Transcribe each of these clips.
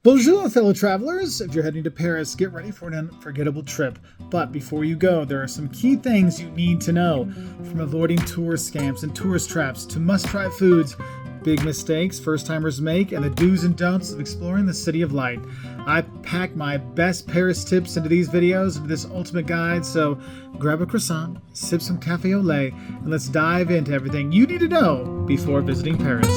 Bonjour, fellow travelers! If you're heading to Paris, get ready for an unforgettable trip. But before you go, there are some key things you need to know. From avoiding tourist scams and tourist traps to must-try foods, big mistakes first-timers make, and the do's and don'ts of exploring the City of Light. I packed my best Paris tips into these videos, into this ultimate guide, so grab a croissant, sip some café au lait, and let's dive into everything you need to know before visiting Paris.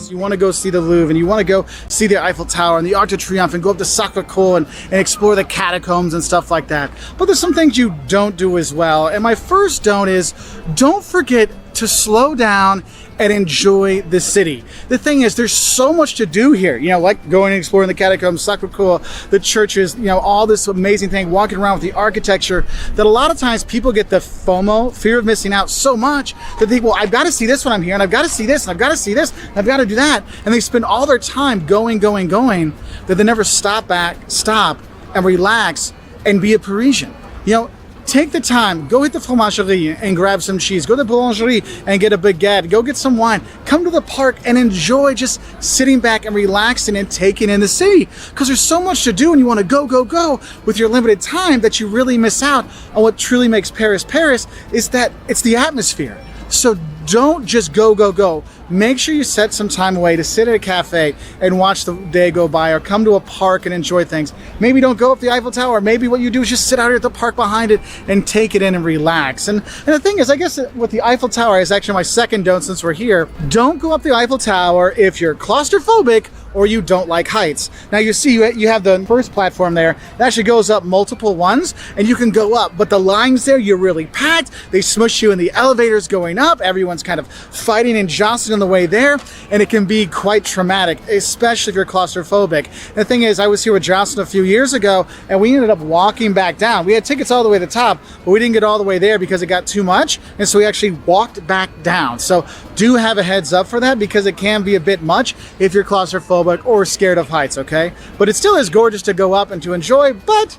You want to go see the Louvre, and you want to go see the Eiffel Tower and the Arc de Triomphe and go up to Sacré-Cœur and explore the catacombs and stuff like that. But there's some things you don't do as well. And my first don't is, don't forget to slow down and enjoy the city. The thing is, there's so much to do here, like going and exploring the catacombs, Sacré-Cœur, the churches, all this amazing thing, walking around with the architecture, that a lot of times people get the FOMO, fear of missing out, so much that they think, well, I've got to see this when I'm here, and I've got to see this, and I've got to see this, and I've got to do that. And they spend all their time going, that they never stop and relax and be a Parisian. Take the time, go hit the fromagerie and grab some cheese, go to the boulangerie and get a baguette, go get some wine, come to the park and enjoy just sitting back and relaxing and taking in the city. Because there's so much to do and you want to go with your limited time that you really miss out on what truly makes Paris Paris, is that it's the atmosphere. So don't just go. Make sure you set some time away to sit at a cafe and watch the day go by, or come to a park and enjoy things. Maybe don't go up the Eiffel Tower. Maybe what you do is just sit out here at the park behind it and take it in and relax. And the thing is, I guess with the Eiffel Tower is actually my second don't since we're here. Don't go up the Eiffel Tower if you're claustrophobic or you don't like heights. Now you see you have the first platform there. It actually goes up multiple ones and you can go up, but the lines there, you're really packed. They smush you in the elevators going up. Everyone's kind of fighting and jostling on the way there, and it can be quite traumatic, especially if you're claustrophobic. And the thing is, I was here with Jocelyn a few years ago and we ended up walking back down. We had tickets all the way to the top, but we didn't get all the way there because it got too much, and so we actually walked back down. So do have a heads up for that, because it can be a bit much if you're claustrophobic or scared of heights, okay? But it still is gorgeous to go up and to enjoy, but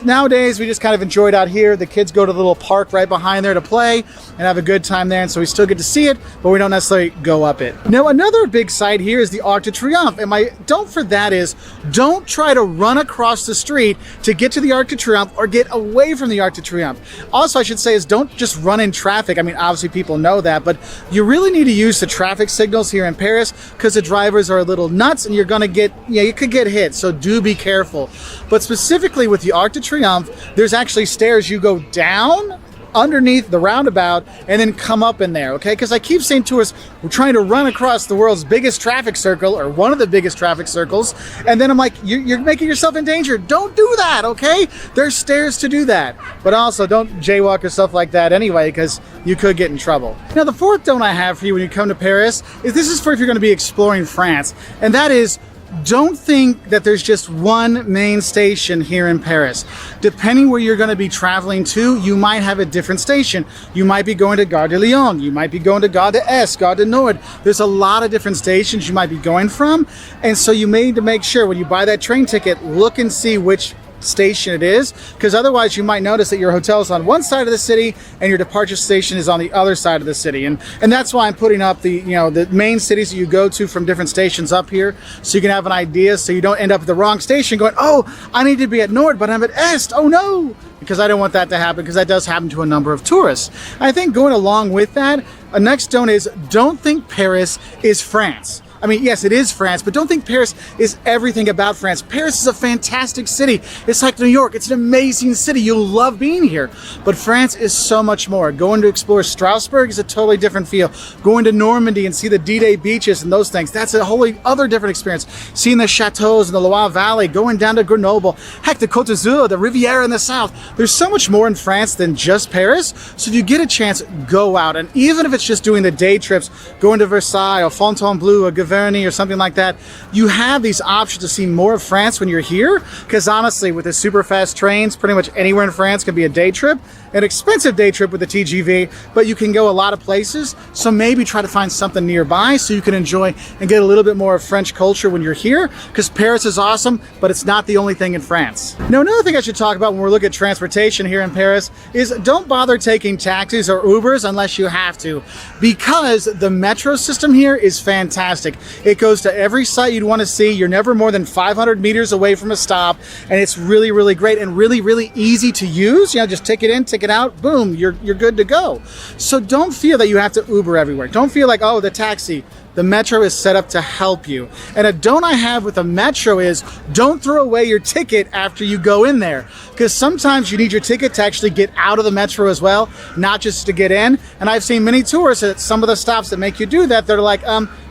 nowadays we just kind of enjoy it out here. The kids go to the little park right behind there to play and have a good time there, and so we still get to see it, but we don't necessarily go up it. Now another big site here is the Arc de Triomphe, and my don't for that is, don't try to run across the street to get to the Arc de Triomphe or get away from the Arc de Triomphe. Also, I should say, is don't just run in traffic. I mean, obviously people know that, but you really need to use the traffic signals here in Paris, because the drivers are a little nuts and you're gonna get, you could get hit, so do be careful. But specifically with the Arc de Triomphe, there's actually stairs. You go down underneath the roundabout and then come up in there, okay? Because I keep saying to us, we're trying to run across the world's biggest traffic circle, or one of the biggest traffic circles, and then I'm like, you're making yourself in danger. Don't do that, okay? There's stairs to do that. But also, don't jaywalk or stuff like that anyway, because you could get in trouble. Now, the fourth don't I have for you when you come to Paris is, this is for if you're going to be exploring France, and that is, don't think that there's just one main station here in Paris. Depending where you're going to be traveling to, you might have a different station. You might be going to Gare de Lyon. You might be going to Gare de Est, Gare de Nord. There's a lot of different stations you might be going from. And so you need to make sure when you buy that train ticket, look and see which station it is, because otherwise you might notice that your hotel is on one side of the city and your departure station is on the other side of the city, and that's why I'm putting up the the main cities that you go to from different stations up here, so you can have an idea, so you don't end up at the wrong station going, oh, I need to be at Nord but I'm at Est, oh no, because I don't want that to happen, because that does happen to a number of tourists. I think going along with that, a next don't is, don't think Paris is France. I mean, yes, it is France, but don't think Paris is everything about France. Paris is a fantastic city. It's like New York. It's an amazing city. You'll love being here. But France is so much more. Going to explore Strasbourg is a totally different feel. Going to Normandy and see the D-Day beaches and those things, that's a wholly other different experience. Seeing the chateaus in the Loire Valley, going down to Grenoble, heck, the Côte d'Azur, the Riviera in the south. There's so much more in France than just Paris. So if you get a chance, go out. And even if it's just doing the day trips, going to Versailles or Fontainebleau or Giverny or something like that, you have these options to see more of France when you're here. Because honestly, with the super fast trains, pretty much anywhere in France can be a day trip. An expensive day trip with the TGV, but you can go a lot of places. So maybe try to find something nearby so you can enjoy and get a little bit more of French culture when you're here, because Paris is awesome, but it's not the only thing in France. Now, another thing I should talk about when we're looking at transportation here in Paris is don't bother taking taxis or Ubers unless you have to, because the metro system here is fantastic. It goes to every site you'd want to see. You're never more than 500 meters away from a stop, and it's really, really great and really, really easy to use. You know, just take it in, take it out, boom, you're good to go. So don't feel that you have to Uber everywhere. Don't feel like, oh, the taxi. The metro is set up to help you. And a don't I have with the metro is don't throw away your ticket after you go in there. Because sometimes you need your ticket to actually get out of the metro as well, not just to get in. And I've seen many tourists at some of the stops that make you do that. They're like,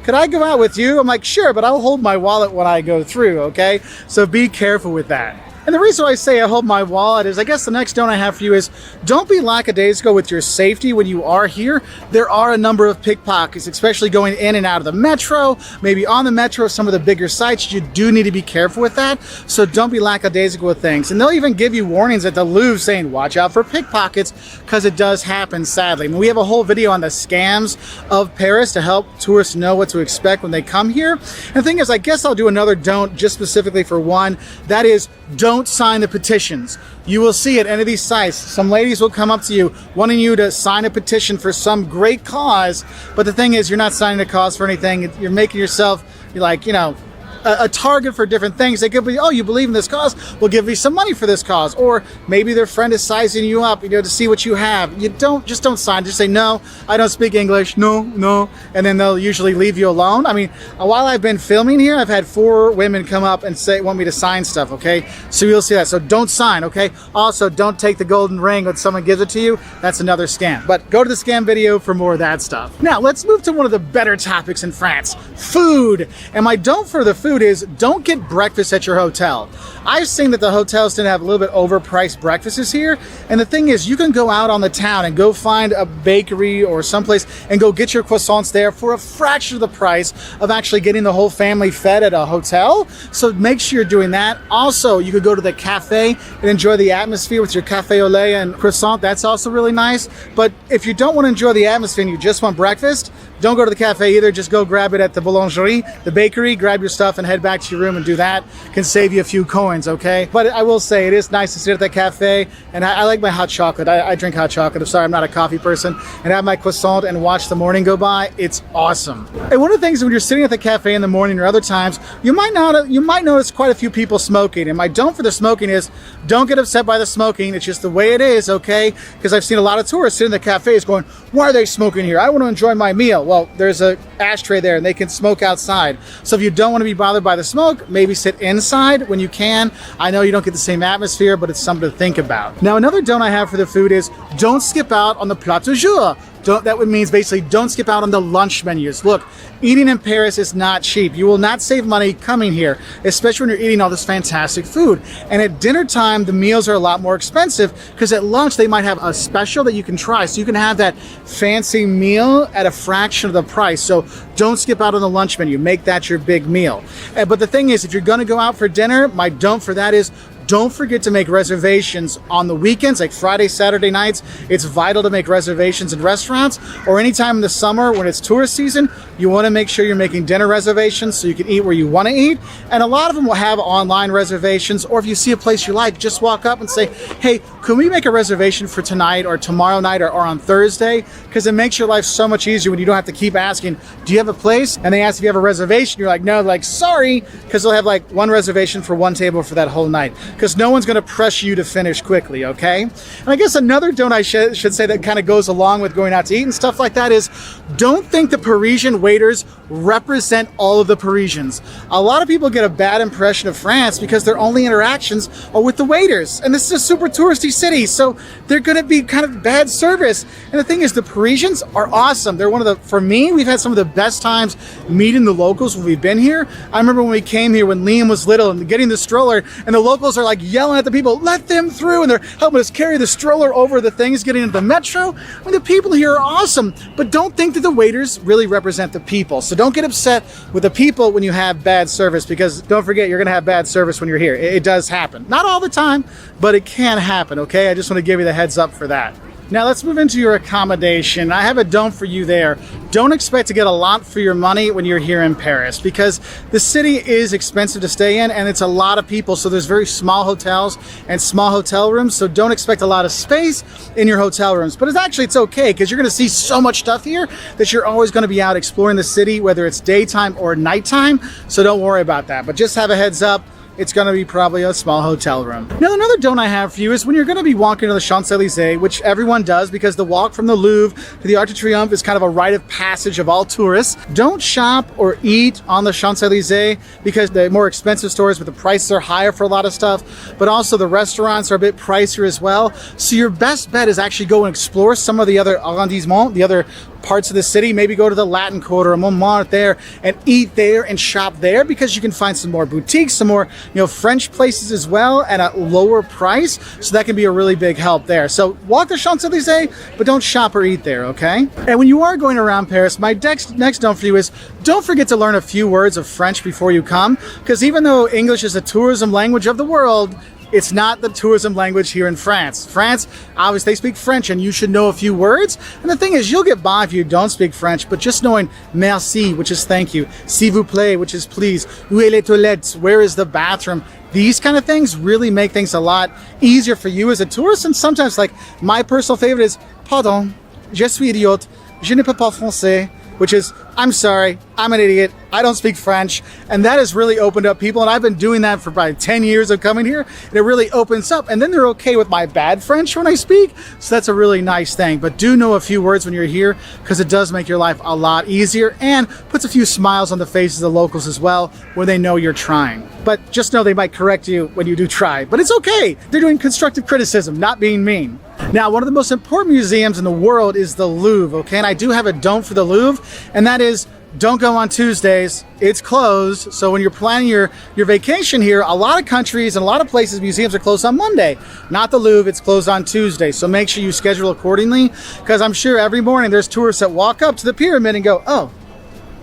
could I go out with you? I'm like, sure, but I'll hold my wallet when I go through, okay? So be careful with that. And the reason why I say I hold my wallet is, I guess the next don't I have for you is, don't be lackadaisical with your safety when you are here. There are a number of pickpockets, especially going in and out of the metro, maybe on the metro, some of the bigger sites. You do need to be careful with that. So don't be lackadaisical with things. And they'll even give you warnings at the Louvre saying, watch out for pickpockets, because it does happen, sadly. I mean, we have a whole video on the scams of Paris to help tourists know what to expect when they come here. And the thing is, I guess I'll do another don't just specifically for one. That is, don't sign the petitions. You will see at any of these sites, some ladies will come up to you wanting you to sign a petition for some great cause, but the thing is, you're not signing a cause for anything. You're making yourself, like, you know, a target for different things. They could be, oh, you believe in this cause, we'll give you some money for this cause. Or maybe their friend is sizing you up, you know, to see what you have. You don't sign, just say, no, I don't speak English, no, and then they'll usually leave you alone. I mean, while I've been filming here, I've had 4 women come up and want me to sign stuff, okay? So you'll see that. So don't sign, okay? Also, don't take the golden ring when someone gives it to you. That's another scam. But go to the scam video for more of that stuff. Now, let's move to one of the better topics in France, food. And my don't for the food is, don't get breakfast at your hotel. I've seen that the hotels tend to have a little bit overpriced breakfasts here, and the thing is, you can go out on the town and go find a bakery or someplace and go get your croissants there for a fraction of the price of actually getting the whole family fed at a hotel. So make sure you're doing that. Also, you could go to the cafe and enjoy the atmosphere with your cafe au lait and croissant. That's also really nice. But if you don't want to enjoy the atmosphere and you just want breakfast, don't go to the cafe either. Just go grab it at the boulangerie, the bakery, grab your stuff and head back to your room and do that. Can save you a few coins, okay? But I will say, it is nice to sit at that cafe, and I like my hot chocolate. I drink hot chocolate. I'm sorry, I'm not a coffee person. And have my croissant and watch the morning go by. It's awesome. And one of the things, when you're sitting at the cafe in the morning or other times, you might notice quite a few people smoking. And my don't for the smoking is, don't get upset by the smoking. It's just the way it is, okay? Because I've seen a lot of tourists sitting in the cafes going, why are they smoking here? I want to enjoy my meal. Well, there's an ashtray there and they can smoke outside. So if you don't want to be bothered by the smoke, maybe sit inside when you can. I know you don't get the same atmosphere, but it's something to think about. Now, another don't I have for the food is, don't skip out on the plat du jour. That means basically don't skip out on the lunch menus. Look, eating in Paris is not cheap. You will not save money coming here, especially when you're eating all this fantastic food. And at dinner time, the meals are a lot more expensive, because at lunch they might have a special that you can try. So you can have that fancy meal at a fraction of the price. So don't skip out on the lunch menu. Make that your big meal. But the thing is, if you're going to go out for dinner, my don't for that is, don't forget to make reservations on the weekends, like Friday, Saturday nights. It's vital to make reservations in restaurants, or anytime in the summer when it's tourist season. You want to make sure you're making dinner reservations so you can eat where you want to eat. And a lot of them will have online reservations, or if you see a place you like, just walk up and say, hey, can we make a reservation for tonight or tomorrow night or on Thursday? Because it makes your life so much easier when you don't have to keep asking, do you have a place? And they ask if you have a reservation. You're like, no, like, sorry, because they'll have like one reservation for one table for that whole night, because no one's going to press you to finish quickly, okay? And I guess another don't I should say that kind of goes along with going out to eat and stuff like that is, don't think the Parisian waiters represent all of the Parisians. A lot of people get a bad impression of France because their only interactions are with the waiters. And this is a super touristy city, so they're going to be kind of bad service. And the thing is, the Parisians are awesome. They're one of the, for me, we've had some of the best times meeting the locals when we've been here. I remember when we came here when Liam was little and getting the stroller, and the locals are like, like yelling at the people, let them through, and they're helping us carry the stroller over the things getting into the metro. I mean, the people here are awesome, but don't think that the waiters really represent the people. So don't get upset with the people when you have bad service, because don't forget, you're gonna have bad service when you're here. It does happen. Not all the time, but it can happen, okay? I just want to give you the heads up for that. Now let's move into your accommodation. I have a don't for you there. Don't expect to get a lot for your money when you're here in Paris, because the city is expensive to stay in and it's a lot of people. So there's very small hotels and small hotel rooms. So don't expect a lot of space in your hotel rooms. But it's okay, because you're going to see so much stuff here that you're always going to be out exploring the city, whether it's daytime or nighttime. So don't worry about that. But just have a heads up. It's going to be probably a small hotel room. Now, another don't I have for you is when you're going to be walking to the Champs-Élysées, which everyone does because the walk from the Louvre to the Arc de Triomphe is kind of a rite of passage of all tourists. Don't shop or eat on the Champs-Élysées because the more expensive stores, but the prices are higher for a lot of stuff, but also the restaurants are a bit pricier as well. So your best bet is actually go and explore some of the other arrondissements, the other parts of the city. Maybe go to the Latin Quarter or Montmartre there and eat there and shop there, because you can find some more boutiques, some more French places as well at a lower price. So that can be a really big help there. So walk the Champs-Élysées, but don't shop or eat there, okay? And when you are going around Paris, my next don't for you is don't forget to learn a few words of French before you come, because even though English is the tourism language of the world, it's not the tourism language here in France. France, obviously, they speak French, and you should know a few words. And the thing is, you'll get by if you don't speak French, but just knowing merci, which is thank you, s'il vous plaît, which is please, où est les toilettes, where is the bathroom, these kind of things really make things a lot easier for you as a tourist. And sometimes, like, my personal favorite is, pardon, je suis idiot, je ne peux pas français, which is, I'm sorry, I'm an idiot, I don't speak French. And that has really opened up people, and I've been doing that for probably 10 years of coming here, and it really opens up. And then they're okay with my bad French when I speak, so that's a really nice thing. But do know a few words when you're here, because it does make your life a lot easier and puts a few smiles on the faces of the locals as well when they know you're trying. But just know they might correct you when you do try, but it's okay. They're doing constructive criticism, not being mean. Now, one of the most important museums in the world is the Louvre, okay? And I do have a don't for the Louvre, and that is, don't go on Tuesdays. It's closed. So when you're planning your vacation here, a lot of countries and a lot of places, museums are closed on Monday. Not the Louvre, it's closed on Tuesday. So make sure you schedule accordingly, because I'm sure every morning there's tourists that walk up to the pyramid and go, oh,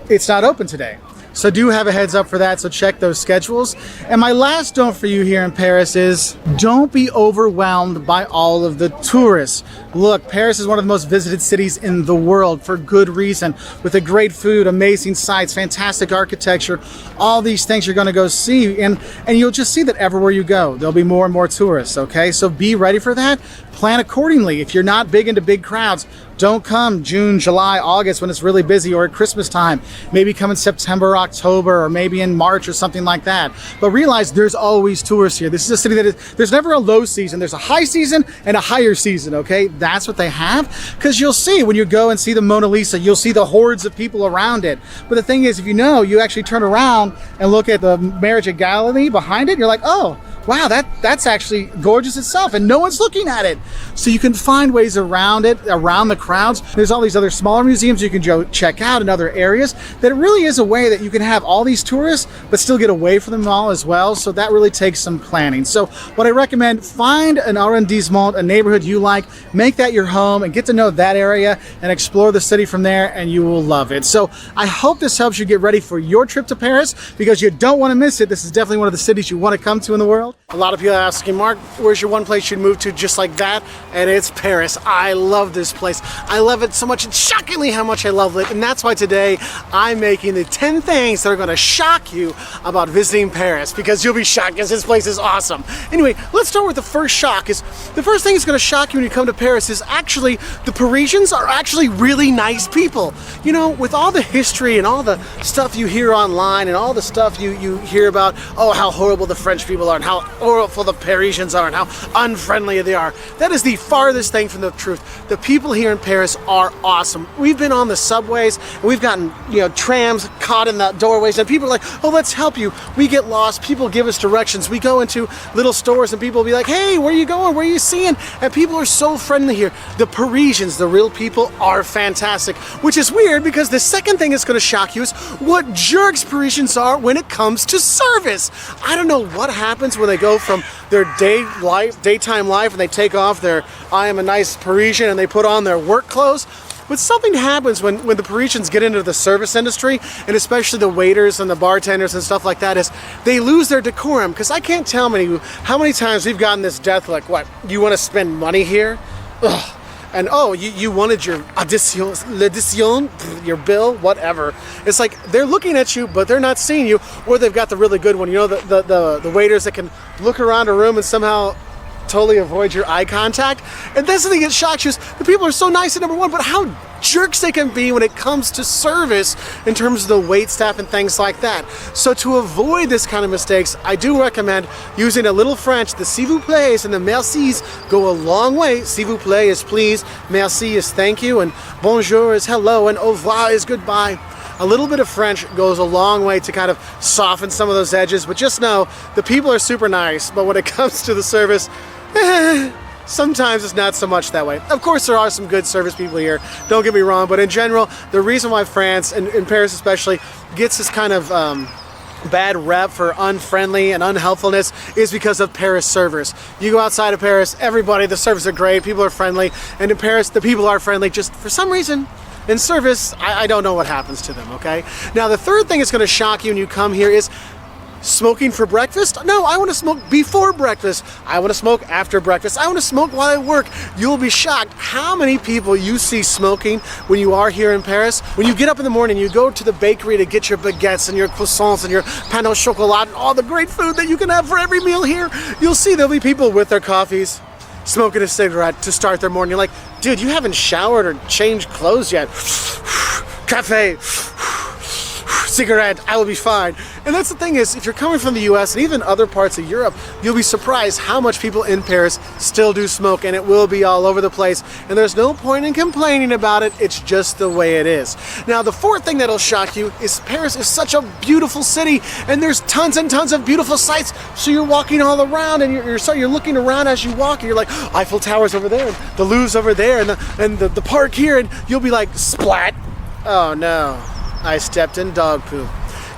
it's not open today. So do have a heads up for that, so check those schedules. And my last don't for you here in Paris is don't be overwhelmed by all of the tourists. Look, Paris is one of the most visited cities in the world for good reason, with a great food, amazing sights, fantastic architecture, all these things you're gonna go see, and you'll just see that everywhere you go, there'll be more and more tourists, okay? So be ready for that. Plan accordingly. If you're not big into big crowds, don't come June, July, August when it's really busy, or at Christmas time. Maybe come in September, October, or maybe in March or something like that. But realize there's always tourists here. This is a city that there's never a low season. There's a high season and a higher season, okay? That's what they have, because you'll see when you go and see the Mona Lisa, you'll see the hordes of people around it. But the thing is, if you actually turn around and look at the Marriage at Galilee behind it, you're like, oh, wow, that's actually gorgeous itself, and no one's looking at it. So you can find ways around it, around the crowds. There's all these other smaller museums you can go check out in other areas, that it really is a way that you can have all these tourists, but still get away from them all as well. So that really takes some planning. So what I recommend, find an arrondissement, a neighborhood you like, make that your home, and get to know that area and explore the city from there, and you will love it. So I hope this helps you get ready for your trip to Paris, because you don't want to miss it. This is definitely one of the cities you want to come to in the world. A lot of people are asking, Mark, where's your one place you'd move to just like that? And it's Paris. I love this place. I love it so much. It's shockingly how much I love it. And that's why today I'm making the 10 things that are going to shock you about visiting Paris, because you'll be shocked, because this place is awesome. Anyway, let's start with the first shock. The first thing that's going to shock you when you come to Paris is actually the Parisians are actually really nice people. You know, with all the history and all the stuff you hear online and all the stuff you hear about, oh, how horrible the French people are and how horrible the Parisians are and how unfriendly they are. That is the farthest thing from the truth. The people here in Paris are awesome. We've been on the subways and we've gotten, trams caught in the doorways, and people are like, oh, let's help you. We get lost. People give us directions. We go into little stores and people will be like, hey, where are you going? Where are you seeing? And people are so friendly here. The Parisians, the real people, are fantastic, which is weird, because the second thing that's going to shock you is what jerks Parisians are when it comes to service. I don't know what happens when when they go from their daytime life and they take off their I am a nice Parisian and they put on their work clothes. But something happens when the Parisians get into the service industry, and especially the waiters and the bartenders and stuff like that, is they lose their decorum. Because I can't tell how many times we've gotten this death look. What, you want to spend money here? Ugh. And oh, you wanted your l'addition, your bill, whatever. It's like they're looking at you, but they're not seeing you. Or they've got the really good one. You know, the waiters that can look around a room and somehow totally avoid your eye contact. And that's the thing that shocks you, is the people are so nice at number one, but how jerks they can be when it comes to service in terms of the wait staff and things like that. So to avoid this kind of mistakes, I do recommend using a little French. The s'il vous plaît and the mercis go a long way. S'il vous plaît is please, merci is thank you, and bonjour is hello, and au revoir is goodbye. A little bit of French goes a long way to kind of soften some of those edges, but just know the people are super nice, but when it comes to the service, sometimes it's not so much that way. Of course, there are some good service people here, don't get me wrong, but in general, the reason why France, and in Paris especially, gets this kind of bad rep for unfriendly and unhelpfulness is because of Paris servers. You go outside of Paris, everybody, the servers are great, people are friendly, and in Paris, the people are friendly, just for some reason, in service, I don't know what happens to them, okay? Now, the third thing that's gonna shock you when you come here is smoking for breakfast? No, I want to smoke before breakfast. I want to smoke after breakfast. I want to smoke while I work. You'll be shocked how many people you see smoking when you are here in Paris. When you get up in the morning, you go to the bakery to get your baguettes and your croissants and your pain au chocolat and all the great food that you can have for every meal here. You'll see there'll be people with their coffees, smoking a cigarette to start their morning. You're like, dude, you haven't showered or changed clothes yet. Cafe. Cigarette, I will be fine. And that's the thing is, if you're coming from the US and even other parts of Europe, you'll be surprised how much people in Paris still do smoke, and it will be all over the place. And there's no point in complaining about it. It's just the way it is. Now, the fourth thing that'll shock you is Paris is such a beautiful city, and there's tons and tons of beautiful sights. So you're walking all around, and you're looking around as you walk, and you're like, Eiffel Tower's over there, and the Louvre's over there, and the park here, and you'll be like, splat. Oh no. I stepped in dog poop.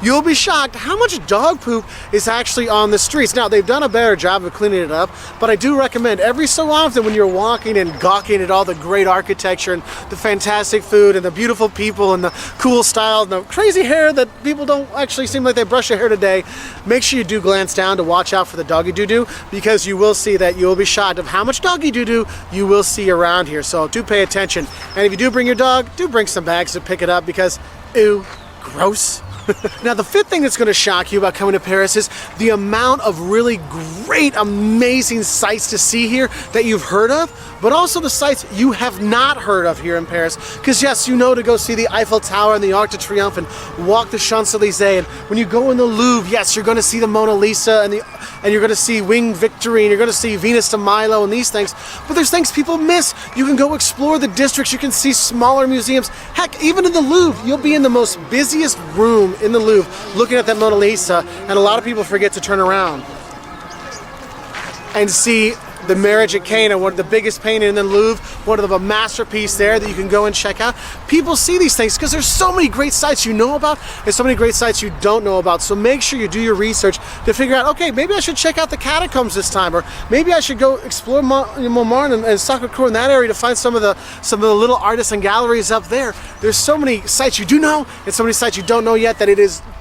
You'll be shocked how much dog poop is actually on the streets. Now, they've done a better job of cleaning it up, but I do recommend every so often when you're walking and gawking at all the great architecture and the fantastic food and the beautiful people and the cool style and the crazy hair that people don't actually seem like they brush their hair today, make sure you do glance down to watch out for the doggy doo-doo, because you will see that you'll be shocked of how much doggy doo-doo you will see around here. So do pay attention. And if you do bring your dog, do bring some bags to pick it up, because ew, gross. Now, the fifth thing that's going to shock you about coming to Paris is the amount of really great, amazing sights to see here that you've heard of, but also the sights you have not heard of here in Paris. Because yes, you know to go see the Eiffel Tower and the Arc de Triomphe and walk the Champs-Élysées. And when you go in the Louvre, yes, you're going to see the Mona Lisa and you're going to see Winged Victory and you're going to see Venus de Milo and these things. But there's things people miss. You can go explore the districts. You can see smaller museums. Heck, even in the Louvre, you'll be in the most busiest room in the Louvre looking at that Mona Lisa, and a lot of people forget to turn around and see the Marriage at Cana, one of the biggest painting in the Louvre, one of a masterpiece there that you can go and check out. People see these things because there's so many great sites you know about and so many great sites you don't know about. So make sure you do your research to figure out, okay, maybe I should check out the catacombs this time, or maybe I should go explore Montmartre and Sacré-Cœur in that area to find some of the little artists and galleries up there. There's so many sites you do know and so many sites you don't know yet that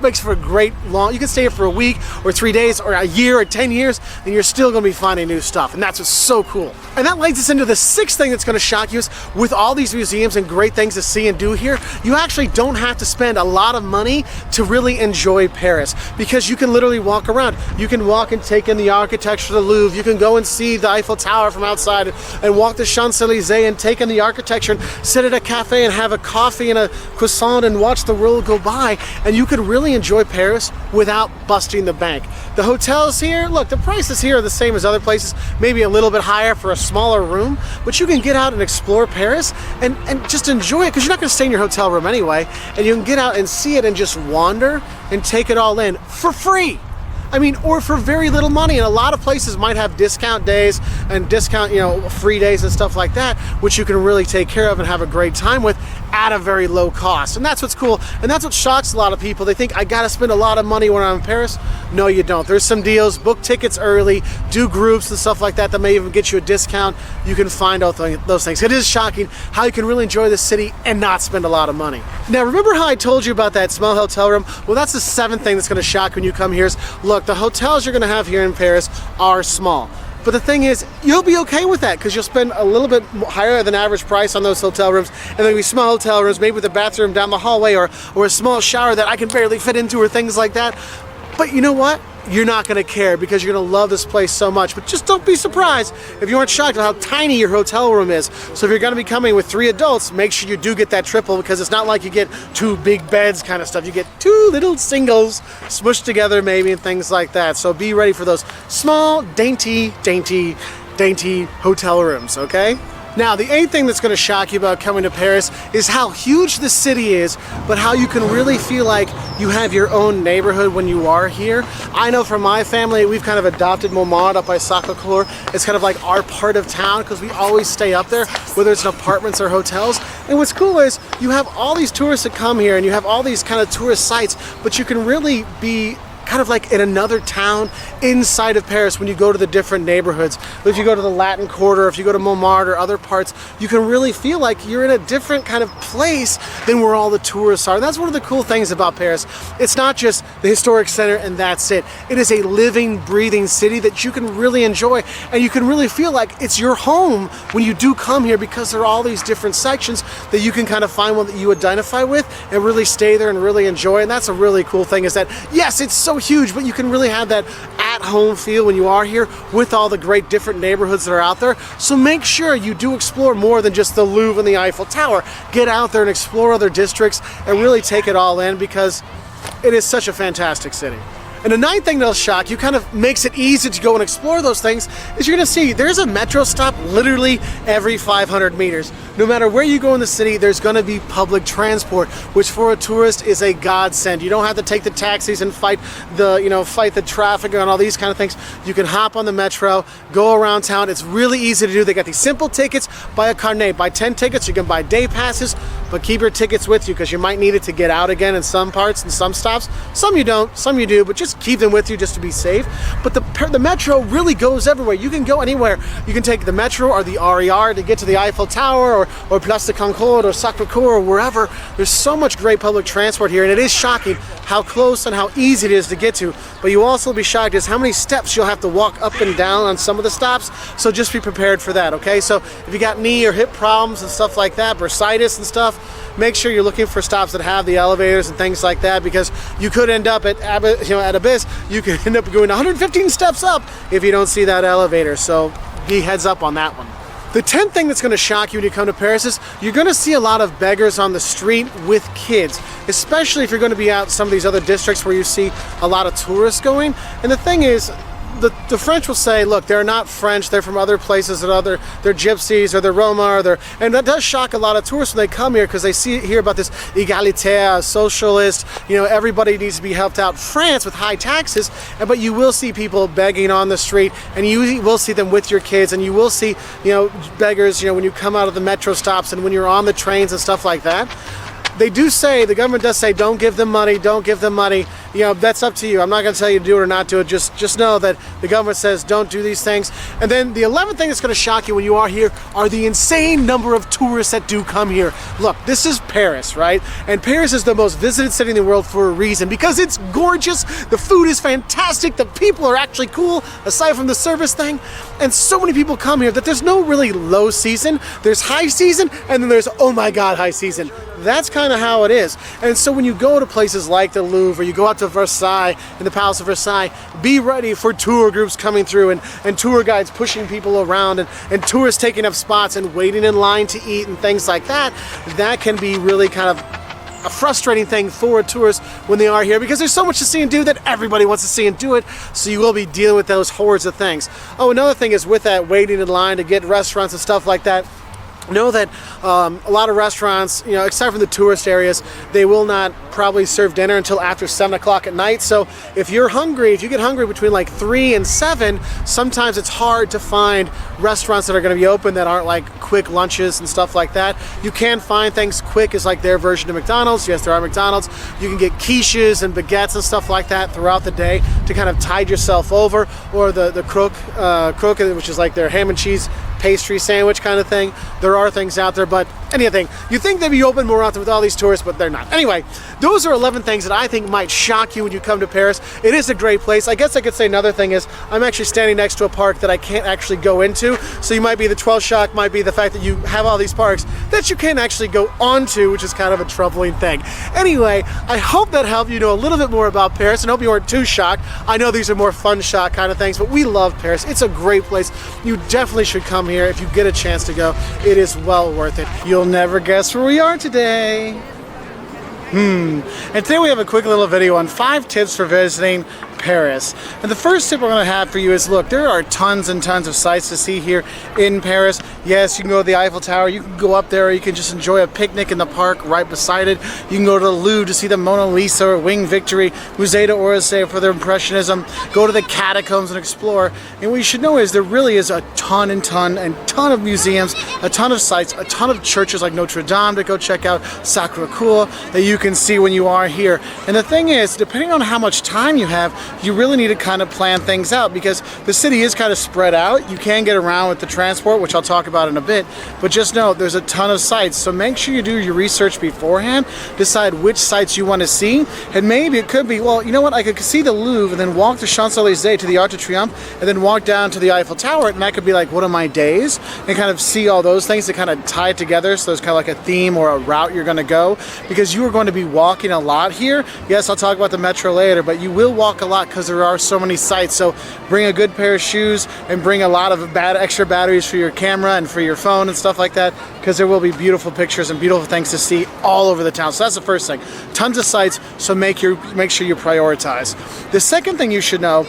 makes for a great long, you can stay here for a week or 3 days or a year or 10 years and you're still going to be finding new stuff, and that's what's so cool. And that leads us into the sixth thing that's going to shock you is, with all these museums and great things to see and do here, you actually don't have to spend a lot of money to really enjoy Paris, because you can literally walk around. You can walk and take in the architecture of the Louvre. You can go and see the Eiffel Tower from outside and walk the Champs-Élysées and take in the architecture and sit at a cafe and have a coffee and a croissant and watch the world go by, and you could really enjoy Paris without busting the bank. The hotels here, look, the prices here are the same as other places, maybe a little bit higher for a smaller room, but you can get out and explore Paris and just enjoy it, because you're not going to stay in your hotel room anyway, and you can get out and see it and just wander and take it all in for free. I mean, or for very little money. And a lot of places might have discount days and discount, free days and stuff like that, which you can really take care of and have a great time with. at a very low cost. And that's what's cool, and that's what shocks a lot of people. They think, I gotta spend a lot of money when I'm in Paris. No, you don't. There's some deals. Book tickets early, do groups and stuff like that that may even get you a discount. You can find out those things. It is shocking how you can really enjoy the city and not spend a lot of money. Now, remember how I told you about that small hotel room? Well, that's the 7th thing that's gonna shock when you come here is, look, the hotels you're gonna have here in Paris are small. But the thing is, you'll be okay with that because you'll spend a little bit higher than average price on those hotel rooms, and there'll be small hotel rooms, maybe with a bathroom down the hallway or a small shower that I can barely fit into or things like that. But you know what? You're not gonna care because you're gonna love this place so much. But just don't be surprised if you aren't shocked at how tiny your hotel room is. So if you're gonna be coming with 3 adults, make sure you do get that triple because it's not like you get 2 big beds kind of stuff. You get 2 little singles smushed together maybe and things like that. So be ready for those small, dainty hotel rooms, okay? Now, the 8th thing that's going to shock you about coming to Paris is how huge the city is, but how you can really feel like you have your own neighborhood when you are here. I know from my family, we've kind of adopted Montmartre up by Sacré-Cœur. It's kind of like our part of town because we always stay up there, whether it's in apartments or hotels. And what's cool is you have all these tourists that come here and you have all these kind of tourist sites, but you can really be kind of like in another town inside of Paris when you go to the different neighborhoods. If you go to the Latin Quarter, if you go to Montmartre or other parts, you can really feel like you're in a different kind of place than where all the tourists are. And that's one of the cool things about Paris. It's not just the historic center and that's it. It is a living, breathing city that you can really enjoy, and you can really feel like it's your home when you do come here because there are all these different sections that you can kind of find one that you identify with and really stay there and really enjoy. And that's a really cool thing is that, yes, it's so huge, but you can really have that at-home feel when you are here with all the great different neighborhoods that are out there. So make sure you do explore more than just the Louvre and the Eiffel Tower. Get out there and explore other districts and really take it all in because it is such a fantastic city. And the 9th thing that'll shock you, kind of makes it easy to go and explore those things, is you're gonna see there's a metro stop literally every 500 meters. No matter where you go in the city, there's gonna be public transport, which for a tourist is a godsend. You don't have to take the taxis and fight the traffic and all these kind of things. You can hop on the metro, go around town. It's really easy to do. They got these simple tickets, buy a carnet, buy 10 tickets, you can buy day passes, but keep your tickets with you because you might need it to get out again in some parts and some stops. Some you don't, some you do, but just keep them with you just to be safe. But the metro really goes everywhere. You can go anywhere. You can take the metro or the RER to get to the Eiffel Tower or Place de Concorde or Sacré-Cœur or wherever. There's so much great public transport here, and it is shocking how close and how easy it is to get to. But you also be shocked as how many steps you'll have to walk up and down on some of the stops. So just be prepared for that, okay? So if you got knee or hip problems and stuff like that, bursitis and stuff, make sure you're looking for stops that have the elevators and things like that because you could end up at Abyss, you could end up going 115 steps up if you don't see that elevator. So be heads up on that one. The 10th thing that's going to shock you when you come to Paris is you're going to see a lot of beggars on the street with kids, especially if you're going to be out in some of these other districts where you see a lot of tourists going. And the thing is, the French will say, look, they're not French, they're from other places, they're gypsies or they're Roma, and that does shock a lot of tourists when they come here because they hear about this égalitaire, socialist, everybody needs to be helped out. France with high taxes, but you will see people begging on the street, and you will see them with your kids, and you will see, beggars, when you come out of the metro stops and when you're on the trains and stuff like that. They do say, the government does say, don't give them money, don't give them money. That's up to you. I'm not going to tell you to do it or not do it. Just know that the government says don't do these things. And then the 11th thing that's going to shock you when you are here are the insane number of tourists that do come here. Look, this is Paris, right? And Paris is the most visited city in the world for a reason, because it's gorgeous, the food is fantastic, the people are actually cool, aside from the service thing. And so many people come here that there's no really low season. There's high season, and then there's, oh my God, high season. That's kind of how it is. And so when you go to places like the Louvre, or you go out to Versailles, in the Palace of Versailles, be ready for tour groups coming through and tour guides pushing people around and tourists taking up spots and waiting in line to eat and things like that. That can be really kind of a frustrating thing for tourists when they are here because there's so much to see and do that everybody wants to see and do it, so you will be dealing with those hordes of things. Oh, another thing is with that waiting in line to get restaurants and stuff like that, know that a lot of restaurants, except for the tourist areas, they will not probably serve dinner until after 7 o'clock at night. So if you're hungry, if you get hungry between like 3 and 7, sometimes it's hard to find restaurants that are going to be open that aren't like quick lunches and stuff like that. You can find things. Quick is like their version of McDonald's. Yes, there are McDonald's. You can get quiches and baguettes and stuff like that throughout the day to kind of tide yourself over, or the croque, which is like their ham and cheese pastry sandwich kind of thing. There are things out there, but anything. You think they'd be open more often with all these tourists, but they're not. Anyway, those are 11 things that I think might shock you when you come to Paris. It is a great place. I guess I could say another thing is I'm actually standing next to a park that I can't actually go into. So you might be the 12th shock, might be the fact that you have all these parks that you can't actually go onto, which is kind of a troubling thing. Anyway, I hope that helped you know a little bit more about Paris, and hope you weren't too shocked. I know these are more fun shock kind of things, but we love Paris. It's a great place. You definitely should come here if you get a chance to go. It is well worth it. You'll never guess where we are today. And today we have a quick little video on 5 tips for visiting Paris. And the first tip we're going to have for you is, look, there are tons and tons of sights to see here in Paris. Yes, you can go to the Eiffel Tower, you can go up there, or you can just enjoy a picnic in the park right beside it. You can go to the Louvre to see the Mona Lisa or Winged Victory, Musée d'Orsay for their Impressionism, go to the catacombs and explore. And what you should know is there really is a ton of museums, a ton of sites, a ton of churches like Notre Dame to go check out, Sacré-Cœur, that you can see when you are here. And the thing is, depending on how much time you have, you really need to kind of plan things out, because the city is kind of spread out. You can get around with the transport, which I'll talk about in a bit, but just know there's a ton of sites. So make sure you do your research beforehand, decide which sites you want to see, and maybe it could be, well, you know what, I could see the Louvre and then walk the Champs-Élysées to the Arc de Triomphe and then walk down to the Eiffel Tower, and that could be like one of my days, and kind of see all those things to kind of tie it together. So there's kind of like a theme or a route you're going to go, because you are going to be walking a lot here. Yes, I'll talk about the metro later, but you will walk a lot because there are so many sites. So bring a good pair of shoes and bring a lot of extra batteries for your camera and for your phone and stuff like that, because there will be beautiful pictures and beautiful things to see all over the town. So that's the first thing. Tons of sites, so make sure you prioritize. The second thing you should know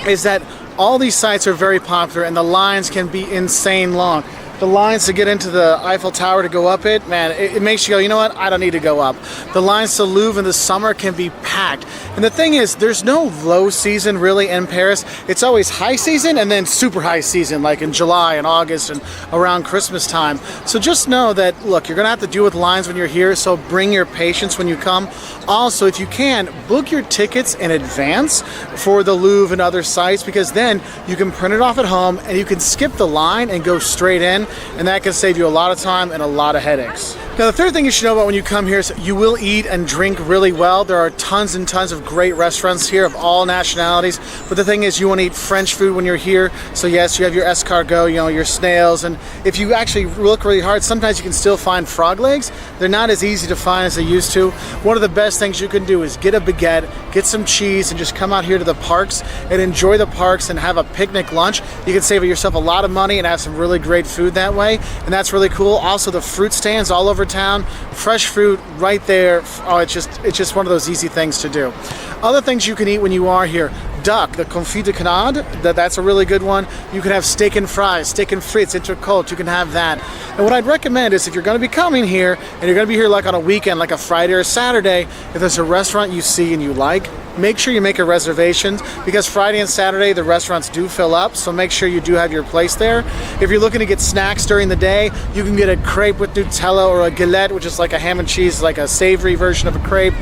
is that all these sites are very popular and the lines can be insane long. The lines to get into the Eiffel Tower to go up it, man, it makes you go, you know what, I don't need to go up. The lines to Louvre in the summer can be packed. And the thing is, there's no low season really in Paris. It's always high season and then super high season, like in July and August and around Christmas time. So just know that, look, you're gonna have to deal with lines when you're here, so bring your patience when you come. Also, if you can, book your tickets in advance for the Louvre and other sites, because then you can print it off at home and you can skip the line and go straight in, and that can save you a lot of time and a lot of headaches. Now, the third thing you should know about when you come here is you will eat and drink really well. There are tons and tons of great restaurants here of all nationalities, but the thing is, you want to eat French food when you're here. So yes, you have your escargot, you know, your snails, and if you actually look really hard, sometimes you can still find frog legs. They're not as easy to find as they used to. One of the best things you can do is get a baguette, get some cheese, and just come out here to the parks and enjoy the parks and have a picnic lunch. You can save yourself a lot of money and have some really great food that way, and that's really cool. Also, the fruit stands all over town, fresh fruit right there. Oh, it's just one of those easy things to do. Other things you can eat when you are here: duck, the confit de canard, that's a really good one. You can have steak and fries, steak and frites, intercote, you can have that. And what I'd recommend is, if you're going to be coming here and you're going to be here like on a weekend, like a Friday or Saturday, if there's a restaurant you see and you like, make sure you make a reservation, because Friday and Saturday the restaurants do fill up, so make sure you do have your place there. If you're looking to get snacks during the day, you can get a crepe with Nutella or a galette, which is like a ham and cheese, like a savory version of a crepe.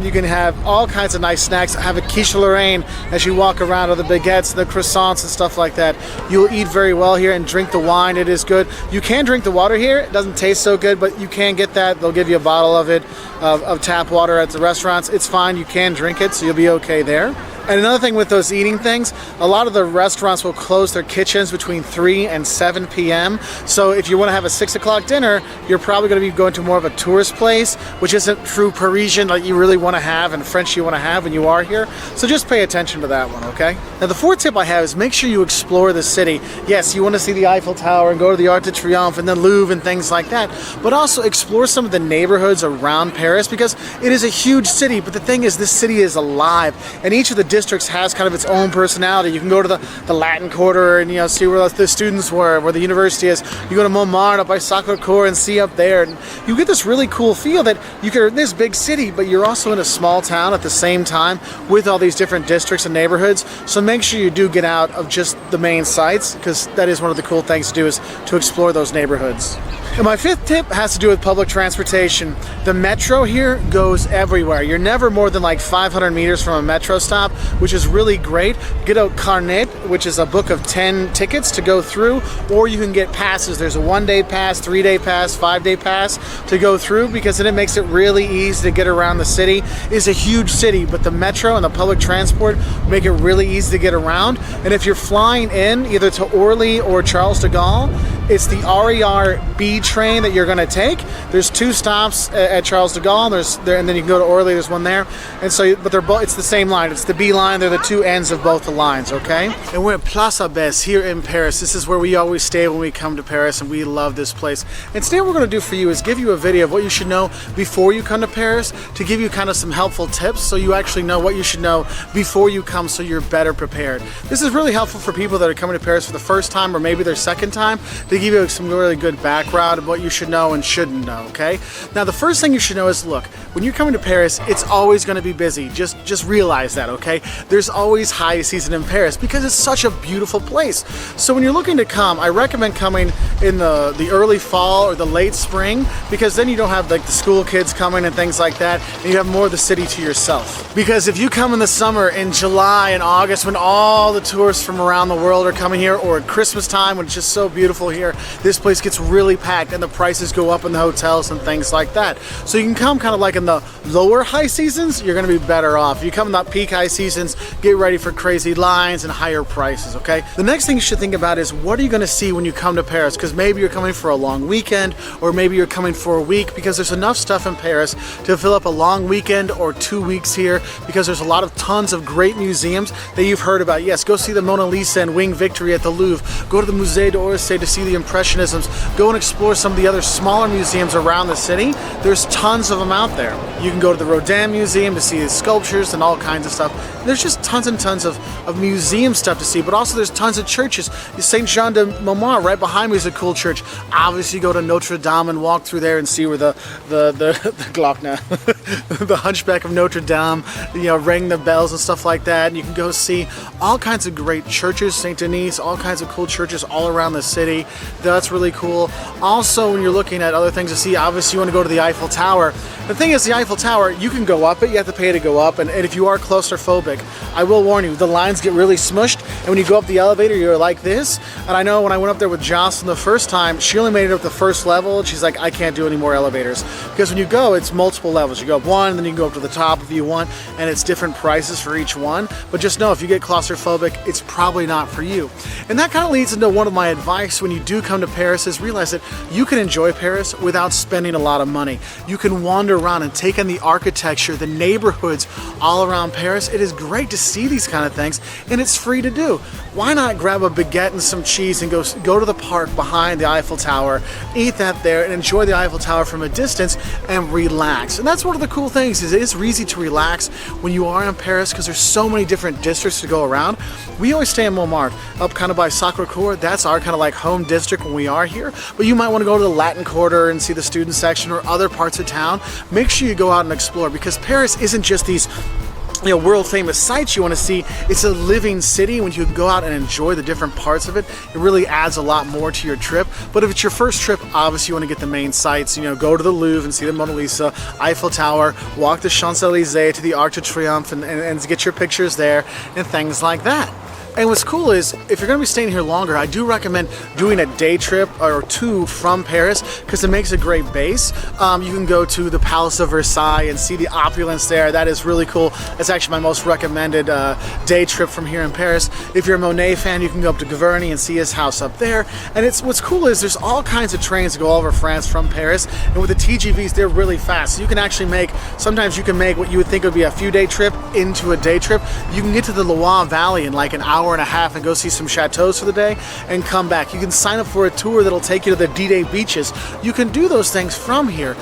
You can have all kinds of nice snacks. Have a quiche Lorraine as you walk around, or the baguettes, the croissants and stuff like that. You'll eat very well here and drink the wine. It is good. You can drink the water here. It doesn't taste so good, but you can get that. They'll give you a bottle of it, of tap water at the restaurants. It's fine. You can drink it, so you'll be okay there. And another thing with those eating things, a lot of the restaurants will close their kitchens between 3 and 7 p.m. So if you want to have a 6 o'clock dinner, you're probably going to be going to more of a tourist place, which isn't true Parisian like you really want to have and French you want to have when you are here. So just pay attention to that one, okay? Now, the fourth tip I have is make sure you explore the city. Yes, you want to see the Eiffel Tower and go to the Arc de Triomphe and the Louvre and things like that, but also explore some of the neighborhoods around Paris, because it is a huge city. But the thing is, this city is alive, and each of the districts has kind of its own personality. You can go to the Latin Quarter and, you know, see where the students were, where the university is. You go to Montmartre up by Sacré-Cœur and see up there. And you get this really cool feel that you're in this big city, but you're also in a small town at the same time with all these different districts and neighborhoods. So make sure you do get out of just the main sites, because that is one of the cool things to do, is to explore those neighborhoods. And my fifth tip has to do with public transportation. The metro here goes everywhere. You're never more than like 500 meters from a metro stop, which is really great. Get a carnet, which is a book of 10 tickets to go through, or you can get passes. There's a 1-day pass, 3-day pass, 5-day pass to go through, because then it makes it really easy to get around the city. It's a huge city, but the metro and the public transport make it really easy to get around. And if you're flying in either to Orly or Charles de Gaulle, it's the RER B train that you're going to take. There's 2 stops at Charles de Gaulle, and then you can go to Orly. There's one there, and so but they're both. It's the same line. It's the B line. They're the 2 ends of both the lines. Okay. And we're at Place Abbesse here in Paris. This is where we always stay when we come to Paris, and we love this place. And today, what we're going to do for you is give you a video of what you should know before you come to Paris, to give you kind of some helpful tips, so you actually know what you should know before you come, so you're better prepared. This is really helpful for people that are coming to Paris for the first time, or maybe their second time, to give you some really good background of what you should know and shouldn't know, okay? Now, the first thing you should know is, look, when you're coming to Paris, it's always going to be busy. Just realize that, okay? There's always high season in Paris because it's such a beautiful place. So when you're looking to come, I recommend coming in the early fall or the late spring, because then you don't have like the school kids coming and things like that, and you have more of the city to yourself. Because if you come in the summer, in July and August, when all the tourists from around the world are coming here, or at Christmas time when it's just so beautiful here, this place gets really packed and the prices go up in the hotels and things like that. So you can come kind of like in the lower high seasons, you're going to be better off. If you come in the peak high seasons, get ready for crazy lines and higher prices, okay? The next thing you should think about is, what are you going to see when you come to Paris? Because maybe you're coming for a long weekend, or maybe you're coming for a week, because there's enough stuff in Paris to fill up a long weekend or 2 weeks here, because there's a lot of tons of great museums that you've heard about. Yes, go see the Mona Lisa and Winged Victory at the Louvre. Go to the Musée d'Orsay to see the Impressionisms. Go and explore some of the other smaller museums around the city. There's tons of them out there. You can go to the Rodin Museum to see the sculptures and all kinds of stuff. There's just tons and tons of museum stuff to see, but also there's tons of churches. Saint Jean de Montmartre right behind me is a cool church. Obviously, go to Notre Dame and walk through there and see where the Glockner, the Hunchback of Notre Dame, you know, ring the bells and stuff like that. And you can go see all kinds of great churches, Saint Denis, all kinds of cool churches all around the city. That's really cool. Also, when you're looking at other things to see, obviously you want to go to the Eiffel Tower. The thing is, the Eiffel Tower, you can go up it, you have to pay to go up, and if you are claustrophobic, I will warn you, the lines get really smushed, and when you go up the elevator, you're like this. And I know when I went up there with Jocelyn the first time, she only made it up the first level, and she's like, I can't do any more elevators. Because when you go, it's multiple levels. You go up one, and then you can go up to the top if you want, and it's different prices for each one. But just know, if you get claustrophobic, it's probably not for you. And that kind of leads into one of my advice when you do come to Paris, is realize that you can enjoy Paris without spending a lot of money. You can wander around and take in the architecture, the neighborhoods all around Paris. It is great to see these kind of things, and it's free to do. Why not grab a baguette and some cheese and go to the park behind the Eiffel Tower, eat that there, and enjoy the Eiffel Tower from a distance and relax. And that's one of the cool things, is it is easy to relax when you are in Paris, because there's so many different districts to go around. We always stay in Montmartre, up kind of by Sacré-Cœur. That's our kind of like home district when we are here. But you might want to go to the Latin Quarter and see the student section or other parts of town. Make sure you go out and explore, because Paris isn't just these world famous sites you want to see. It's a living city. When you go out and enjoy the different parts of it, it really adds a lot more to your trip. But if it's your first trip, obviously you want to get the main sites. Go to the Louvre and see the Mona Lisa, Eiffel Tower, walk the Champs-Élysées to the Arc de Triomphe and get your pictures there and things like that. And what's cool is, if you're going to be staying here longer, I do recommend doing a day trip or 2 from Paris, because it makes a great base. You can go to the Palace of Versailles and see the opulence there. That is really cool. That's actually my most recommended day trip from here in Paris. If you're a Monet fan, you can go up to Giverny and see his house up there. And what's cool is there's all kinds of trains to go all over France from Paris. And with the TGVs, they're really fast. So you can actually sometimes you can make what you would think would be a few day trip into a day trip. You can get to the Loire Valley in like an hour hour and a half and go see some chateaus for the day and come back. You can sign up for a tour that'll take you to the D-Day beaches. You can do those things from here.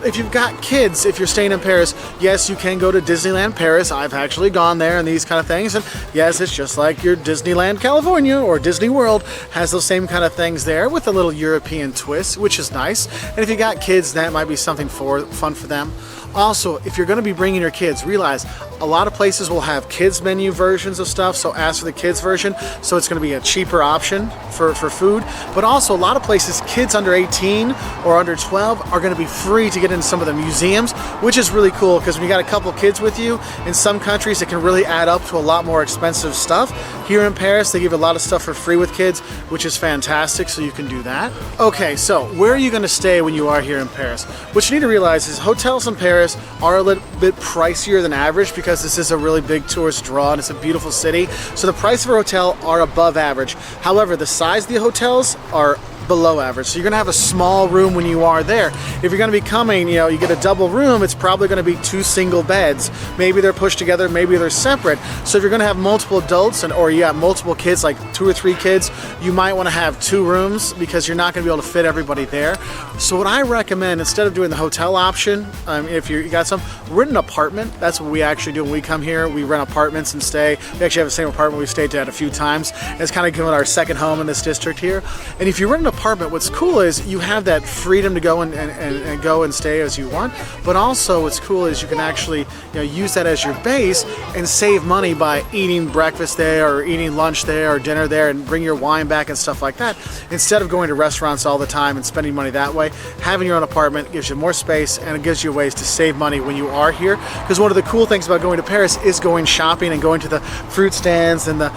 If you've got kids, if you're staying in Paris, yes, you can go to Disneyland Paris. I've actually gone there and these kind of things. And yes, it's just like your Disneyland California or Disney World has those same kind of things there with a little European twist, which is nice. And if you got kids, that might be something fun for them. Also, if you're going to be bringing your kids, realize a lot of places will have kids menu versions of stuff, so ask for the kids version, so it's going to be a cheaper option for food. But also, a lot of places, kids under 18 or under 12 are going to be free to get into some of the museums, which is really cool, because when you got a couple kids with you, in some countries it can really add up to a lot more expensive stuff. Here in Paris, they give a lot of stuff for free with kids, which is fantastic, so you can do that. Okay, so where are you going to stay when you are here in Paris? What you need to realize is hotels in Paris are a little bit pricier than average because this is a really big tourist draw and it's a beautiful city. So the price of a hotel are above average. However, the size of the hotels are below average. So you're gonna have a small room when you are there. If you're gonna be coming, you know, you get a double room, it's probably gonna be 2 single beds. Maybe they're pushed together, maybe they're separate. So if you're gonna have multiple adults or you have multiple kids, like 2 or 3 kids, you might wanna have 2 rooms because you're not gonna be able to fit everybody there. So what I recommend, instead of doing the hotel option, if you got some, rent an apartment. That's what we actually do when we come here. We rent apartments and stay. We actually have the same apartment we've stayed at a few times. And it's kind of given our second home in this district here. And if you rent an apartment, what's cool is you have that freedom to go and go and stay as you want, but also what's cool is you can actually use that as your base and save money by eating breakfast there or eating lunch there or dinner there and bring your wine back and stuff like that. Instead of going to restaurants all the time and spending money that way, having your own apartment gives you more space and it gives you ways to save money when you are here. Because one of the cool things about going to Paris is going shopping and going to the fruit stands and the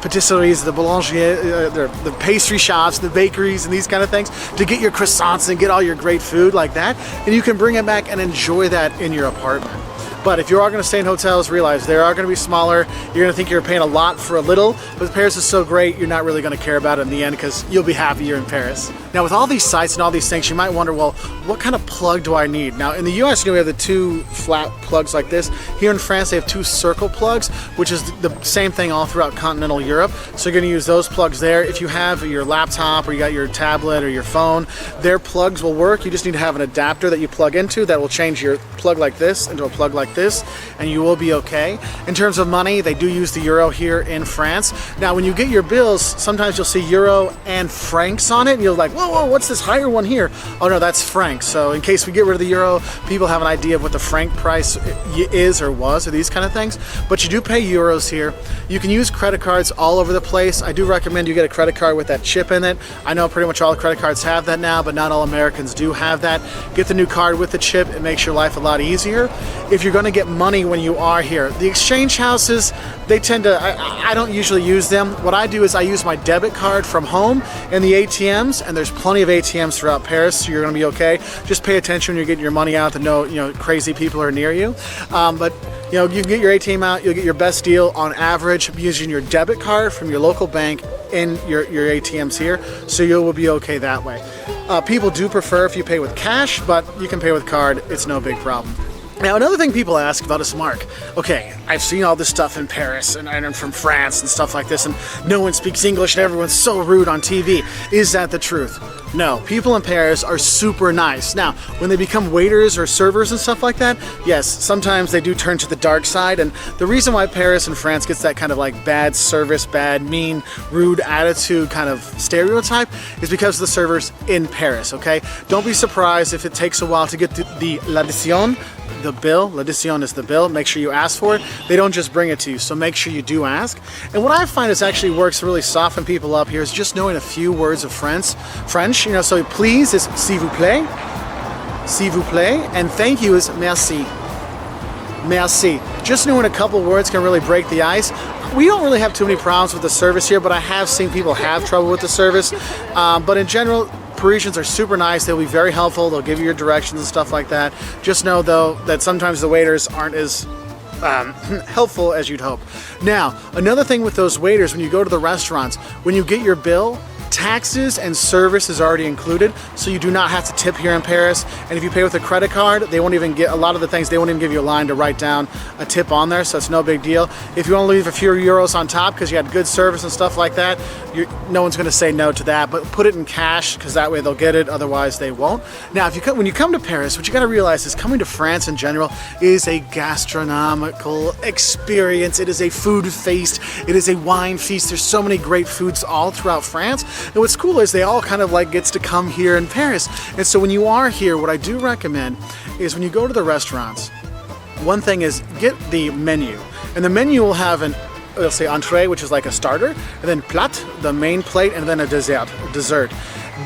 patisseries, the boulangeries, the pastry shops, the bakeries, and these kind of things to get your croissants and get all your great food like that, and you can bring it back and enjoy that in your apartment. But if you are going to stay in hotels, realize they are going to be smaller. You're going to think you're paying a lot for a little, but Paris is so great, you're not really going to care about it in the end because you'll be happy you're in Paris. Now, with all these sites and all these things, you might wonder, well, what kind of plug do I need? Now, in the US, we have the 2 flat plugs like this. Here in France, they have 2 circle plugs, which is the same thing all throughout continental Europe. So you're going to use those plugs there. If you have your laptop or you got your tablet or your phone, their plugs will work. You just need to have an adapter that you plug into that will change your plug like this into a plug like this, and you will be okay. In terms of money, they do use the euro here in France. Now, when you get your bills, sometimes you'll see euro and francs on it, and you're like, whoa, what's this higher one here? Oh no, that's francs. So in case we get rid of the euro, people have an idea of what the franc price is or was, or these kind of things. But you do pay euros here. You can use credit cards all over the place. I do recommend you get a credit card with that chip in it. I know pretty much all the credit cards have that now, but not all Americans do have that. Get the new card with the chip. It makes your life a lot easier. If you're going to get money when you are here, the exchange houses, they tend to, I don't usually use them. What I do is I use my debit card from home and the ATMs, and there's plenty of ATMs throughout Paris, so you're going to be okay. Just pay attention when you're getting your money out to know, crazy people are near you. But you can get your ATM out, you'll get your best deal on average using your debit card from your local bank in your ATMs here, so you will be okay that way. People do prefer if you pay with cash, but you can pay with card, it's no big problem. Now, another thing people ask about is, Mark, okay, I've seen all this stuff in Paris and I'm from France and stuff like this, and no one speaks English and everyone's so rude on TV. Is that the truth? No, people in Paris are super nice. Now, when they become waiters or servers and stuff like that, yes, sometimes they do turn to the dark side, and the reason why Paris and France gets that kind of like bad service, bad, mean, rude attitude kind of stereotype is because of the servers in Paris, okay? Don't be surprised if it takes a while to get the l'addition, the bill. L'addition is the bill. Make sure you ask for it. They don't just bring it to you, so make sure you do ask. And what I find is actually works really soften people up here is just knowing a few words of French. So please is s'il vous plaît, and thank you is merci. Merci. Just knowing a couple words can really break the ice. We don't really have too many problems with the service here, but I have seen people have trouble with the service. But in general, Parisians are super nice. They'll be very helpful. They'll give you your directions and stuff like that. Just know, though, that sometimes the waiters aren't as helpful as you'd hope. Now, another thing with those waiters, when you go to the restaurants, when you get your bill, Taxes and service is already included, so you do not have to tip here in Paris. And if you pay with a credit card, they won't even get a lot of the things. They won't even give you a line to write down a tip on there, so it's no big deal. If you want to leave a few euros on top because you had good service and stuff like that, no one's going to say no to that. But put it in cash because that way they'll get it. Otherwise, they won't. Now, when you come to Paris, what you got to realize is coming to France in general is a gastronomical experience. It is a food feast. It is a wine feast. There's so many great foods all throughout France. And what's cool is they all kind of like gets to come here in Paris. And so when you are here, what I do recommend is when you go to the restaurants, one thing is get the menu. And the menu will have let's say entree, which is like a starter, and then plat, the main plate, and then a dessert.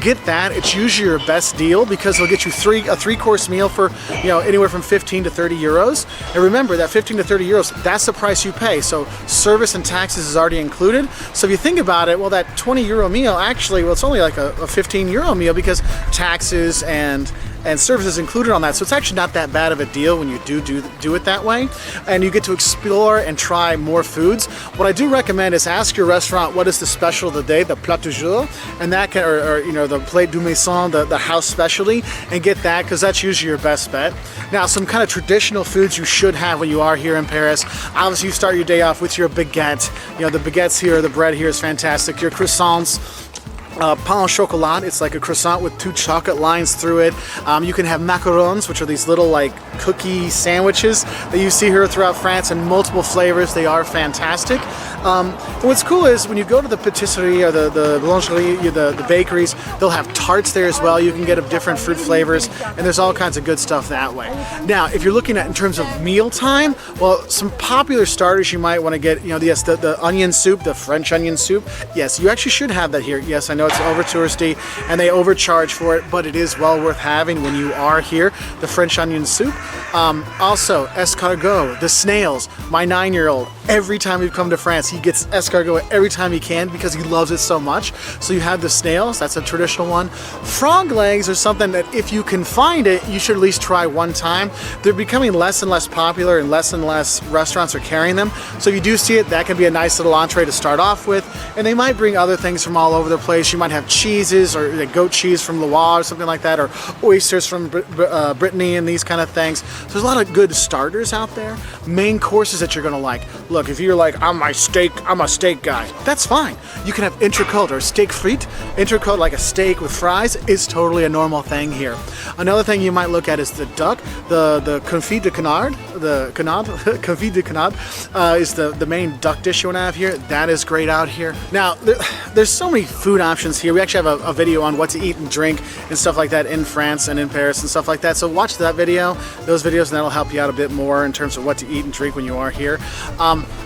Get that. It's usually your best deal because it'll get you a three-course meal for anywhere from 15 to 30 euros. And remember that 15 to 30 euros, that's the price you pay. So service and taxes is already included. So if you think about it, well, that 20 euro meal actually, well, it's only like a 15 euro meal because taxes and services included on that. So it's actually not that bad of a deal when you do it that way. And you get to explore and try more foods. What I do recommend is ask your restaurant what is the special of the day, the plat du jour, and that can, or the plate du maison, the house specialty, and get that because that's usually your best bet. Now, some kind of traditional foods you should have when you are here in Paris. Obviously, you start your day off with your baguette. The baguettes here, the bread here is fantastic. Your croissants. Pain au chocolat, it's like a croissant with 2 chocolate lines through it. You can have macarons, which are these little like cookie sandwiches that you see here throughout France in multiple flavors. They are fantastic. And what's cool is when you go to the patisserie or the boulangerie, the bakeries, they'll have tarts there as well. You can get of different fruit flavors, and there's all kinds of good stuff that way. Now, if you're looking at in terms of meal time, well, some popular starters you might want to get, yes, the onion soup, the French onion soup. Yes, you actually should have that here. Yes, I know it's over touristy and they overcharge for it, but it is well worth having when you are here. The French onion soup. Also, escargot, the snails. My 9-year-old, every time we've come to France, he gets escargot every time he can because he loves it so much. So you have the snails, that's a traditional one. Frog legs are something that if you can find it, you should at least try one time. They're becoming less and less popular and less restaurants are carrying them. So if you do see it, that can be a nice little entree to start off with. And they might bring other things from all over the place. You might have cheeses or the goat cheese from Loire or something like that, or oysters from Brittany and these kind of things. So there's a lot of good starters out there. Main courses that you're gonna like. Look, if you're like, I'm a steak guy, that's fine. You can have entrecôte or steak frite. Entrecôte, like a steak with fries, is totally a normal thing here. Another thing you might look at is the duck, the confit de canard. The confit de canard is the main duck dish you want to have here. That is great out here. Now, there's so many food options here. We actually have a video on what to eat and drink and stuff like that in France and in Paris and stuff like that. So watch those videos, and that'll help you out a bit more in terms of what to eat and drink when you are here.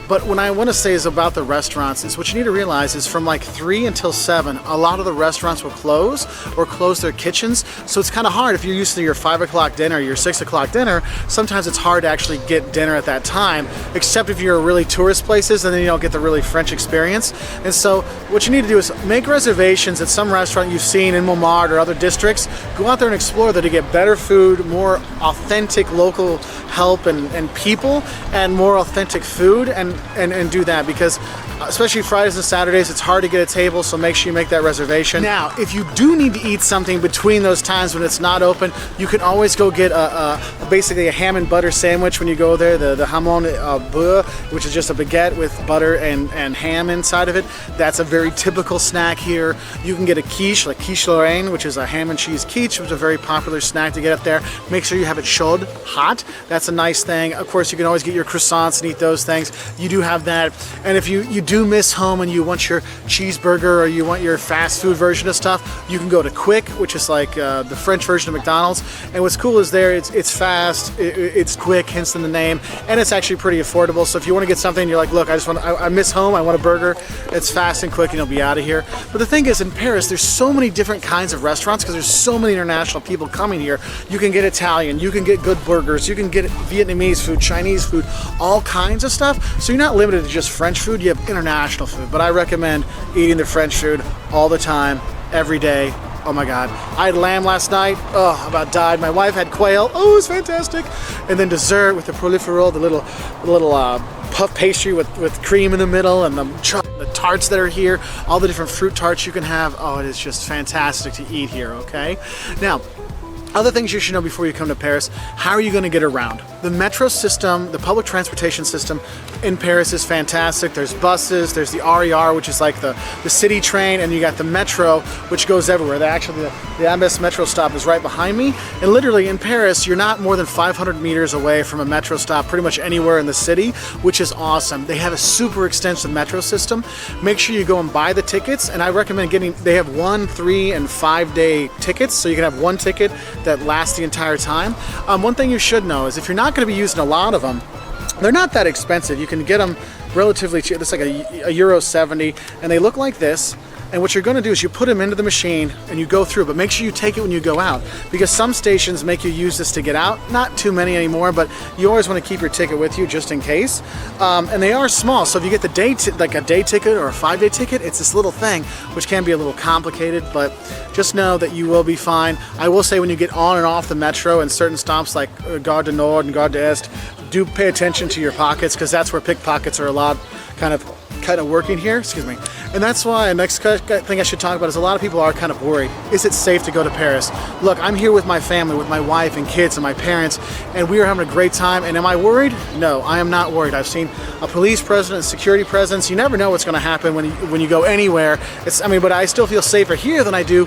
But what I want to say is about the restaurants is what you need to realize is from like 3 until 7, a lot of the restaurants will close or close their kitchens. So it's kind of hard if you're used to your 5 o'clock dinner, your 6 o'clock dinner. Sometimes it's hard to actually get dinner at that time, except if you're really tourist places, and then you don't get the really French experience. And so what you need to do is make reservations at some restaurant you've seen in Montmartre or other districts. Go out there and explore there to get better food, more authentic local help and people, and more authentic food, and do that, because especially Fridays and Saturdays, it's hard to get a table, so make sure you make that reservation. Now, if you do need to eat something between those times when it's not open, you can always go get basically a ham and butter sandwich when you go there, the hamon beurre, which is just a baguette with butter and ham inside of it. That's a very typical snack here. You can get a quiche, like quiche Lorraine, which is a ham and cheese quiche, which is a very popular snack to get up there. Make sure you have it chaud, hot. That's a nice thing. Of course, you can always get your croissants and eat those things. You do have that. And if you do miss home and you want your cheeseburger or you want your fast food version of stuff, you can go to Quick, which is like the French version of McDonald's. And what's cool is there, it's fast, it's quick, hence in the name, and it's actually pretty affordable. So if you want to get something, you're like, look, I miss home, I want a burger, it's fast and quick and you'll be out of here. But the thing is, in Paris, there's so many different kinds of restaurants because there's so many international people coming here. You can get Italian, you can get good burgers, you can get Vietnamese food, Chinese food, all kinds of stuff. So you're not limited to just French food, you have international food. But I recommend eating the French food all the time, every day, Oh my God. I had lamb last night. Oh, I about died. My wife had quail. Oh, it was fantastic. And then dessert with the proliferol, the little puff pastry with cream in the middle, and the tarts that are here, all the different fruit tarts you can have. Oh, it is just fantastic to eat here, okay? Now, other things you should know before you come to Paris: how are you going to get around? The metro system, the public transportation system in Paris is fantastic. There's buses, there's the RER, which is like the city train, and you got the metro, which goes everywhere. The Ambes metro stop is right behind me. And literally in Paris, you're not more than 500 meters away from a metro stop pretty much anywhere in the city, which is awesome. They have a super extensive metro system. Make sure you go and buy the tickets, and I recommend they have 1, 3, and 5 day tickets, so you can have one ticket that lasts the entire time. One thing you should know is if you're not going to be using a lot of them, they're not that expensive. You can get them relatively cheap. It's like a euro 70, and they look like this. And what you're going to do is you put them into the machine and you go through, but make sure you take it when you go out, because some stations make you use this to get out. Not too many anymore, but you always want to keep your ticket with you just in case. And they are small, so if you get the like a day ticket or a 5-day ticket, it's this little thing, which can be a little complicated, but just know that you will be fine. I will say when you get on and off the metro and certain stops like Gare du Nord and Gare de Est, do pay attention to your pockets, because that's where pickpockets are a lot kind of working here, excuse me. And that's why the next thing I should talk about is a lot of people are kind of worried. Is it safe to go to Paris? Look, I'm here with my family, with my wife and kids and my parents, and we are having a great time. And am I worried? No, I am not worried. I've seen a police presence, security presence. You never know what's going to happen when you go anywhere. But I still feel safer here than I do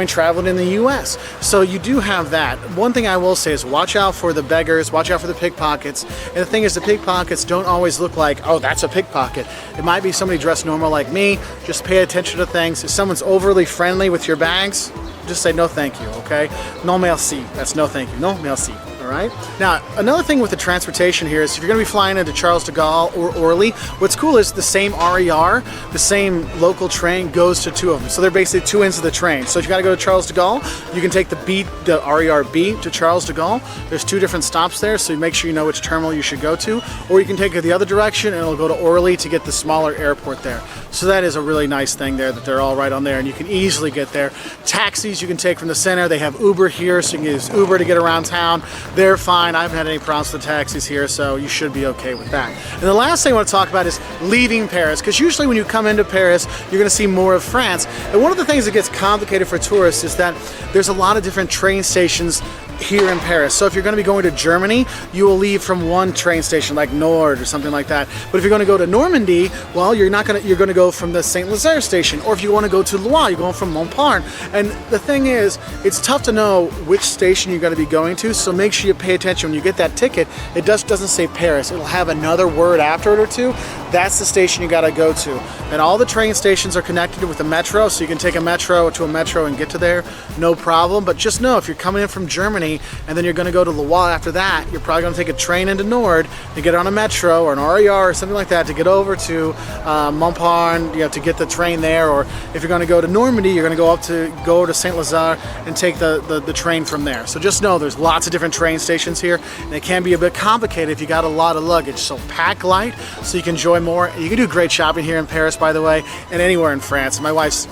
traveling in the U.S. So you do have that. One thing I will say is watch out for the beggars, watch out for the pickpockets. And the thing is, the pickpockets don't always look like, oh, that's a pickpocket. It might be somebody dressed normal like me. Just pay attention to things. If someone's overly friendly with your bags, just say no thank you, okay? Non merci. That's no thank you. No merci. All right. Now, another thing with the transportation here is if you're going to be flying into Charles de Gaulle or Orly, what's cool is the same RER, the same local train goes to two of them. So they're basically two ends of the train. So if you got to go to Charles de Gaulle, you can take the RER B to Charles de Gaulle. There's two different stops there, so make sure you know which terminal you should go to. Or you can take it the other direction and it'll go to Orly to get the smaller airport there. So that is a really nice thing there, that they're all right on there and you can easily get there. Taxis you can take from the center. They have Uber here, so you can use Uber to get around town. They're fine. I haven't had any problems with the taxis here, so you should be okay with that. And the last thing I want to talk about is leaving Paris, because usually when you come into Paris, you're going to see more of France. And one of the things that gets complicated for tourists is that there's a lot of different train stations here in Paris. So if you're going to be going to Germany, you will leave from one train station like Nord or something like that. But if you're going to go to Normandy, well, you're going to go from the Saint-Lazare station. Or if you want to go to Loire, you're going from Montparnasse. And the thing is, it's tough to know which station you're going to be going to, so make sure you pay attention when you get that ticket. It doesn't say Paris. It'll have another word after it or two. That's the station you got to go to. And all the train stations are connected with the metro, so you can take a metro to a metro and get to there, no problem. But just know, if you're coming in from Germany and then you're going to go to Loire after that, you're probably going to take a train into Nord to get on a metro or an RER or something like that to get over to Montparnasse, to get the train there. Or if you're going to go to Normandy, you're going to go to Saint-Lazare and take the train from there. So just know there's lots of different train stations here, and it can be a bit complicated if you got a lot of luggage. So pack light so you can enjoy more. You can do great shopping here in Paris, by the way, and anywhere in France. My wife's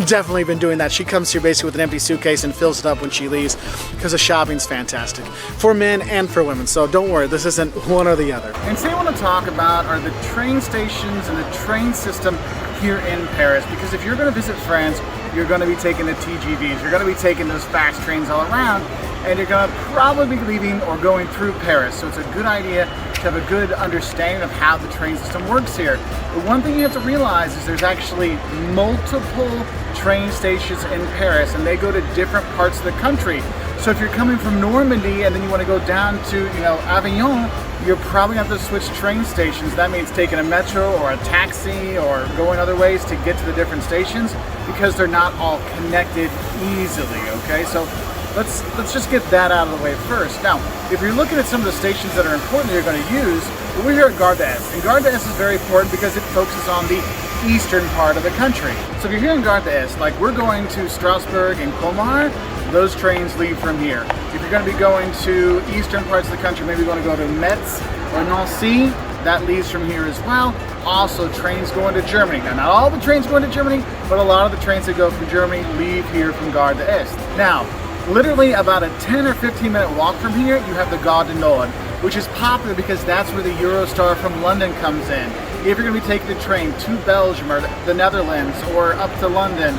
definitely been doing that. She comes here basically with an empty suitcase and fills it up when she leaves, because the shopping's fantastic for men and for women. So don't worry, this isn't one or the other. And today I want to talk about are the train stations and the train system here in Paris, because if you're going to visit France, you're going to be taking the TGVs, you're going to be taking those fast trains all around, and you're going to probably be leaving or going through Paris. So it's a good idea to have a good understanding of how the train system works here. But one thing you have to realize is there's actually multiple train stations in Paris, and they go to different parts of the country. So if you're coming from Normandy and then you want to go down to Avignon, you're probably going to have to switch train stations. That means taking a metro or a taxi or going other ways to get to the different stations, because they're not all connected easily, okay? So let's just get that out of the way first. Now, if you're looking at some of the stations that are important that you're going to use, we're here at Gare de Est. And Gare de Est is very important because it focuses on the eastern part of the country. So if you're here in Gare de Est, like we're going to Strasbourg and Colmar, those trains leave from here. If you're going to be going to eastern parts of the country, maybe you want to go to Metz or Nancy, that leaves from here as well. Also, trains going to Germany. Now, not all the trains going to Germany, but a lot of the trains that go from Germany leave here from Gare de Est. Now, literally about a 10 or 15 minute walk from here, you have the Gare du Nord, which is popular because that's where the Eurostar from London comes in. If you're going to be taking the train to Belgium or the Netherlands or up to London,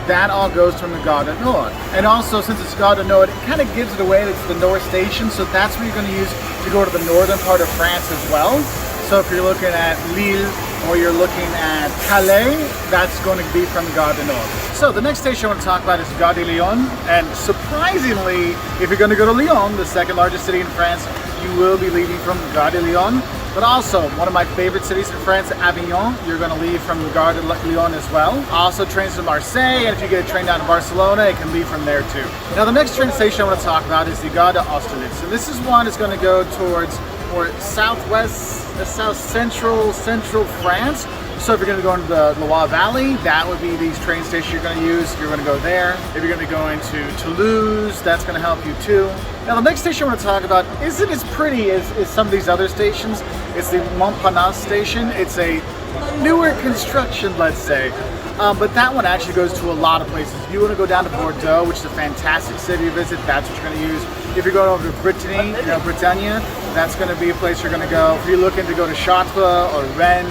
that all goes from the Gare du Nord. And also, since it's Gare du Nord, it kind of gives it away that it's the North Station, so that's what you're going to use to go to the northern part of France as well. So if you're looking at Lille or you're looking at Calais, that's going to be from Gare du Nord. So the next station I want to talk about is Gare de Lyon, and surprisingly, if you're going to go to Lyon, the second largest city in France, you will be leaving from Gare de Lyon. But also, one of my favorite cities in France, Avignon, you're going to leave from Gare de Lyon as well. Also, trains to Marseille, and if you get a train down to Barcelona, it can leave from there too. Now, the next train station I want to talk about is the Gare d'Austerlitz, and this is one that's going to go towards more southwest, south central France. So if you're going to go into the Loire Valley, that would be these train stations you're going to use. You're going to go there. If you're going to go into Toulouse, that's going to help you too. Now the next station I want to talk about isn't as pretty as some of these other stations. It's the Montparnasse station. It's a newer construction, let's say. But that one actually goes to a lot of places. If you want to go down to Bordeaux, which is a fantastic city to visit, that's what you're going to use. If you're going over to Brittany, Bretagne, that's going to be a place you're going to go. If you're looking to go to Chartres or Rennes,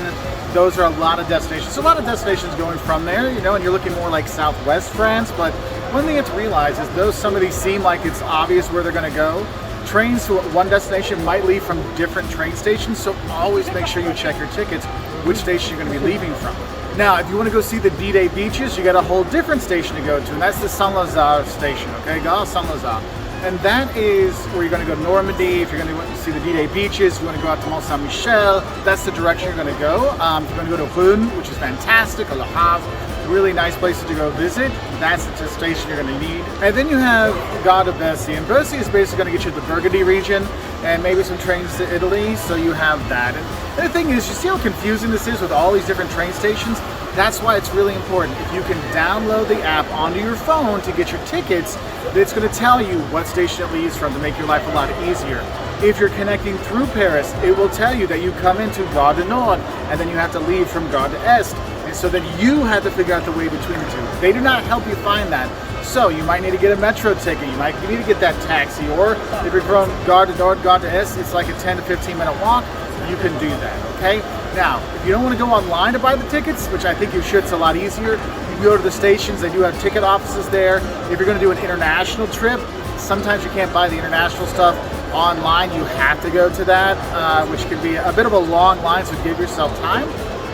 those are a lot of destinations. So a lot of destinations going from there, and you're looking more like Southwest France. But one thing you have to realize is though some of these seem like it's obvious where they're going to go, trains to one destination might leave from different train stations. So always make sure you check your tickets, which station you're going to be leaving from. Now, if you want to go see the D-Day beaches, you got a whole different station to go to, and that's the Saint-Lazare station, okay? Gare Saint-Lazare. And that is where you're going to go to Normandy. If you're going to see the D-Day beaches, you want to go out to Mont Saint-Michel, that's the direction you're going to go. If you're going to go to Rhône, which is fantastic, or Le Havre, really nice places to go visit, that's the station you're going to need. And then you have Gare de Bercy, and Bercy is basically going to get you to the Burgundy region, and maybe some trains to Italy, so you have that. And the thing is, you see how confusing this is with all these different train stations? That's why it's really important. If you can download the app onto your phone to get your tickets, it's going to tell you what station it leaves from to make your life a lot easier. If you're connecting through Paris, it will tell you that you come into Gare du Nord and then you have to leave from Gare de Est. And so then you have to figure out the way between the two. They do not help you find that. So you might need to get a metro ticket, you need to get that taxi, or if you're from Gare du Nord, Gare de Est, it's like a 10 to 15 minute walk, you can do that, okay? Now, if you don't want to go online to buy the tickets, which I think you should, it's a lot easier, you can go to the stations, they do have ticket offices there. If you're going to do an international trip, sometimes you can't buy the international stuff online, you have to go to that, which can be a bit of a long line, so give yourself time.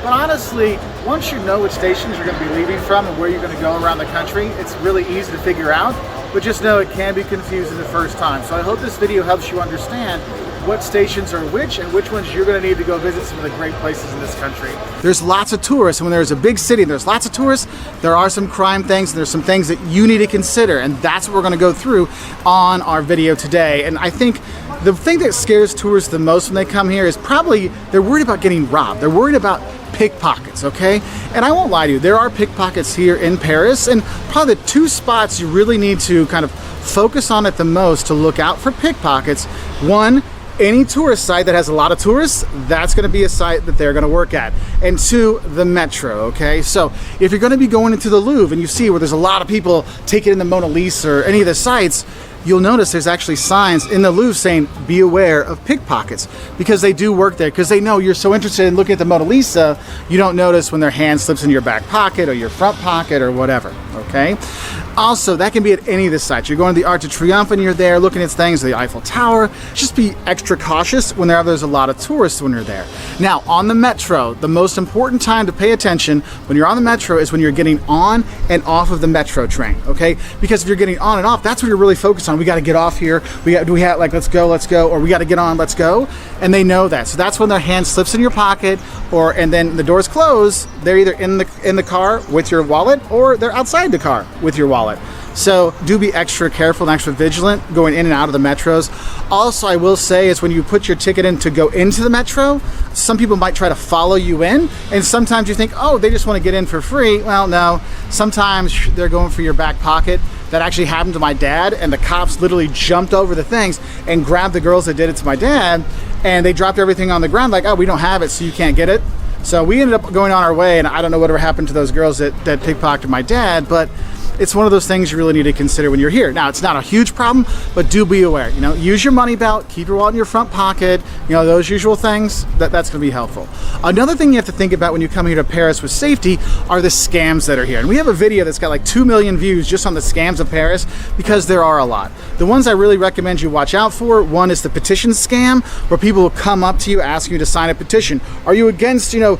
But honestly, once you know which stations you're going to be leaving from and where you're going to go around the country, it's really easy to figure out, but just know it can be confusing the first time. So I hope this video helps you understand what stations are which and which ones you're going to need to go visit some of the great places in this country. There's lots of tourists, and when there's a big city and there's lots of tourists, there are some crime things and there's some things that you need to consider, and that's what we're going to go through on our video today. And I think the thing that scares tourists the most when they come here is probably they're worried about getting robbed. They're worried about pickpockets, okay? And I won't lie to you, there are pickpockets here in Paris, and probably the two spots you really need to kind of focus on it the most to look out for pickpockets. One, any tourist site that has a lot of tourists, that's going to be a site that they're going to work at. And two, the metro, okay? So if you're going to be going into the Louvre and you see where there's a lot of people taking in the Mona Lisa or any of the sites, you'll notice there's actually signs in the Louvre saying, be aware of pickpockets, because they do work there, because they know you're so interested in looking at the Mona Lisa, you don't notice when their hand slips in your back pocket or your front pocket or whatever, okay? Also, that can be at any of the sites. You're going to the Arc de Triomphe and you're there looking at things, the Eiffel Tower. Just be extra cautious when there's a lot of tourists when you're there. Now, on the metro, the most important time to pay attention when you're on the metro is when you're getting on and off of the metro train, okay? Because if you're getting on and off, that's what you're really focused on. We got to get off here. Let's go, or we got to get on, let's go. And they know that. So that's when their hand slips in your pocket, and then the doors close. They're either in the car with your wallet, or they're outside the car with your wallet. So do be extra careful and extra vigilant going in and out of the metros. Also, I will say is when you put your ticket in to go into the metro, some people might try to follow you in, and sometimes you think, oh, they just want to get in for free. Well, no, sometimes they're going for your back pocket. that actually happened to my dad, and the cops literally jumped over the things and grabbed the girls that did it to my dad, and they dropped everything on the ground like, oh, we don't have it, so you can't get it. So we ended up going on our way, and I don't know whatever happened to those girls that pickpocketed my dad, but it's one of those things you really need to consider when you're here. Now, it's not a huge problem, but do be aware. You know, use your money belt, keep your wallet in your front pocket, you know, those usual things. That's going to be helpful. Another thing you have to think about when you come here to Paris with safety are the scams that are here. And we have a video that's got like 2 million views just on the scams of Paris, because there are a lot. The ones I really recommend you watch out for, one is the petition scam, where people will come up to you asking you to sign a petition. Are you against, you know,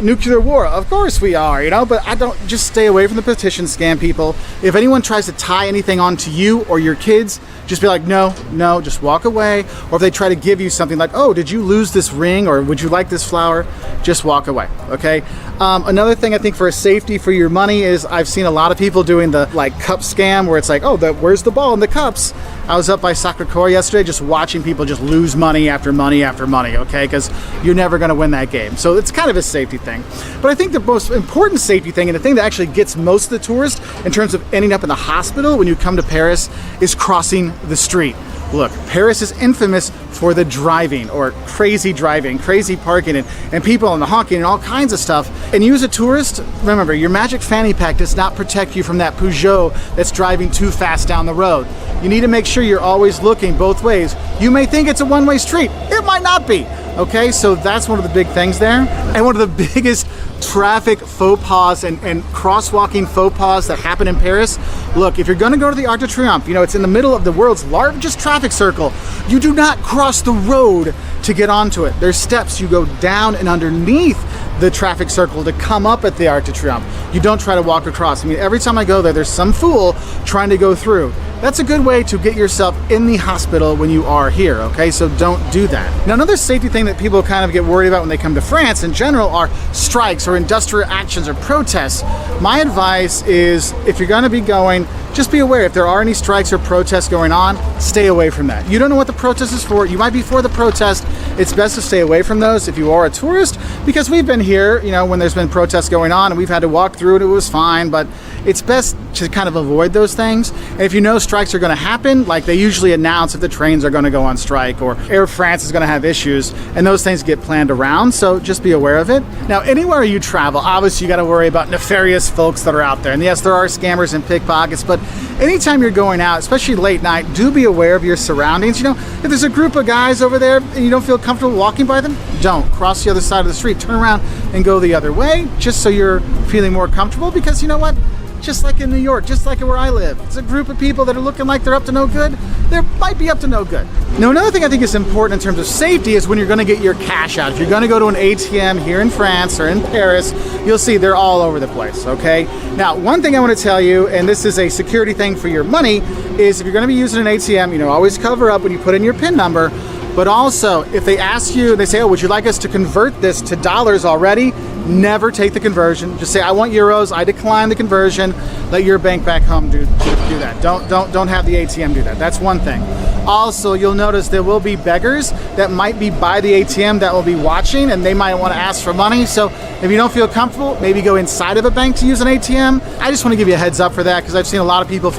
nuclear war? Of course we are, you know, but I don't, just stay away from the petition scam people. If anyone tries to tie anything onto you or your kids, just be like, no, just walk away. Or if they try to give you something like, oh, did you lose this ring, or would you like this flower? Just walk away, okay? Another thing I think for a safety for your money is I've seen a lot of people doing the like cup scam, where it's like, oh, where's the ball in the cups? I was up by Sacré-Cœur yesterday just watching people just lose money after money after money, okay? Because you're never going to win that game. So it's kind of a safety thing. But I think the most important safety thing, and the thing that actually gets most of the tourists in terms of ending up in the hospital when you come to Paris, is crossing the street. Look, Paris is infamous for the driving, or crazy parking, and people and the honking and all kinds of stuff. And you as a tourist, remember, your magic fanny pack does not protect you from that Peugeot that's driving too fast down the road. You need to make sure you're always looking both ways. You may think it's a one-way street. It might not be. Okay, so that's one of the big things there. And one of the biggest traffic faux pas and crosswalking faux pas that happen in Paris. Look, if you're gonna go to the Arc de Triomphe, you know, it's in the middle of the world's largest traffic circle. You do not cross the road to get onto it. There's steps. You go down and underneath the traffic circle to come up at the Arc de Triomphe. You don't try to walk across. I mean, every time I go there, there's some fool trying to go through. That's a good way to get yourself in the hospital when you are here, okay? So don't do that. Now, another safety thing that people kind of get worried about when they come to France in general are strikes or industrial actions or protests. My advice is, if you're gonna be going, just be aware if there are any strikes or protests going on, stay away from that. You don't know what the protest is for. You might be for the protest. It's best to stay away from those if you are a tourist, because we've been here, you know, when there's been protests going on, and we've had to walk through it. It was fine, but it's best to kind of avoid those things. And if you know strikes are going to happen, like they usually announce if the trains are going to go on strike or Air France is going to have issues, and those things get planned around, so just be aware of it. Now, anywhere you travel, obviously you got to worry about nefarious folks that are out there. And yes, there are scammers and pickpockets, but anytime you're going out, especially late night, do be aware of your surroundings. You know, if there's a group of guys over there and you don't feel comfortable walking by them, don't. Cross the other side of the street, turn around and go the other way, just so you're feeling more comfortable, because you know what? Just like in New York, just like where I live, it's a group of people that are looking like they're up to no good. They might be up to no good. Now, another thing I think is important in terms of safety is when you're gonna get your cash out. If you're gonna go to an ATM here in France or in Paris, you'll see they're all over the place, okay? Now, one thing I wanna tell you, and this is a security thing for your money, is if you're gonna be using an ATM, you know, always cover up when you put in your PIN number. But also, if they ask you, they say, oh, would you like us to convert this to dollars already? Never take the conversion. Just say, I want euros, I decline the conversion. Let your bank back home do that. Don't have the ATM do that. That's one thing. Also, you'll notice there will be beggars that might be by the ATM that will be watching, and they might want to ask for money. So if you don't feel comfortable, maybe go inside of a bank to use an ATM. I just want to give you a heads up for that, because I've seen a lot of people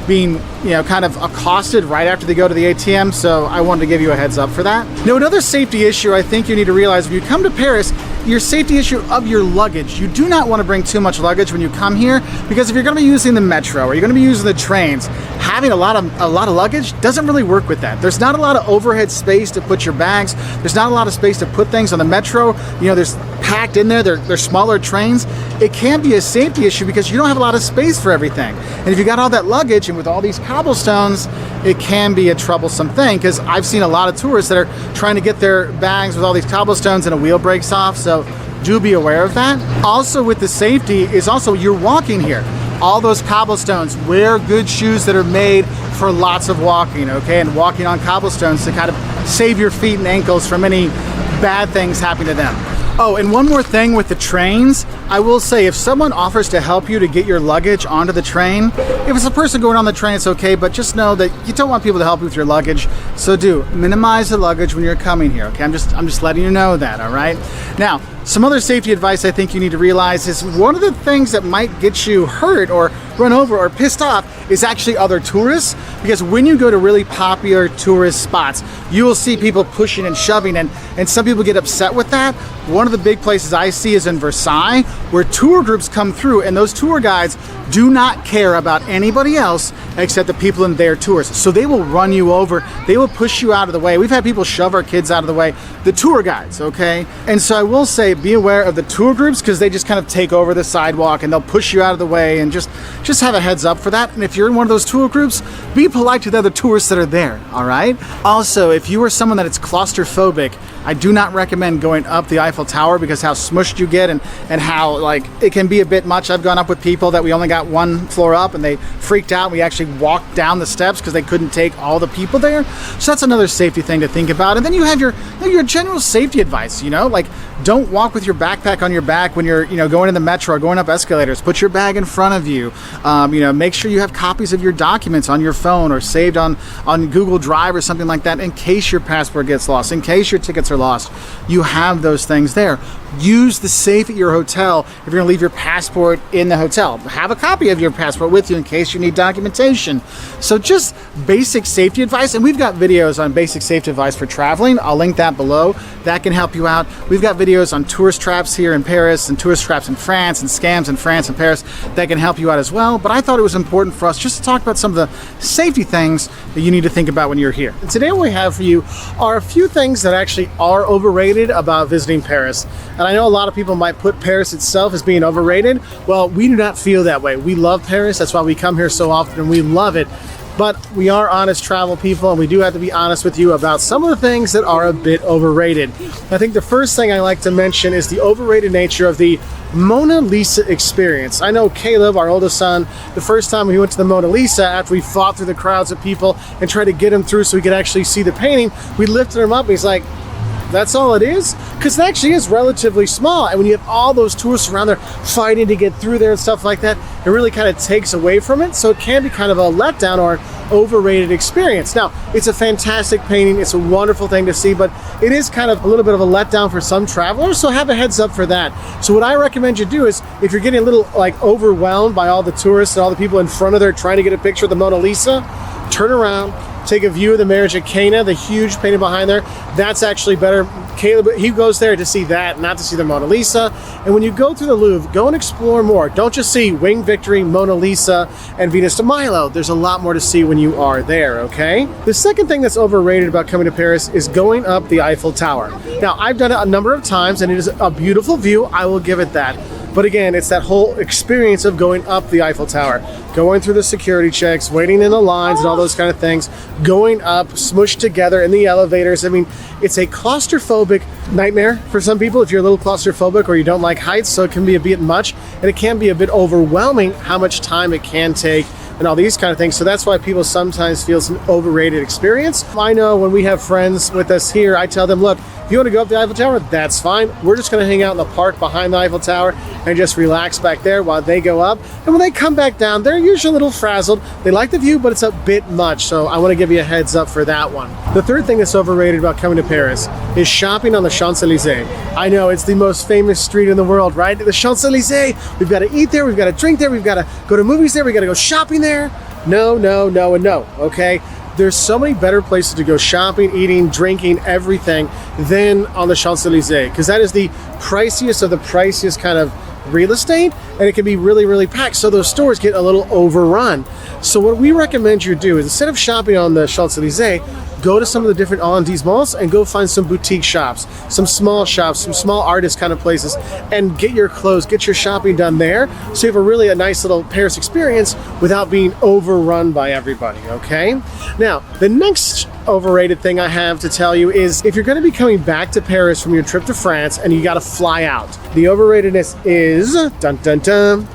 being, you know, kind of accosted right after they go to the ATM, so I wanted to give you a heads up for that. Now, another safety issue I think you need to realize, if you come to Paris, your safety issue of your luggage. You do not want to bring too much luggage when you come here, because if you're going to be using the metro or you're going to be using the trains, having a lot of luggage doesn't really work with that. There's not a lot of overhead space to put your bags. There's not a lot of space to put things on the metro. You know, there's packed in there. They're smaller trains. It can be a safety issue because you don't have a lot of space for everything. And if you got all that luggage and with all these cobblestones, it can be a troublesome thing, because I've seen a lot of tourists that are trying to get their bags with all these cobblestones and a wheel breaks off. So do be aware of that. Also, with the safety is also you're walking here. All those cobblestones, wear good shoes that are made for lots of walking, okay? And walking on cobblestones to kind of save your feet and ankles from any bad things happening to them. Oh, and one more thing with the trains, I will say, if someone offers to help you to get your luggage onto the train, if it's a person going on the train, it's okay, but just know that you don't want people to help you with your luggage. So do minimize the luggage when you're coming here, okay? I'm just letting you know that, all right? Now, Some other safety advice I think you need to realize is one of the things that might get you hurt or run over or pissed off is actually other tourists, because when you go to really popular tourist spots, you will see people pushing and shoving, and some people get upset with that. One of the big places I see is in Versailles, where tour groups come through, and those tour guides do not care about anybody else except the people in their tours. So they will run you over, they will push you out of the way. We've had people shove our kids out of the way, the tour guides, okay? And so I will say, be aware of the tour groups, because they just kind of take over the sidewalk and they'll push you out of the way, and just have a heads up for that. And if you're in one of those tour groups, be polite to the other tourists that are there, all right? Also, if you are someone that is claustrophobic, I do not recommend going up the Eiffel Tower, because how smushed you get and how like it can be a bit much. I've gone up with people that we only got one floor up and they freaked out. We actually walked down the steps because they couldn't take all the people there. So that's another safety thing to think about. And then you have your general safety advice, like don't walk with your backpack on your back when you're going in the metro or going up escalators. Put your bag in front of you. Make sure you have copies of your documents on your phone or saved on Google Drive or something like that, in case your passport gets lost, in case your tickets are lost. You have those things there. Use the safe at your hotel if you're going to leave your passport in the hotel. Have a copy of your passport with you in case you need documentation. So just basic safety advice, and we've got videos on basic safety advice for traveling. I'll link that below. That can help you out. We've got videos on tourist traps here in Paris and tourist traps in France and scams in France and Paris that can help you out as well. But I thought it was important for us just to talk about some of the safety things that you need to think about when you're here. And today what we have for you are a few things that actually are overrated about visiting Paris. And I know a lot of people might put Paris itself as being overrated. Well, we do not feel that way. We love Paris. That's why we come here so often, and we love it. But we are honest travel people, and we do have to be honest with you about some of the things that are a bit overrated. I think the first thing I like to mention is the overrated nature of the Mona Lisa experience. I know Caleb, our oldest son, the first time we went to the Mona Lisa, after we fought through the crowds of people and tried to get him through so he could actually see the painting, we lifted him up and he's like, that's all it is? Because it actually is relatively small, and when you have all those tourists around there fighting to get through there and stuff like that, it really kind of takes away from it. So it can be kind of a letdown or overrated experience. Now, it's a fantastic painting, it's a wonderful thing to see, but it is kind of a little bit of a letdown for some travelers, so have a heads up for that. So what I recommend you do is, if you're getting a little like overwhelmed by all the tourists and all the people in front of there trying to get a picture of the Mona Lisa, turn around, take a view of the Marriage at Cana, the huge painting behind there. That's actually better. Caleb, he goes there to see that, not to see the Mona Lisa. And when you go through the Louvre, go and explore more. Don't just see Winged Victory, Mona Lisa, and Venus de Milo. There's a lot more to see when you are there, okay? The second thing that's overrated about coming to Paris is going up the Eiffel Tower. Now, I've done it a number of times, and it is a beautiful view. I will give it that. But again, it's that whole experience of going up the Eiffel Tower, going through the security checks, waiting in the lines and all those kind of things, going up, smushed together in the elevators. I mean, it's a claustrophobic nightmare for some people if you're a little claustrophobic or you don't like heights, so it can be a bit much, and it can be a bit overwhelming how much time it can take and all these kind of things. So that's why people sometimes feel it's an overrated experience. I know when we have friends with us here, I tell them, look, if you want to go up the Eiffel Tower, that's fine. We're just going to hang out in the park behind the Eiffel Tower and just relax back there while they go up. And when they come back down, they're usually a little frazzled. They like the view, but it's a bit much. So I want to give you a heads up for that one. The third thing that's overrated about coming to Paris is shopping on the Champs-Élysées. I know it's the most famous street in the world, right? The Champs-Élysées. We've got to eat there. We've got to drink there. We've got to go to movies there. We've got to go shopping there. No, no, no, and no, okay? There's so many better places to go shopping, eating, drinking, everything than on the Champs-Élysées, because that is the priciest of the priciest kind of real estate, and it can be really, really packed. So those stores get a little overrun. So what we recommend you do is, instead of shopping on the Champs-Élysées, go to some of the different Hollandaise malls and go find some boutique shops, some small artist kind of places, and get your clothes, get your shopping done there, so you have a nice little Paris experience without being overrun by everybody, okay? Now, the next overrated thing I have to tell you is, if you're going to be coming back to Paris from your trip to France and you got to fly out, the overratedness is, dun dun dun,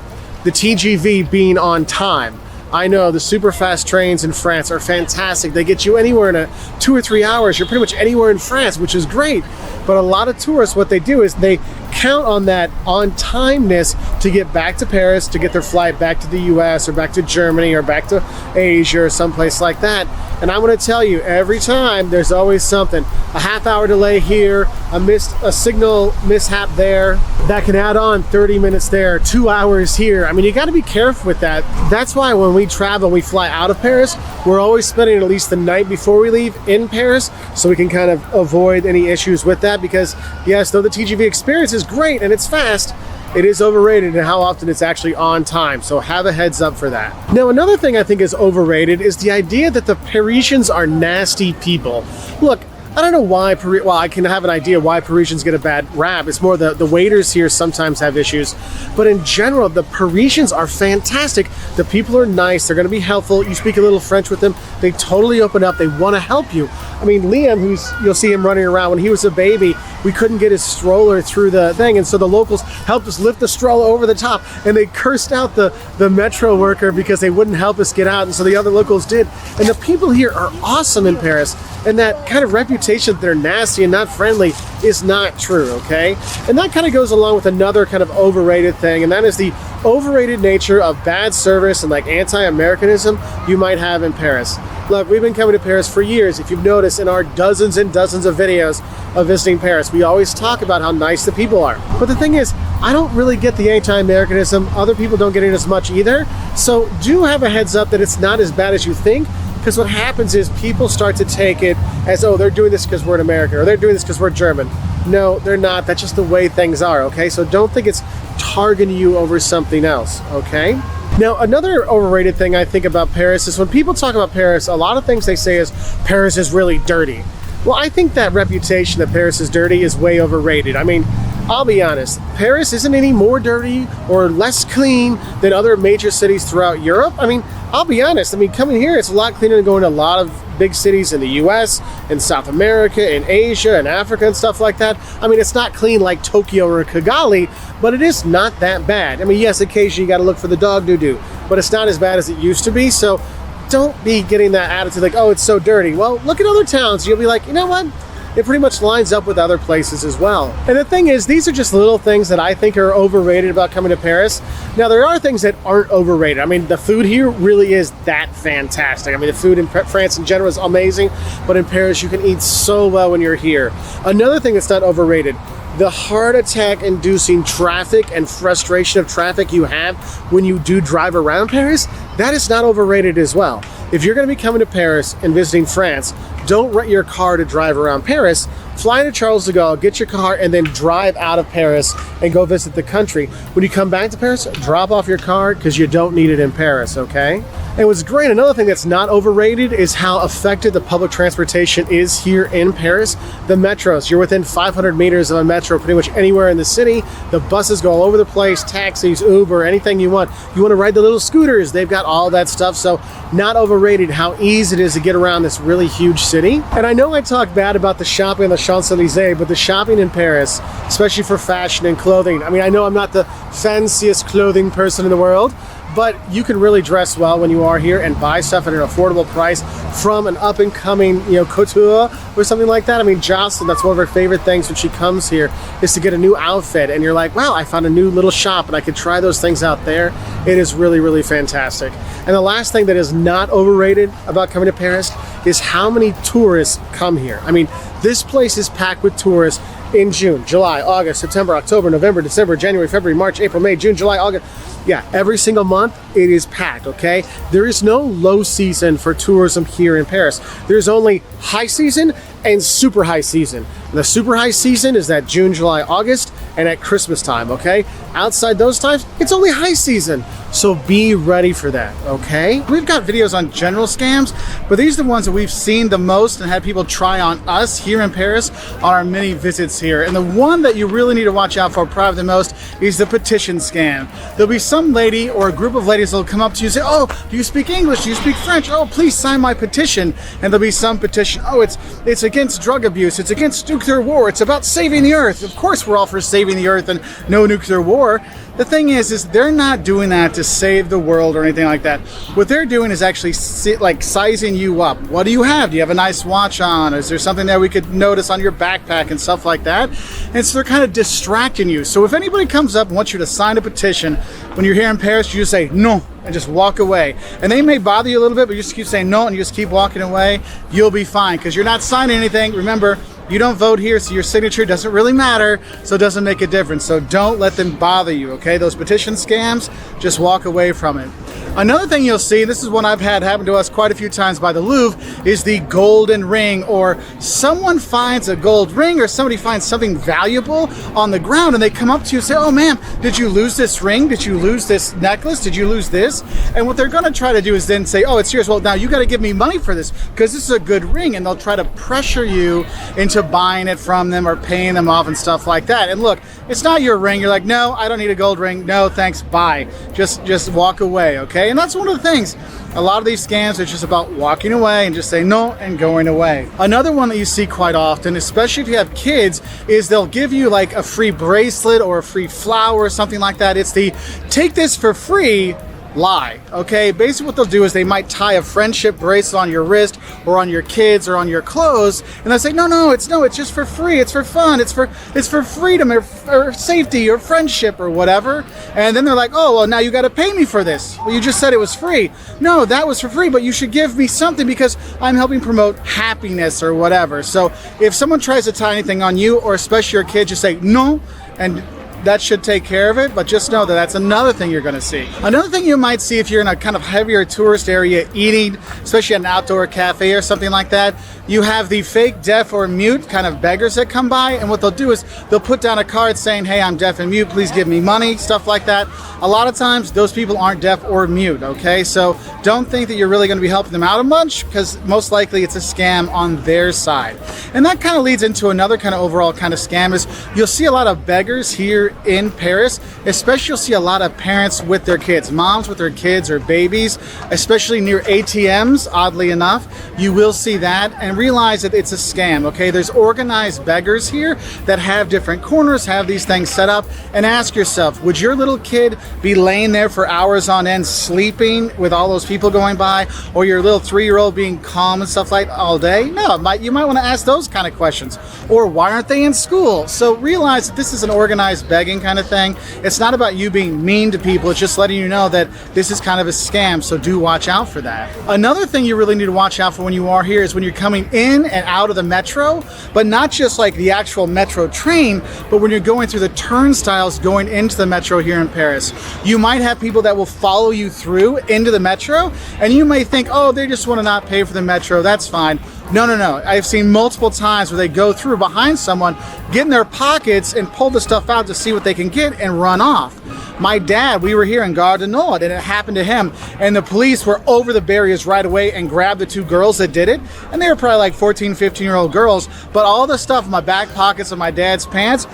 the TGV being on time. I know the super fast trains in France are fantastic. They get you anywhere in 2 or 3 hours. You're pretty much anywhere in France, which is great. But a lot of tourists, what they do is they count on that on-timeness to get back to Paris, to get their flight back to the US or back to Germany or back to Asia or someplace like that. And I'm going to tell you, every time there's always something. A half-hour delay here, a signal mishap there, that can add on 30 minutes there, 2 hours here. I mean, you got to be careful with that. That's why when we travel, we fly out of Paris, we're always spending at least the night before we leave in Paris, so we can kind of avoid any issues with that. Because yes, though the TGV experience is great and it's fast, it is overrated in how often it's actually on time, so have a heads up for that. Now, another thing I think is overrated is the idea that the Parisians are nasty people. Look, I don't know why, well, I can have an idea why Parisians get a bad rap. It's more the waiters here sometimes have issues. But in general, the Parisians are fantastic. The people are nice. They're going to be helpful. You speak a little French with them, they totally open up. They want to help you. I mean, Liam, you'll see him running around. When he was a baby, we couldn't get his stroller through the thing, and so the locals helped us lift the stroller over the top, and they cursed out the metro worker because they wouldn't help us get out, and so the other locals did. And the people here are awesome in Paris, and that kind of reputation that they're nasty and not friendly is not true, okay? And that kind of goes along with another kind of overrated thing, and that is the overrated nature of bad service and like anti-Americanism you might have in Paris. Look, we've been coming to Paris for years. If you've noticed in our dozens and dozens of videos of visiting Paris, we always talk about how nice the people are. But the thing is, I don't really get the anti-Americanism. Other people don't get it as much either. So do have a heads up that it's not as bad as you think, because what happens is people start to take it as, oh, they're doing this because we're in America, or they're doing this because we're German. No, they're not. That's just the way things are, okay? So don't think it's targeting you over something else, okay? Now, another overrated thing I think about Paris is when people talk about Paris, a lot of things they say is Paris is really dirty. Well, I think that reputation that Paris is dirty is way overrated. I mean, I'll be honest, Paris isn't any more dirty or less clean than other major cities throughout Europe. I mean, I'll be honest, coming here, it's a lot cleaner than going to a lot of big cities in the US, in South America, in Asia, and Africa, and stuff like that. I mean, it's not clean like Tokyo or Kigali, but it is not that bad. I mean, yes, occasionally you gotta look for the dog doo-doo, but it's not as bad as it used to be, so don't be getting that attitude like, oh, it's so dirty. Well, look at other towns, you'll be like, you know what? It pretty much lines up with other places as well. And the thing is, these are just little things that I think are overrated about coming to Paris. Now, there are things that aren't overrated. I mean, the food here really is that fantastic. I mean, the food in France in general is amazing, but in Paris, you can eat so well when you're here. Another thing that's not overrated, the heart attack inducing traffic and frustration of traffic you have when you do drive around Paris, that is not overrated as well. If you're going to be coming to Paris and visiting France, don't rent your car to drive around Paris. Fly to Charles de Gaulle, get your car, and then drive out of Paris and go visit the country. When you come back to Paris, drop off your car because you don't need it in Paris, okay? And what's great, another thing that's not overrated is how effective the public transportation is here in Paris. The metros, you're within 500 meters of a metro pretty much anywhere in the city. The buses go all over the place, taxis, Uber, anything you want. You want to ride the little scooters, they've got all that stuff. So not overrated how easy it is to get around this really huge city. And I know I talk bad about the shopping on the Champs-Elysees, but the shopping in Paris, especially for fashion and clothing, I mean, I know I'm not the fanciest clothing person in the world, but you can really dress well when you are here and buy stuff at an affordable price from an up-and-coming, couture or something like that. I mean, Jocelyn, that's one of her favorite things when she comes here, is to get a new outfit. And you're like, wow, I found a new little shop and I could try those things out there. It is really, really fantastic. And the last thing that is not overrated about coming to Paris is how many tourists come here. I mean, this place is packed with tourists in June, July, August, September, October, November, December, January, February, March, April, May, June, July, August. Yeah, every single month it is packed, okay? There is no low season for tourism here in Paris. There's only high season and super high season. The super high season is that June, July, August, and at Christmas time, okay? Outside those times, it's only high season. So be ready for that, okay? We've got videos on general scams, but these are the ones that we've seen the most and had people try on us here in Paris on our mini visits here. And the one that you really need to watch out for probably the most is the petition scam. There'll be some lady or a group of ladies that'll come up to you and say, oh, do you speak English? Do you speak French? Oh, please sign my petition. And there'll be some petition, oh, it's against drug abuse, it's against nuclear war, it's about saving the earth. Of course we're all for saving the earth and no nuclear war. the thing is they're not doing that to save the world or anything like that. What they're doing is actually like sizing you up. What do you have? Do you have a nice watch on? Is there something that we could notice on your backpack and stuff like that? And so they're kind of distracting you. So if anybody comes up and wants you to sign a petition, when you're here in Paris, you just say no and just walk away. And they may bother you a little bit, but you just keep saying no and you just keep walking away. You'll be fine because you're not signing anything. Remember, you don't vote here, so your signature doesn't really matter, so it doesn't make a difference. So don't let them bother you, okay? Those petition scams, just walk away from it. Another thing you'll see, this is one I've had happen to us quite a few times by the Louvre, is the golden ring, or someone finds a gold ring or somebody finds something valuable on the ground and they come up to you and say, oh ma'am, did you lose this ring? Did you lose this necklace? Did you lose this? And what they're gonna try to do is then say, oh, it's yours. Well, now you gotta give me money for this because this is a good ring, and they'll try to pressure you into buying it from them or paying them off and stuff like that. And look, it's not your ring. You're like, no, I don't need a gold ring. No, thanks, bye. Just walk away, okay? And that's one of the things. A lot of these scams are just about walking away and just saying no and going away. Another one that you see quite often, especially if you have kids, is they'll give you like a free bracelet or a free flower or something like that. It's the take this for free lie, okay? Basically what they'll do is they might tie a friendship bracelet on your wrist or on your kids or on your clothes, and they'll say, no, it's just for free, it's for fun, it's for freedom or safety or friendship or whatever. And then they're like, oh, well, now you got to pay me for this. Well, you just said it was free. No, that was for free, but you should give me something because I'm helping promote happiness or whatever. So if someone tries to tie anything on you, or especially your kids, just say no, and that should take care of it. But just know that that's another thing you're going to see. Another thing you might see if you're in a kind of heavier tourist area eating, especially at an outdoor cafe or something like that, you have the fake deaf or mute kind of beggars that come by, and what they'll do is they'll put down a card saying, hey, I'm deaf and mute, please give me money, stuff like that. A lot of times those people aren't deaf or mute, okay? So don't think that you're really going to be helping them out a bunch, because most likely it's a scam on their side. And that kind of leads into another kind of overall kind of scam is you'll see a lot of beggars here in Paris, especially you'll see a lot of parents with their kids, moms with their kids or babies, especially near ATMs, oddly enough. You will see that, and realize that it's a scam, okay? There's organized beggars here that have different corners, have these things set up, and ask yourself, would your little kid be laying there for hours on end sleeping with all those people going by, or your little 3-year-old being calm and stuff like all day? No, you might want to ask those kind of questions. Or why aren't they in school? So realize that this is an organized begging kind of thing. It's not about you being mean to people, it's just letting you know that this is kind of a scam, so do watch out for that. Another thing you really need to watch out for when you are here is when you're coming in and out of the metro, but not just like the actual metro train, but when you're going through the turnstiles going into the metro here in Paris. You might have people that will follow you through into the metro, and you may think, oh, they just want to not pay for the metro, that's fine. No. I've seen multiple times where they go through behind someone, get in their pockets and pull the stuff out to see what they can get and run off. My dad, we were here in Gare du Nord, and it happened to him, and the police were over the barriers right away and grabbed the 2 girls that did it, and they were probably like 14, 15-year-old girls, but all the stuff in my back pockets of my dad's pants,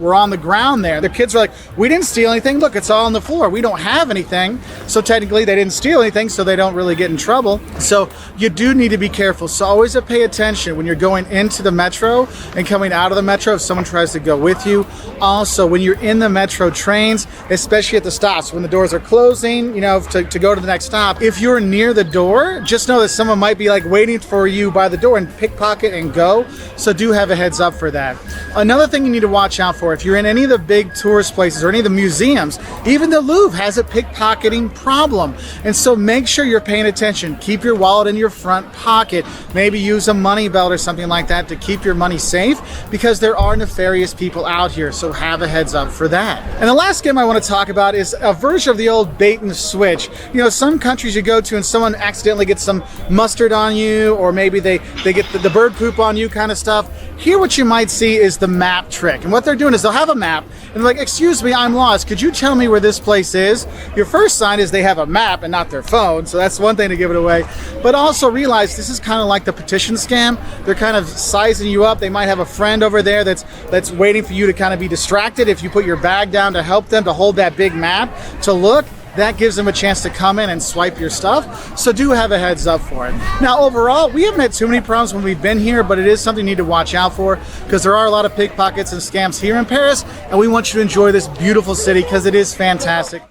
were on the ground there. The kids were like, we didn't steal anything, look, it's all on the floor, we don't have anything. So technically they didn't steal anything, so they don't really get in trouble. So you do need to be careful, so always pay attention when you're going into the metro and coming out of the metro if someone tries to go with you. Also, when you're in the metro trains, especially at the stops, when the doors are closing, to go to the next stop, if you're near the door, just know that someone might be like waiting for you by the door and pickpocket and go. So do have a heads up for that. Another thing you need to watch out for, if you're in any of the big tourist places or any of the museums, even the Louvre has a pickpocketing problem. And so make sure you're paying attention. Keep your wallet in your front pocket. Maybe use a money belt or something like that to keep your money safe, because there are nefarious people out here. So have a heads up for that. And the last scam I want to talk about is a version of the old bait and switch. Some countries you go to and someone accidentally gets some mustard on you, or maybe they get the bird poop on you kind of stuff. Here what you might see is the map trick. And what they're doing is they'll have a map and they're like, excuse me, I'm lost. Could you tell me where this place is? Your first sign is they have a map and not their phone. So that's one thing to give it away. But also realize this is kind of like the petition scam. They're kind of sizing you up. They might have a friend over there that's waiting for you to kind of be distracted if you put your bag down to help them to hold that big map to look. that gives them a chance to come in and swipe your stuff. So do have a heads up for it. Now, overall, we haven't had too many problems when we've been here, but it is something you need to watch out for because there are a lot of pickpockets and scams here in Paris, and we want you to enjoy this beautiful city because it is fantastic.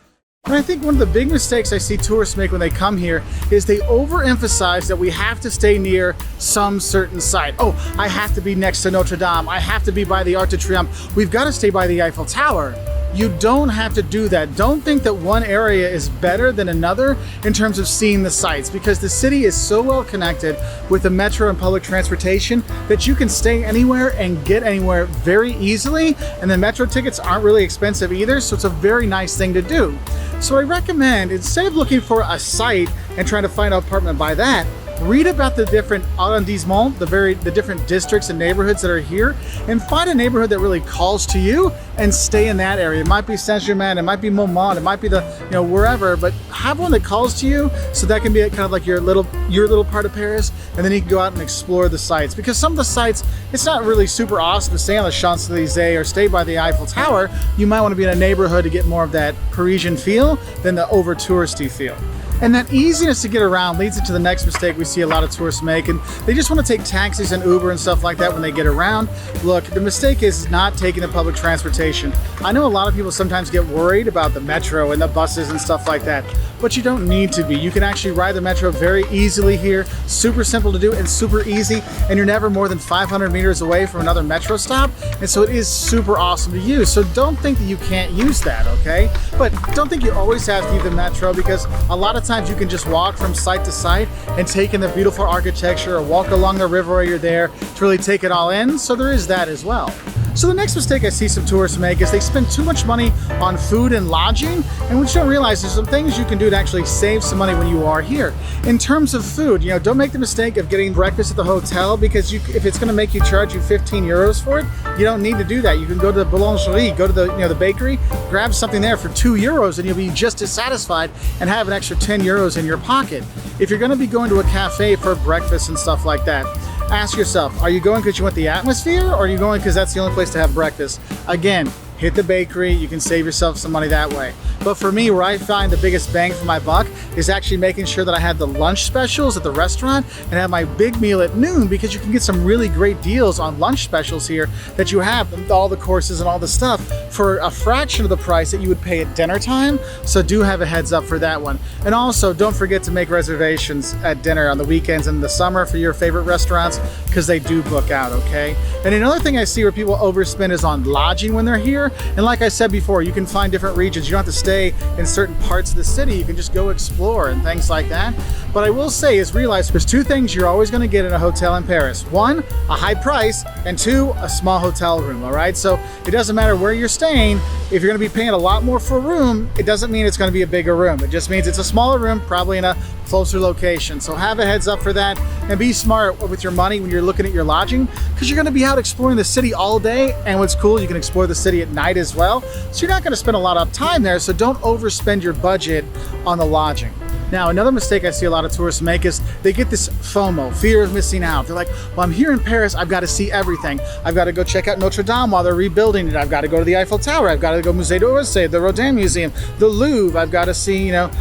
And I think one of the big mistakes I see tourists make when they come here is they overemphasize that we have to stay near some certain site. Oh, I have to be next to Notre Dame. I have to be by the Arc de Triomphe. We've got to stay by the Eiffel Tower. You don't have to do that. Don't think that one area is better than another in terms of seeing the sights, because the city is so well connected with the metro and public transportation that you can stay anywhere and get anywhere very easily. And the metro tickets aren't really expensive either, so it's a very nice thing to do. So I recommend, instead of looking for a site and trying to find an apartment by that, read about the different arrondissements, the different districts and neighborhoods that are here, and find a neighborhood that really calls to you and stay in that area. It might be Saint-Germain, it might be Montmartre, it might be the, wherever, but have one that calls to you so that can be kind of like your little part of Paris, and then you can go out and explore the sites. Because some of the sites, it's not really super awesome to stay on the Champs-Élysées or stay by the Eiffel Tower. You might want to be in a neighborhood to get more of that Parisian feel than the over touristy feel. And that easiness to get around leads into the next mistake we see a lot of tourists make, and they just want to take taxis and Uber and stuff like that when they get around. Look, the mistake is not taking the public transportation. I know a lot of people sometimes get worried about the metro and the buses and stuff like that, but you don't need to be. You can actually ride the metro very easily here, super simple to do and super easy, and you're never more than 500 meters away from another metro stop, and so it is super awesome to use. So don't think that you can't use that, okay? But don't think you always have to use the metro, because a lot of times you can just walk from site to site and take in the beautiful architecture, or walk along the river while you're there to really take it all in. So there is that as well. So the next mistake I see some tourists make is they spend too much money on food and lodging, and what you don't realize is some things you can do to actually save some money when you are here. In terms of food, don't make the mistake of getting breakfast at the hotel, because if it's going to make you charge you 15 euros for it, you don't need to do that. You can go to the boulangerie, go to the bakery, grab something there for 2 euros, and you'll be just as satisfied and have an extra 10 euros in your pocket. If you're going to be going to a cafe for breakfast and stuff like that, ask yourself, are you going because you want the atmosphere, or are you going because that's the only place to have breakfast? Again, hit the bakery, you can save yourself some money that way. But for me, where I find the biggest bang for my buck is actually making sure that I have the lunch specials at the restaurant and have my big meal at noon, because you can get some really great deals on lunch specials here that you have all the courses and all the stuff for a fraction of the price that you would pay at dinner time. So do have a heads up for that one. And also don't forget to make reservations at dinner on the weekends and in the summer for your favorite restaurants, because they do book out, okay? And another thing I see where people overspend is on lodging when they're here. And like I said before, you can find different regions. You don't have to stay in certain parts of the city. You can just go explore and things like that. But I will say is realize there's two things you're always going to get in a hotel in Paris. One, a high price, and two, a small hotel room, all right? So it doesn't matter where you're staying. If you're going to be paying a lot more for a room, it doesn't mean it's going to be a bigger room. It just means it's a smaller room, probably in a closer location. So have a heads up for that, and be smart with your money when you're looking at your lodging, because you're going to be out exploring the city all day. And what's cool, you can explore the city at night as well. So you're not going to spend a lot of time there. So don't overspend your budget on the lodging. Now, another mistake I see a lot of tourists make is they get this FOMO, fear of missing out. They're like, well, I'm here in Paris, I've got to see everything. I've got to go check out Notre Dame while they're rebuilding it. I've got to go to the Eiffel Tower. I've got to go Musée d'Orsay, the Rodin Museum, the Louvre. I've got to see, the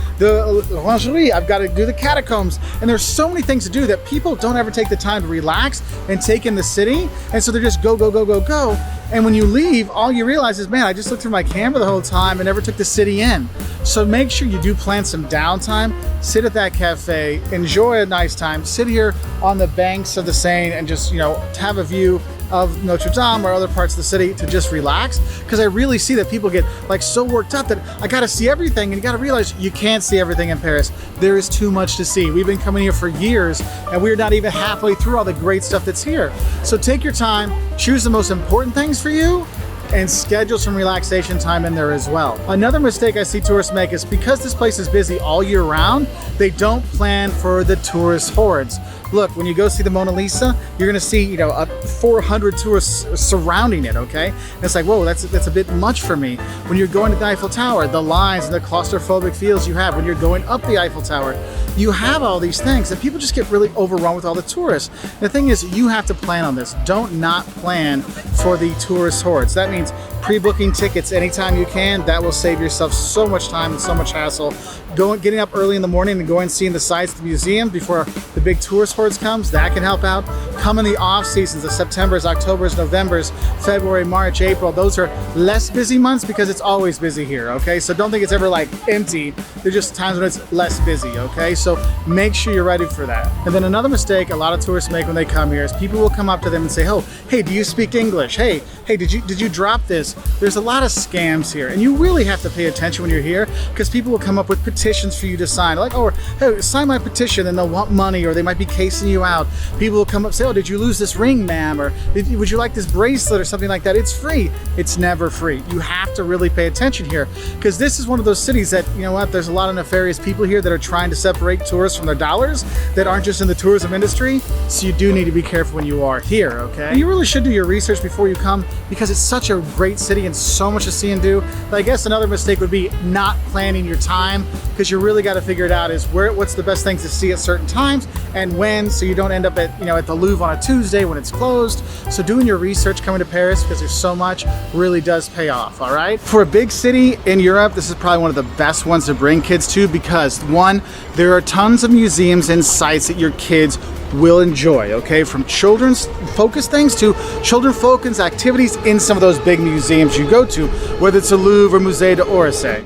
Orangerie. I've got to do the catacombs. And there's so many things to do that people don't ever take the time to relax and take in the city. And so they're just go, go, go, go, go. And when you leave, all you realize is, man, I just looked through my camera the whole time and never took the city in. So make sure you do plan some downtime, sit at that cafe, enjoy a nice time, sit here on the banks of the Seine and just, have a view of Notre Dame or other parts of the city to just relax. Because I really see that people get so worked up that I got to see everything, and you got to realize you can't see everything in Paris. There is too much to see. We've been coming here for years and we're not even halfway through all the great stuff that's here. So take your time, choose the most important things for you, and schedule some relaxation time in there as well. Another mistake I see tourists make is because this place is busy all year round, they don't plan for the tourist hordes. Look, when you go see the Mona Lisa, you're gonna see, 400 tourists surrounding it, okay? And it's like, whoa, that's a bit much for me. When you're going to the Eiffel Tower, the lines and the claustrophobic feels you have when you're going up the Eiffel Tower, you have all these things and people just get really overrun with all the tourists. The thing is, you have to plan on this. Don't not plan for the tourist hordes. That means pre-booking tickets anytime you can. That will save yourself so much time and so much hassle. Getting up early in the morning and going and seeing the sights of the museum before the big tourist hordes comes, that can help out. Come in the off seasons, the Septembers, Octobers, Novembers, February, March, April. Those are less busy months because it's always busy here, okay? So don't think it's ever like empty. There's just times when it's less busy, okay? So make sure you're ready for that. And then another mistake a lot of tourists make when they come here is people will come up to them and say, oh, hey, do you speak English? Hey, did you drop this? There's a lot of scams here, and you really have to pay attention when you're here because people will come up with petitions for you to sign. Like, oh, hey, sign my petition, and they'll want money, or they might be casing you out. People will come up and say, oh, did you lose this ring, ma'am? Or would you like this bracelet or something like that? It's free. It's never free. You have to really pay attention here because this is one of those cities that, you know what, there's a lot of nefarious people here that are trying to separate tourists from their dollars that aren't just in the tourism industry. So you do need to be careful when you are here, okay? You really should do your research before you come because it's such a great city and so much to see and do. But I guess another mistake would be not planning your time because you really got to figure it out is what's the best things to see at certain times and when, so you don't end up at the Louvre on a Tuesday when it's closed. So doing your research coming to Paris because there's so much really does pay off, all right? For a big city in Europe, this is probably one of the best ones to bring kids to because one, there are tons of museums and sites that your kids will enjoy, okay? From children's focused things to children focused activities in some of those big museums you go to, whether it's the Louvre or Musée d'Orsay.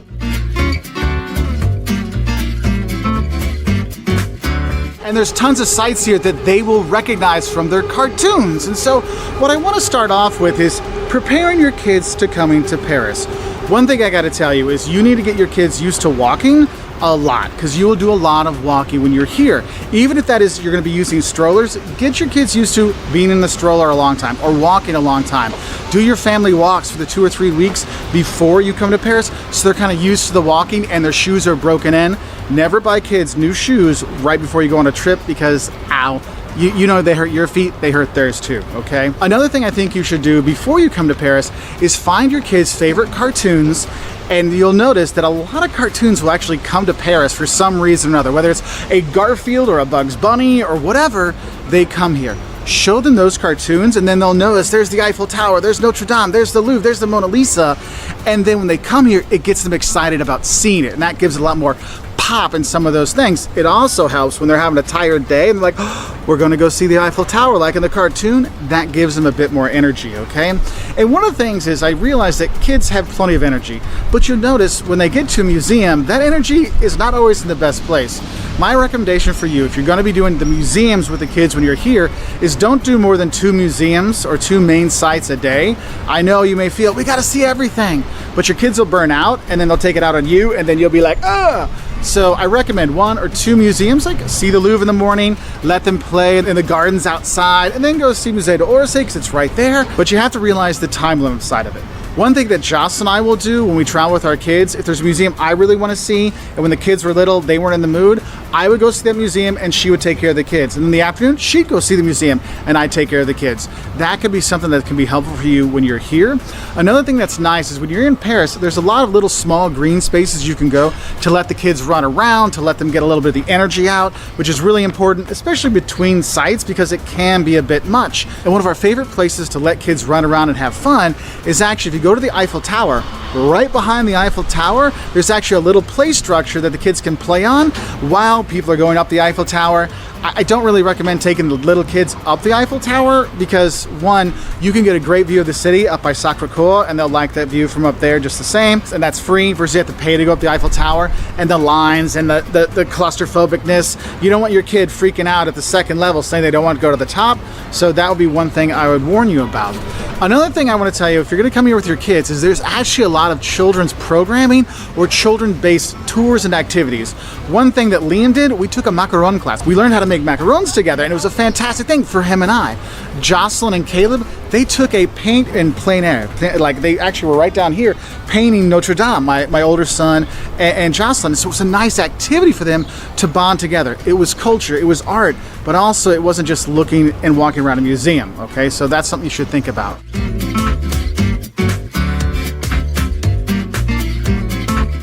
And there's tons of sites here that they will recognize from their cartoons. And so what I want to start off with is preparing your kids to coming to Paris. One thing I got to tell you is you need to get your kids used to walking a lot because you will do a lot of walking when you're here. Even if that is you're going to be using strollers, get your kids used to being in the stroller a long time or walking a long time. Do your family walks for the 2 or 3 weeks before you come to Paris so they're kind of used to the walking and their shoes are broken in. Never buy kids new shoes right before you go on a trip because, ow, you know they hurt your feet, they hurt theirs too, okay? Another thing I think you should do before you come to Paris is find your kids' favorite cartoons, and you'll notice that a lot of cartoons will actually come to Paris for some reason or another, whether it's a Garfield or a Bugs Bunny or whatever, they come here. Show them those cartoons and then they'll notice there's the Eiffel Tower, there's Notre Dame, there's the Louvre, there's the Mona Lisa, and then when they come here, it gets them excited about seeing it, and that gives a lot more pop in some of those things. It also helps when they're having a tired day and they're like, oh, we're going to go see the Eiffel Tower like in the cartoon. That gives them a bit more energy, okay? And one of the things is I realize that kids have plenty of energy, but you'll notice when they get to a museum, that energy is not always in the best place. My recommendation for you, if you're going to be doing the museums with the kids when you're here, is don't do more than 2 museums or 2 main sites a day. I know you may feel, we got to see everything, but your kids will burn out and then they'll take it out on you and then you'll be like, ah. So I recommend 1 or 2 museums, like see the Louvre in the morning, let them play in the gardens outside, and then go see Musée d'Orsay because it's right there. But you have to realize the time limit side of it. One thing that Joss and I will do when we travel with our kids, if there's a museum I really want to see, and when the kids were little, they weren't in the mood, I would go see that museum and she would take care of the kids. And in the afternoon, she'd go see the museum and I'd take care of the kids. That could be something that can be helpful for you when you're here. Another thing that's nice is when you're in Paris, there's a lot of little small green spaces you can go to let the kids run around, to let them get a little bit of the energy out, which is really important, especially between sites because it can be a bit much. And one of our favorite places to let kids run around and have fun is actually if you go to the Eiffel Tower, right behind the Eiffel Tower, there's actually a little play structure that the kids can play on while people are going up the Eiffel Tower. I don't really recommend taking the little kids up the Eiffel Tower because 1, you can get a great view of the city up by Sacré-Cœur and they'll like that view from up there just the same, and that's free versus you have to pay to go up the Eiffel Tower, and the lines and the claustrophobicness. You don't want your kid freaking out at the second level saying they don't want to go to the top, so that would be one thing I would warn you about. Another thing I want to tell you, if you're going to come here with your kids, is there's actually a lot of children's programming or children-based tours and activities. One thing that Liam did, we took a macaron class. We learned how to make macarons together, and it was a fantastic thing for him and I. Jocelyn and Caleb, they took a paint in plein air. Like they actually were right down here painting Notre Dame, my older son and Jocelyn. So it was a nice activity for them to bond together. It was culture, it was art, but also it wasn't just looking and walking around a museum, okay? So that's something you should think about.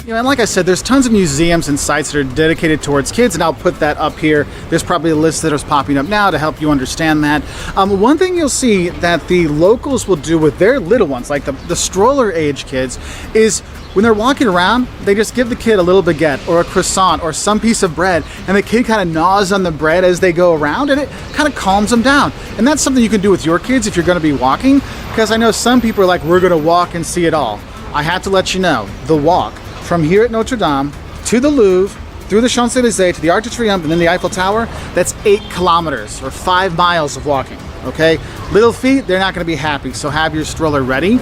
You know, and like I said, there's tons of museums and sites that are dedicated towards kids, and I'll put that up here. There's probably a list that is popping up now to help you understand that. One thing you'll see that the locals will do with their little ones, like the stroller age kids, is when they're walking around, they just give the kid a little baguette or a croissant or some piece of bread, and the kid kind of gnaws on the bread as they go around, and it kind of calms them down. And that's something you can do with your kids if you're going to be walking, because I know some people are like, we're going to walk and see it all. I have to let you know, the walk from here at Notre Dame to the Louvre, through the Champs-Élysées to the Arc de Triomphe and then the Eiffel Tower, that's 8 kilometers or 5 miles of walking. Okay, little feet, they're not going to be happy, so have your stroller ready.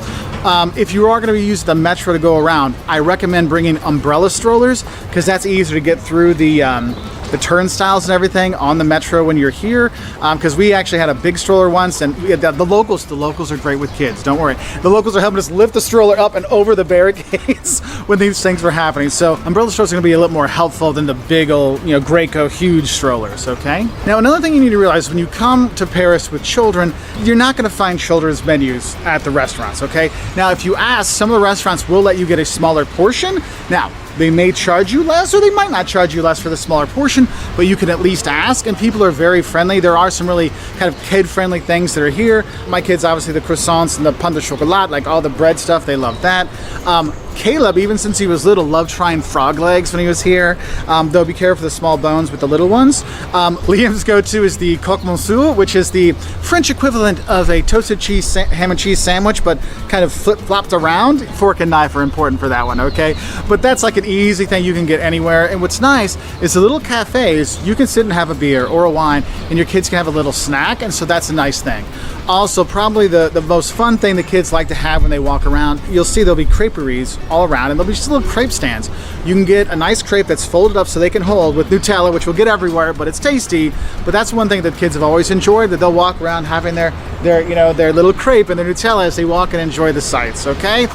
If you are going to be using the metro to go around, I recommend bringing umbrella strollers, because that's easier to get through the turnstiles and everything on the metro when you're here, because we actually had a big stroller once, and the locals are great with kids, don't worry. The locals are helping us lift the stroller up and over the barricades when these things were happening. So umbrella strollers are going to be a little more helpful than the big old, Graco huge strollers, okay? Now, another thing you need to realize when you come to Paris with children, you're not going to find children's menus at the restaurants, okay? Now, if you ask, some of the restaurants will let you get a smaller portion. Now, they may charge you less, or they might not charge you less for the smaller portion, but you can at least ask, and people are very friendly. There are some really kind of kid-friendly things that are here. My kids, obviously, the croissants and the pain de chocolat, like all the bread stuff, they love that. Caleb, even since he was little, loved trying frog legs when he was here. Though be careful of the small bones with the little ones. Liam's go-to is the coq monsieur, which is the French equivalent of a toasted cheese ham and cheese sandwich, but kind of flip-flopped around. Fork and knife are important for that one, okay? But that's like an easy thing you can get anywhere. And what's nice is the little cafes, you can sit and have a beer or a wine, and your kids can have a little snack, and so that's a nice thing. Also, probably the most fun thing the kids like to have when they walk around, you'll see there'll be creperies all around, and there'll be just little crepe stands. You can get a nice crepe that's folded up so they can hold with Nutella, which will get everywhere, but it's tasty. But that's one thing that kids have always enjoyed, that they'll walk around having their little crepe and their Nutella as they walk and enjoy the sights, okay?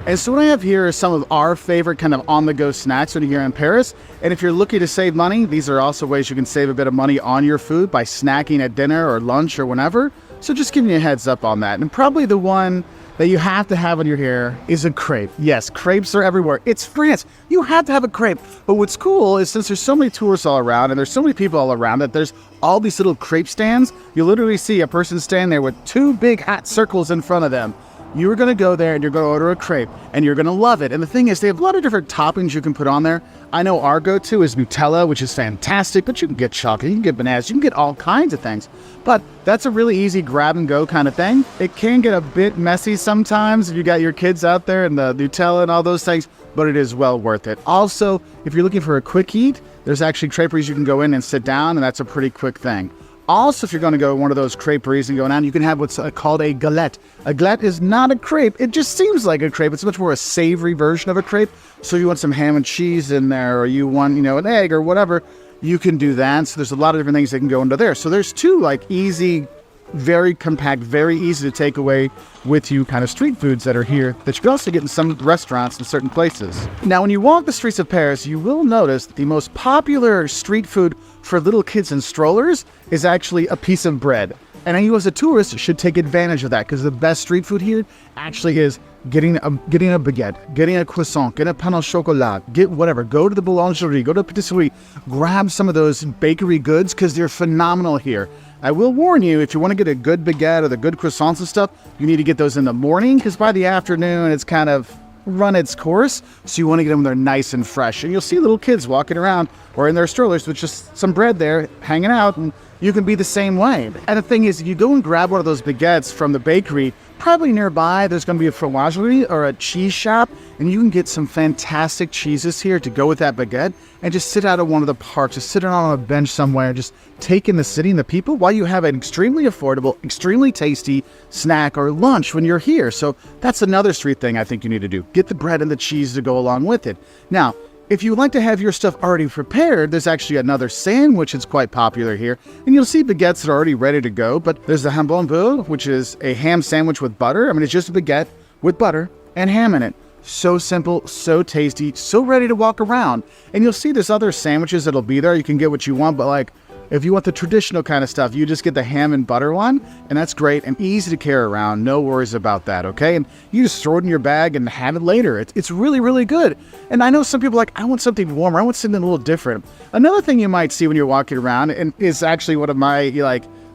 And so what I have here is some of our favorite kind of on-the-go snacks when you're here in Paris. And if you're looking to save money, these are also ways you can save a bit of money on your food by snacking at dinner or lunch or whenever. So just giving you a heads up on that. And probably the one that you have to have when you're here is a crepe. Yes, crepes are everywhere. It's France. You have to have a crepe. But what's cool is since there's so many tourists all around and there's so many people all around that there's all these little crepe stands, you literally see a person standing there with 2 big hot circles in front of them. You're going to go there and you're going to order a crepe and you're going to love it. And the thing is, they have a lot of different toppings you can put on there. I know our go-to is Nutella, which is fantastic, but you can get chocolate, you can get bananas, you can get all kinds of things. But that's a really easy grab and go kind of thing. It can get a bit messy sometimes if you got your kids out there and the Nutella and all those things, but it is well worth it. Also, if you're looking for a quick eat, there's actually creperies you can go in and sit down, and that's a pretty quick thing. Also, if you're going to go one of those creperies and go down, you can have what's called a galette. A galette is not a crepe. It just seems like a crepe. It's much more a savory version of a crepe. So if you want some ham and cheese in there, or you want, an egg or whatever, you can do that. So there's a lot of different things that can go into there. So there's 2 easy, very compact, very easy to take away with you kind of street foods that are here that you can also get in some restaurants in certain places. Now, when you walk the streets of Paris, you will notice that the most popular street food for little kids and strollers is actually a piece of bread. And you as a tourist should take advantage of that, because the best street food here actually is getting a baguette, getting a croissant, get a pain au chocolat, get whatever. Go to the boulangerie, go to the patisserie, grab some of those bakery goods, because they're phenomenal here. I will warn you, if you want to get a good baguette or the good croissants and stuff, you need to get those in the morning, because by the afternoon it's kind of run its course, so you want to get them when they're nice and fresh. And you'll see little kids walking around or in their strollers with just some bread there hanging out, and you can be the same way. And the thing is, if you go and grab one of those baguettes from the bakery, probably nearby there's going to be a fromagerie or a cheese shop, and you can get some fantastic cheeses here to go with that baguette, and just sit out at one of the parks, just sit on a bench somewhere, just take in the city and the people while you have an extremely affordable, extremely tasty snack or lunch when you're here. So that's another street thing I think you need to do. Get the bread and the cheese to go along with it. Now, if you would like to have your stuff already prepared, there's actually another sandwich that's quite popular here. And you'll see baguettes that are already ready to go, but there's the jambon beurre, which is a ham sandwich with butter. I mean, it's just a baguette with butter and ham in it. So simple, so tasty, so ready to walk around. And you'll see there's other sandwiches that'll be there. You can get what you want, but If you want the traditional kind of stuff, you just get the ham and butter one, and that's great and easy to carry around. No worries about that, okay? And you just throw it in your bag and have it later. It's really, really good. And I know some people are like, I want something warmer. I want something a little different. Another thing you might see when you're walking around, and is actually one of my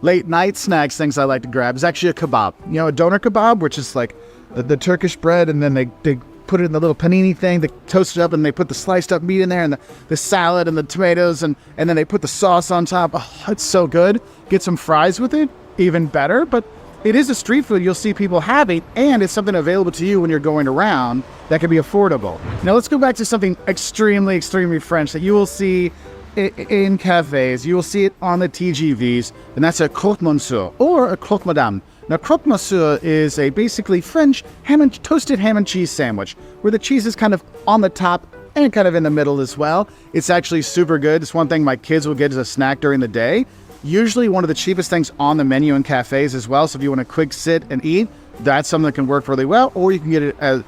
late night snacks things I like to grab, is actually a kebab. You know, a doner kebab, which is like the Turkish bread, and then they put it in the little panini thing, they toast it up, and they put the sliced up meat in there, and the salad and the tomatoes, and then they put the sauce on top. Oh, it's so good. Get some fries with it, even better. But it is a street food you'll see people having, and it's something available to you when you're going around that can be affordable. Now let's go back to something extremely, extremely French that you will see in cafes. You will see it on the TGVs, and that's a croque monsieur or a croque madame. Now, croque monsieur is a basically French toasted ham and cheese sandwich, where the cheese is kind of on the top and kind of in the middle as well. It's actually super good. It's one thing my kids will get as a snack during the day. Usually one of the cheapest things on the menu in cafes as well. So if you want to quick sit and eat, that's something that can work really well. Or you can get it as,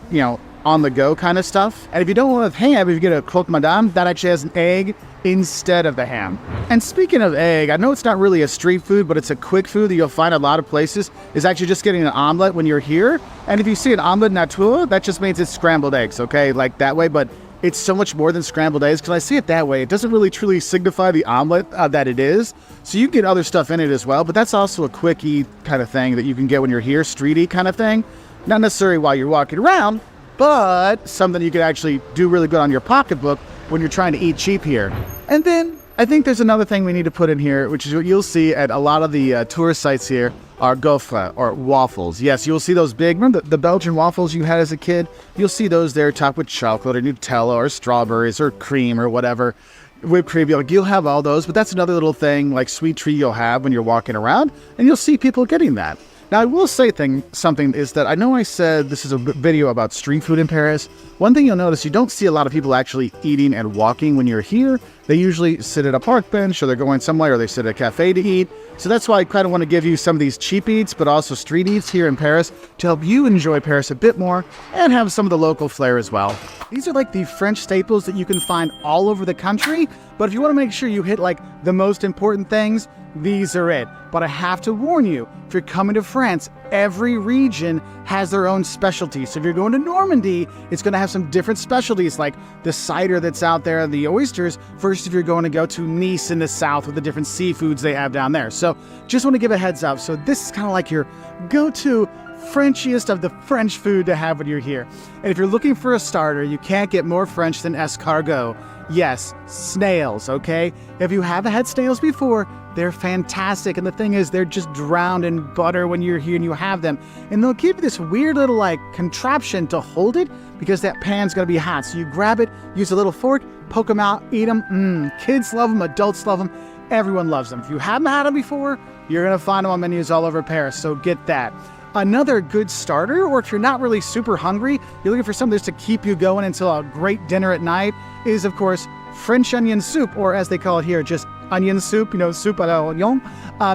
on the go kind of stuff. And if you don't want ham, if you get a croque madame, that actually has an egg instead of the ham. And speaking of egg, I know it's not really a street food, but it's a quick food that you'll find a lot of places, is actually just getting an omelet when you're here. And if you see an omelet nature, that just means it's scrambled eggs, okay? Like that way, but it's so much more than scrambled eggs, because I see it that way. It doesn't really truly signify the omelet that it is. So you can get other stuff in it as well, but that's also a quick eat kind of thing that you can get when you're here, street eat kind of thing. Not necessarily while you're walking around, but something you could actually do really good on your pocketbook when you're trying to eat cheap here. And then I think there's another thing we need to put in here, which is what you'll see at a lot of the tourist sites here, are gaufres, or waffles. Yes, you'll see those big, remember the Belgian waffles you had as a kid? You'll see those there topped with chocolate or Nutella or strawberries or cream or whatever. Whipped cream, you'll have all those, but that's another little thing, like sweet treat you'll have when you're walking around, and you'll see people getting that. Now, I will say something is that I know I said this is a video about street food in Paris. One thing you'll notice, you don't see a lot of people actually eating and walking when you're here. They usually sit at a park bench, or they're going somewhere, or they sit at a cafe to eat. So that's why I kind of want to give you some of these cheap eats, but also street eats here in Paris to help you enjoy Paris a bit more and have some of the local flair as well. These are like the French staples that you can find all over the country, but if you want to make sure you hit like the most important things, these are it. But I have to warn you, if you're coming to France, every region has their own specialty. So if you're going to Normandy, it's going to have some different specialties, like the cider that's out there, the oysters, versus if you're going to go to Nice in the south with the different seafoods they have down there. So just want to give a heads up. So this is kind of like your go-to Frenchiest of the French food to have when you're here. And if you're looking for a starter, you can't get more French than escargot. Yes, snails, okay? If you haven't had snails before, they're fantastic. And the thing is, they're just drowned in butter when you're here and you have them. And they'll give you this weird little contraption to hold it, because that pan's gonna be hot. So you grab it, use a little fork, poke them out, eat them. Kids love them, adults love them, everyone loves them. If you haven't had them before, you're gonna find them on menus all over Paris, so get that. Another good starter, or if you're not really super hungry, you're looking for something just to keep you going until a great dinner at night, is of course French onion soup, or as they call it here, just onion soup, soup à l'oignon.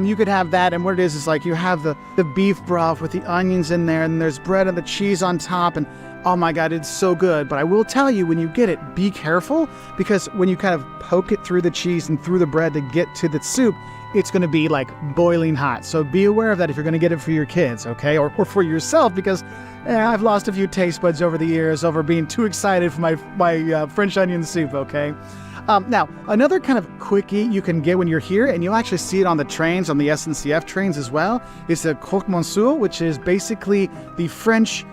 You could have that, and what it is like you have the beef broth with the onions in there, and there's bread and the cheese on top, and oh my God, it's so good. But I will tell you, when you get it, be careful, because when you kind of poke it through the cheese and through the bread to get to the soup, it's going to be like boiling hot. So be aware of that if you're going to get it for your kids, okay? Or for yourself, because I've lost a few taste buds over the years over being too excited for my French onion soup, okay? Now, another kind of quickie you can get when you're here, and you'll actually see it on the trains, on the SNCF trains as well, is the croque monsieur, which is basically the French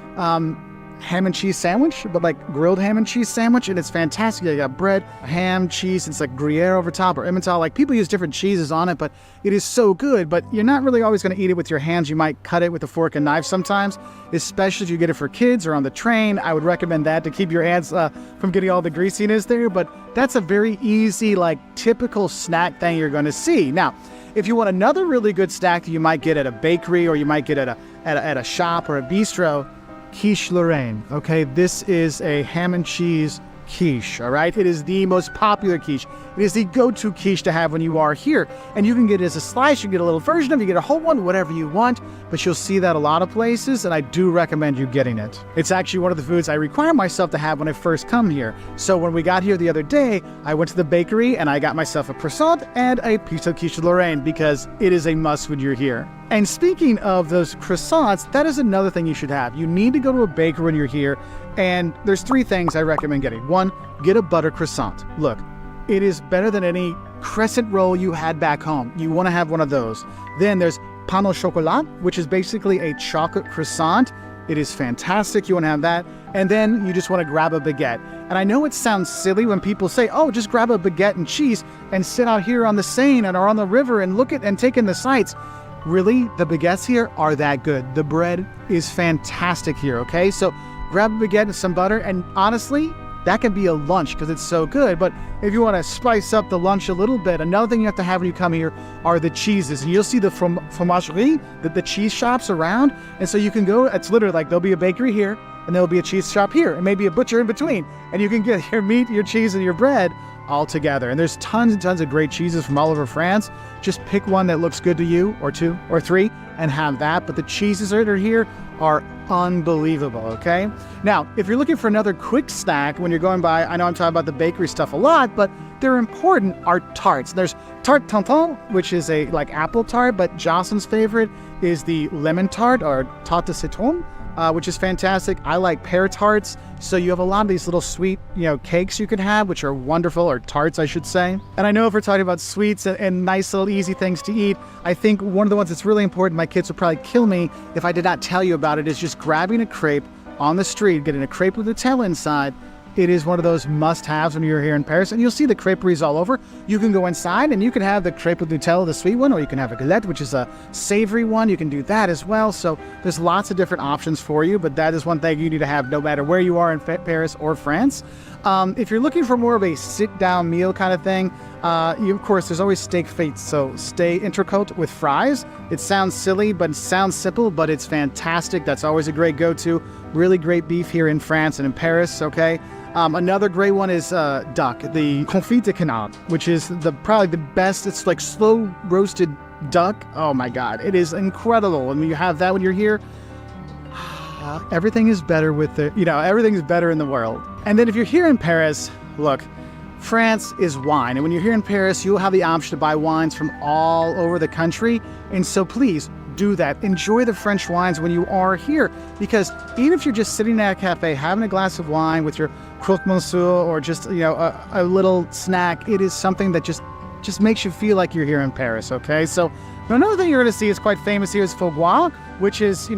ham and cheese sandwich, but like grilled ham and cheese sandwich, and it's fantastic. You got bread, ham, cheese, it's like Gruyere over top, or Emmental. Like, people use different cheeses on it, but it is so good. But you're not really always going to eat it with your hands. You might cut it with a fork and knife sometimes, especially if you get it for kids or on the train. I would recommend that to keep your hands from getting all the greasiness there. But that's a very easy, typical snack thing you're going to see. Now, if you want another really good snack that you might get at a bakery, or you might get at a shop or a bistro, quiche Lorraine, okay? This is a ham and cheese quiche, all right? It is the most popular quiche. It is the go-to quiche to have when you are here. And you can get it as a slice, you can get a little version of it, you get a whole one, whatever you want. but you'll see that a lot of places, and I do recommend you getting it. It's actually one of the foods I require myself to have when I first come here. So when we got here the other day, I went to the bakery and I got myself a croissant and a piece of quiche de Lorraine because it is a must when you're here. And speaking of those croissants, that is another thing you should have. You need to go to a bakery when you're here, and there's 3 things I recommend getting. 1, get a butter croissant. Look, it is better than any crescent roll you had back home. You want to have one of those. Then there's pain au chocolat, which is basically a chocolate croissant. It is fantastic. You want to have that. And then you just want to grab a baguette. And I know it sounds silly when people say, oh, just grab a baguette and cheese and sit out here on the Seine or on the river and look at and take in the sights. Really, the baguettes here are that good. The bread is fantastic here, okay? So grab a baguette and some butter, and honestly, that can be a lunch because it's so good. But if you want to spice up the lunch a little bit, another thing you have to have when you come here are the cheeses. And you'll see the fromagerie, the cheese shops around. And so you can go, it's literally like there'll be a bakery here and there'll be a cheese shop here and maybe a butcher in between. And you can get your meat, your cheese, and your bread all together. And there's tons and tons of great cheeses from all over France. Just pick one that looks good to you, or 2 or 3, and have that. But the cheeses that are here are unbelievable, okay? Now, if you're looking for another quick snack when you're going by, I know I'm talking about the bakery stuff a lot, but they're important, are tarts. There's tarte tatin, which is a like apple tart, but Jocelyn's favorite is the lemon tart or tarte de citron, which is fantastic. I like pear tarts. So you have a lot of these little sweet, cakes you can have, which are wonderful, or tarts, I should say. And I know if we're talking about sweets and nice little easy things to eat, I think one of the ones that's really important, my kids would probably kill me if I did not tell you about it, is just grabbing a crepe on the street, getting a crepe with Nutella inside. It is one of those must-haves when you're here in Paris, and you'll see the creperies all over. You can go inside and you can have the crepe with Nutella, the sweet one, or you can have a galette, which is a savory one. You can do that as well. So there's lots of different options for you, but that is one thing you need to have no matter where you are in Paris or France. If you're looking for more of a sit-down meal kind of thing, of course, there's always steak frites. So steak entrecôte with fries. It sounds silly, but it sounds simple, but it's fantastic. That's always a great go-to. Really great beef here in France and in Paris, okay? Another great one is duck, the confit de canard, which is probably the best. It's like slow roasted duck. Oh my God, it is incredible. And when you have that when you're here, everything is better with everything is better in the world. And then if you're here in Paris, look, France is wine. And when you're here in Paris, you'll have the option to buy wines from all over the country. And so please, do that. Enjoy the French wines when you are here, because even if you're just sitting at a cafe having a glass of wine with your croque monsieur or just a little snack, it is something that just makes you feel like you're here in Paris. Okay, so another thing you're going to see is quite famous here is faux gras, which is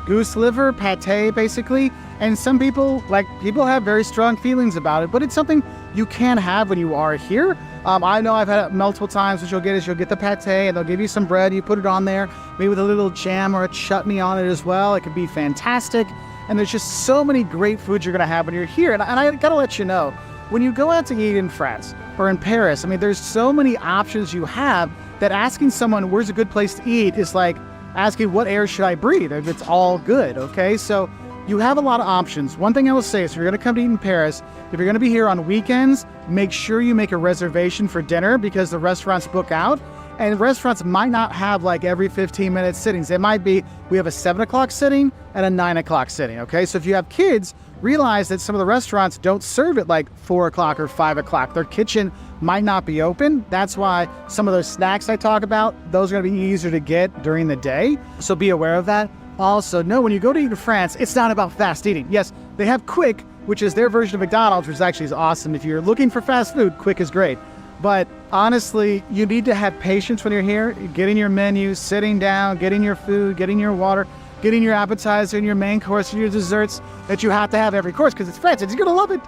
goose liver pate basically. And some people have very strong feelings about it, but it's something you can have when you are here. I know I've had it multiple times. What you'll get the pate and they'll give you some bread. You put it on there, maybe with a little jam or a chutney on it as well. It could be fantastic. And there's just so many great foods you're going to have when you're here. And I got to let you know, when you go out to eat in France or in Paris, I mean, there's so many options you have that asking someone where's a good place to eat is like asking what air should I breathe if it's all good, okay? So you have a lot of options. One thing I will say is if you're going to come to eat in Paris, if you're going to be here on weekends, make sure you make a reservation for dinner because the restaurants book out. And restaurants might not have like every 15-minute sittings. It might be, we have a 7 o'clock sitting and a 9 o'clock sitting, okay? So if you have kids, realize that some of the restaurants don't serve at like 4 o'clock or 5 o'clock. Their kitchen might not be open. That's why some of those snacks I talk about, those are gonna be easier to get during the day. So be aware of that. Also, know when you go to eat in France, it's not about fast eating. Yes, they have Quick, which is their version of McDonald's, which actually is awesome. If you're looking for fast food, Quick is great. But honestly, you need to have patience when you're here, getting your menu, sitting down, getting your food, getting your water, getting your appetizer and your main course and your desserts that you have to have every course because it's France and you're going to love it.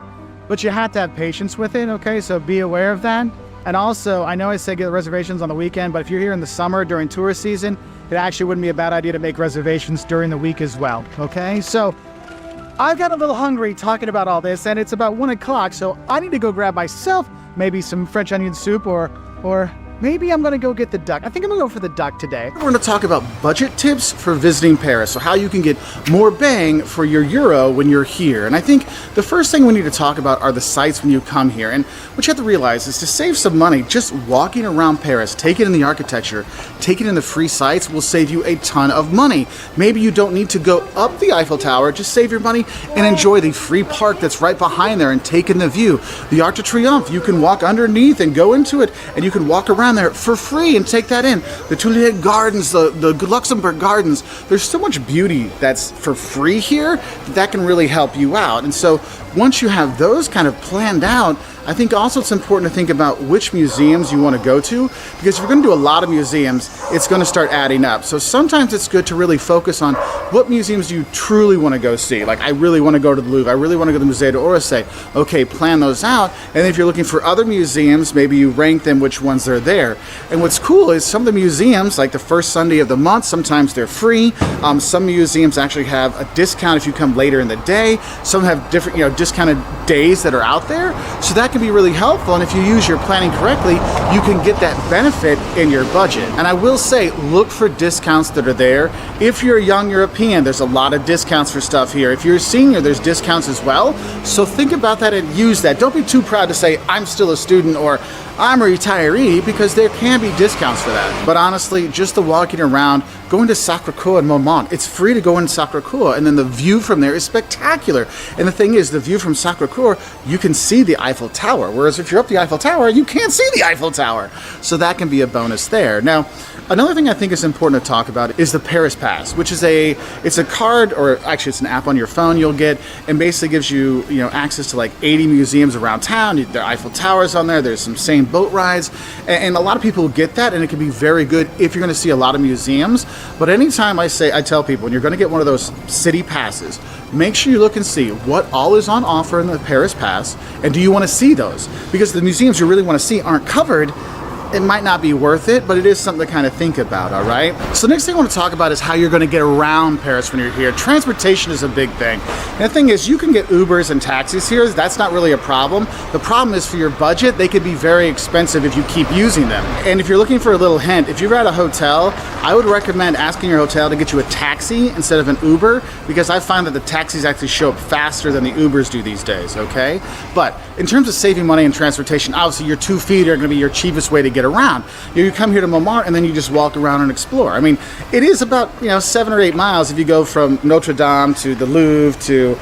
But you have to have patience with it, okay? So be aware of that. And also, I know I say get reservations on the weekend, but if you're here in the summer during tourist season, it actually wouldn't be a bad idea to make reservations during the week as well, okay? So I've got a little hungry talking about all this, and it's about 1 o'clock, so I need to go grab myself maybe some French onion soup or maybe I'm gonna go get the duck. I think I'm gonna go for the duck today. We're gonna talk about budget tips for visiting Paris, so how you can get more bang for your euro when you're here. And I think the first thing we need to talk about are the sites when you come here. And what you have to realize is to save some money, just walking around Paris, take it in the architecture, take it in the free sites will save you a ton of money. Maybe you don't need to go up the Eiffel Tower, just save your money and enjoy the free park that's right behind there and take in the view. The Arc de Triomphe, you can walk underneath and go into it, and you can walk around there for free and take that in. The Tuileries Gardens, the Luxembourg Gardens, there's so much beauty that's for free here that can really help you out. And so once you have those kind of planned out, I think also it's important to think about which museums you want to go to, because if you're going to do a lot of museums, it's going to start adding up. So sometimes it's good to really focus on what museums you truly want to go see. Like, I really want to go to the Louvre, I really want to go to the Musée d'Orsay. Okay, plan those out. And if you're looking for other museums, maybe you rank them which ones are there. And what's cool is some of the museums, like the first Sunday of the month, sometimes they're free. Some museums actually have a discount if you come later in the day. Some have different, discounted days that are out there. So that can be really helpful, and if you use your planning correctly, you can get that benefit in your budget. And I will say, look for discounts that are there. If you're a young European, there's a lot of discounts for stuff here. If you're a senior, there's discounts as well. So think about that and use that. Don't be too proud to say, I'm still a student or I'm a retiree, because there can be discounts for that. But honestly, just the walking around, going to Sacré-Cœur and Montmartre, it's free to go in Sacré-Cœur, and then the view from there is spectacular. And the thing is, the view from Sacré-Cœur, you can see the Eiffel Tower, whereas if you're up the Eiffel Tower, you can't see the Eiffel Tower. So that can be a bonus there. Now, another thing I think is important to talk about is the Paris Pass, which is it's a card, or actually it's an app on your phone you'll get, and basically gives you, access to like 80 museums around town. The Eiffel Tower's on there, there's some same boat rides, and a lot of people get that, and it can be very good if you're going to see a lot of museums. But anytime I tell people, when you're going to get one of those city passes, make sure you look and see what all is on offer in the Paris Pass, and do you want to see those? Because the museums you really want to see aren't covered. It might not be worth it, but it is something to kind of think about, all right? So the next thing I want to talk about is how you're going to get around Paris when you're here. Transportation is a big thing. And the thing is, you can get Ubers and taxis here. That's not really a problem. The problem is, for your budget, they could be very expensive if you keep using them. And if you're looking for a little hint, if you're at a hotel, I would recommend asking your hotel to get you a taxi instead of an Uber, because I find that the taxis actually show up faster than the Ubers do these days, okay? But in terms of saving money in transportation, obviously your 2 feet are going to be your cheapest way to get around. You come here to Montmartre and then you just walk around and explore. I mean, it is about 7 or 8 miles if you go from Notre Dame to the Louvre to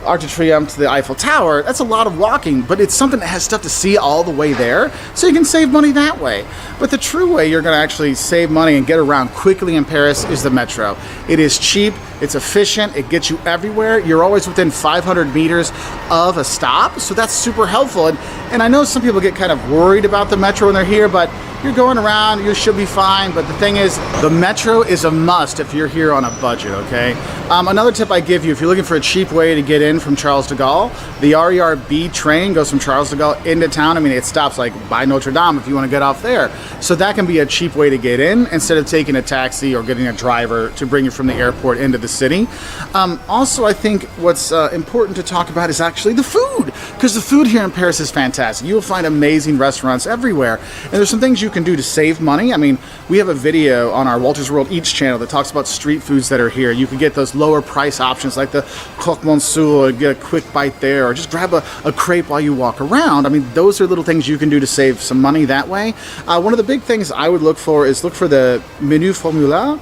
Arc de Triomphe to the Eiffel Tower. That's a lot of walking, but it's something that has stuff to see all the way there, so you can save money that way. But the true way you're going to actually save money and get around quickly in Paris is the metro. It is cheap, it's efficient, it gets you everywhere. You're always within 500 meters of a stop, so that's super helpful. And I know some people get kind of worried about the metro when they're here, but you're going around, you should be fine. But the thing is, the metro is a must if you're here on a budget, okay? Another tip I give you, if you're looking for a cheap way to get in from Charles de Gaulle, the RER-B train goes from Charles de Gaulle into town. I mean, it stops like by Notre Dame if you want to get off there. So that can be a cheap way to get in instead of taking a taxi or getting a driver to bring you from the airport into the city. Also, I think what's important to talk about is actually the food, because the food here in Paris is fantastic. You will find amazing restaurants everywhere, and there's some things you can do to save money. I mean, we have a video on our Wolters World Eats channel that talks about street foods that are here. You can get those lower price options like the croque monsieur, get a quick bite there, or just grab a crepe while you walk around. I mean, those are little things you can do to save some money that way. One of the big things I would look for is the menu formula,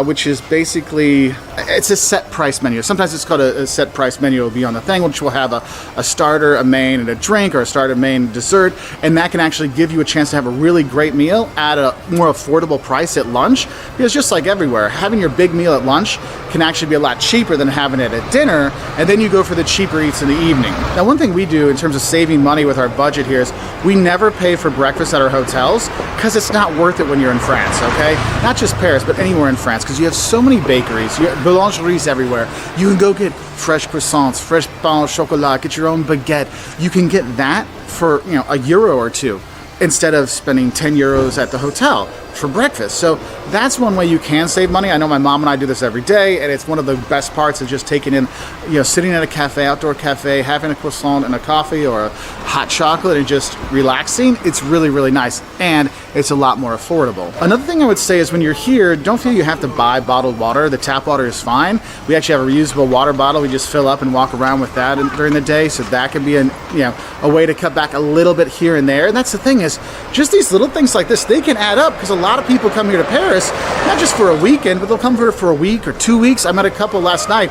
which is basically, it's a set price menu. Sometimes it's called a set price menu. It'll be on the thing, which will have a starter, a main, and a drink, or a starter, main, dessert, and that can actually give you a chance to have a really great meal at a more affordable price at lunch. Because just like everywhere, having your big meal at lunch can actually be a lot cheaper than having it at dinner, and then you go for the cheaper eats in the evening. Now, one thing we do in terms of saving money with our budget here is we never pay for breakfast at our hotels, because it's not worth it when you're in France, okay? Not just Paris, but anywhere in France, because you have so many bakeries, you have boulangeries everywhere. You can go get fresh croissants, fresh pain au chocolat, get your own baguette. You can get that for €1 or €2 instead of spending 10 euros at the hotel for breakfast. So that's one way you can save money. I know my mom and I do this every day, and it's one of the best parts of just taking in, sitting at a cafe, outdoor cafe, having a croissant and a coffee or a hot chocolate and just relaxing. It's really, really nice. And it's a lot more affordable. Another thing I would say is when you're here, don't feel you have to buy bottled water. The tap water is fine. We actually have a reusable water bottle. We just fill up and walk around with that during the day, so that can be a way to cut back a little bit here and there. And that's the thing is, just these little things like this, they can add up, because a lot of people come here to Paris, not just for a weekend, but they'll come here for a week or 2 weeks. I met a couple last night,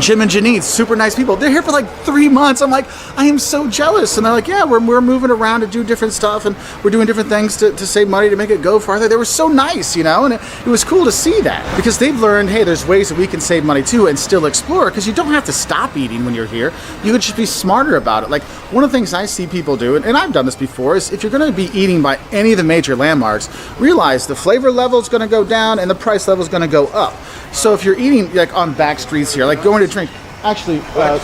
Jim and Janine, super nice people. They're here for like 3 months. I'm like, I am so jealous. And they're like, yeah, we're moving around to do different stuff, and we're doing different things to save money to make it go farther. They were so nice, and it was cool to see that, because they've learned, hey, there's ways that we can save money too and still explore, because you don't have to stop eating when you're here. You could just be smarter about it. Like, one of the things I see people do, and I've done this before, is if you're going to be eating by any of the major landmarks, realize the flavor level is going to go down and the price level is going to go up. So if you're eating like on back streets here, like going to drink, actually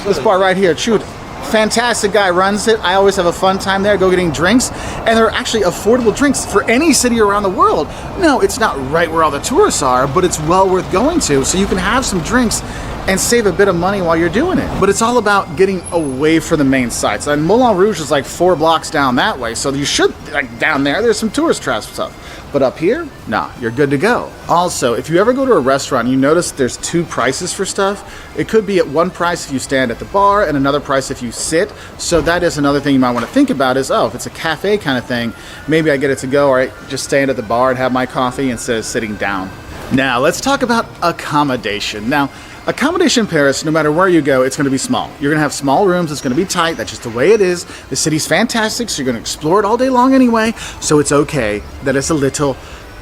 this bar right here, Chute, fantastic guy runs it. I always have a fun time there, go getting drinks, and they're actually affordable drinks for any city around the world. No, it's not right where all the tourists are, but it's well worth going to, so you can have some drinks and save a bit of money while you're doing it. But it's all about getting away from the main sites. And Moulin Rouge is like 4 blocks down that way, so you should, like down there's some tourist trap stuff. But up here, nah, you're good to go. Also, if you ever go to a restaurant and you notice there's 2 prices for stuff, it could be at one price if you stand at the bar and another price if you sit. So that is another thing you might want to think about is, oh, if it's a cafe kind of thing, maybe I get it to go, or I just stand at the bar and have my coffee instead of sitting down. Now, let's talk about accommodation. Now, accommodation in Paris, no matter where you go, it's going to be small. You're going to have small rooms. It's going to be tight. That's just the way it is. The city's fantastic, so you're going to explore it all day long anyway. So it's okay that it's a little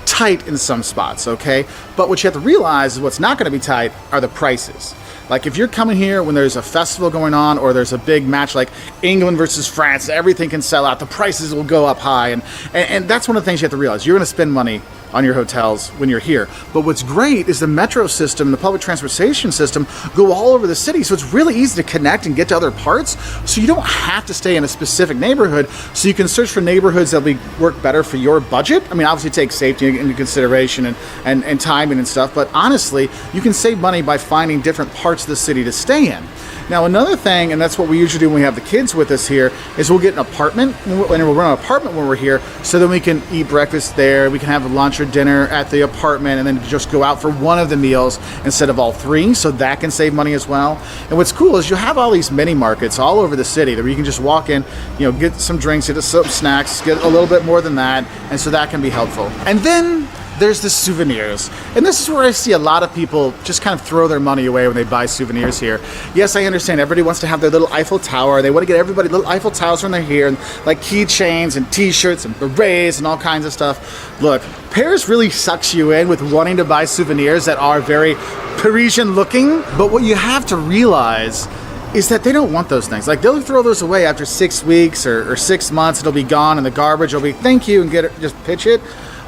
tight in some spots, okay? But what you have to realize is what's not going to be tight are the prices. Like if you're coming here when there's a festival going on or there's a big match like England versus France, everything can sell out. The prices will go up high. And that's one of the things you have to realize. You're going to spend money on your hotels when you're here. But what's great is the metro system and the public transportation system go all over the city. So it's really easy to connect and get to other parts. So you don't have to stay in a specific neighborhood. So you can search for neighborhoods that will work better for your budget. I mean, obviously take safety into consideration and timing and stuff. But honestly, you can save money by finding different parts of the city to stay in. Now, another thing, and that's what we usually do when we have the kids with us here, is we'll get an apartment, and we'll rent an apartment when we're here, so then we can eat breakfast there, we can have lunch or dinner at the apartment, and then just go out for one of the meals instead of all 3, so that can save money as well. And what's cool is you have all these mini markets all over the city where you can just walk in, get some drinks, get some snacks, get a little bit more than that, and so that can be helpful. And then there's the souvenirs. And this is where I see a lot of people just kind of throw their money away when they buy souvenirs here. Yes, I understand everybody wants to have their little Eiffel Tower. They want to get everybody little Eiffel Towers when they're here, and like keychains and t-shirts and berets and all kinds of stuff. Look, Paris really sucks you in with wanting to buy souvenirs that are very Parisian looking. But what you have to realize is that they don't want those things. Like they'll throw those away after 6 weeks or 6 months. It'll be gone in the garbage. It'll be thank you and get it, just pitch it.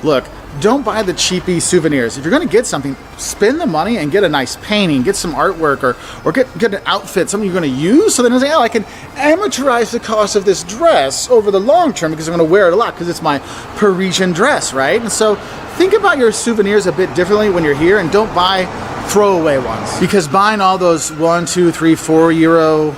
Look, don't buy the cheapy souvenirs. If you're going to get something, spend the money and get a nice painting, get some artwork, or get an outfit, something you're going to use, so then say, oh, I can amortize the cost of this dress over the long term because I'm going to wear it a lot because it's my Parisian dress, right? And so think about your souvenirs a bit differently when you're here, and don't buy throwaway ones, because buying all those 1, 2, 3, 4 euro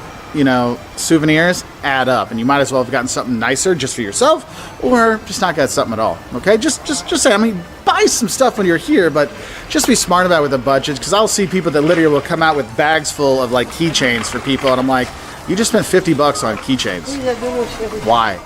souvenirs add up, and you might as well have gotten something nicer just for yourself, or just not got something at all. Okay, just say, I mean, buy some stuff when you're here, but just be smart about it with the budget, because I'll see people that literally will come out with bags full of like keychains for people, and I'm like, you just spent $50 on keychains. Why?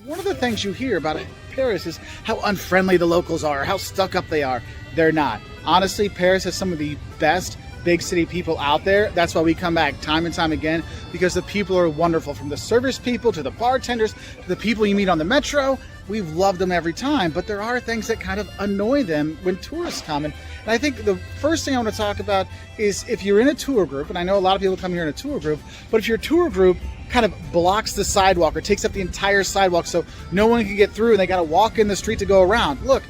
One of the things you hear about Paris is how unfriendly the locals are, how stuck up they are. They're not. Honestly, Paris has some of the best big city people out there. That's why we come back time and time again, because the people are wonderful, from the service people to the bartenders to the people you meet on the metro. We've loved them every time, but there are things that kind of annoy them when tourists come. And I think the first thing I want to talk about is if you're in a tour group, and I know a lot of people come here in a tour group, but if your tour group kind of blocks the sidewalk or takes up the entire sidewalk so no one can get through and they got to walk in the street to go around. Look,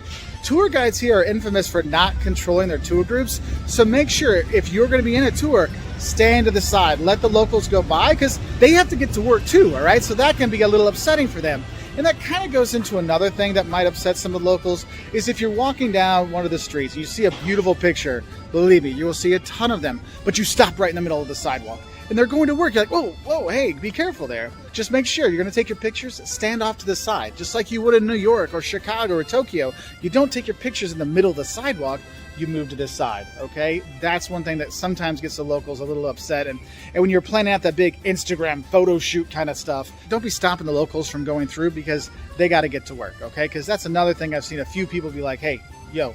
tour guides here are infamous for not controlling their tour groups, so make sure if you're going to be in a tour, stand to the side, let the locals go by, because they have to get to work too, all right? So that can be a little upsetting for them. And that kind of goes into another thing that might upset some of the locals, is if you're walking down one of the streets, you see a beautiful picture, believe me, you will see a ton of them, but you stop right in the middle of the sidewalk. and they're going to work. You're like, whoa, whoa, hey, be careful there. Just make sure you're going to take your pictures, stand off to the side, just like you would in New York or Chicago or Tokyo. You don't take your pictures in the middle of the sidewalk. You move to this side, okay? That's one thing that sometimes gets the locals a little upset. And when you're planning out that big Instagram photo shoot kind of stuff, don't be stopping the locals from going through because they got to get to work, okay? Because that's another thing I've seen a few people be like, hey, yo,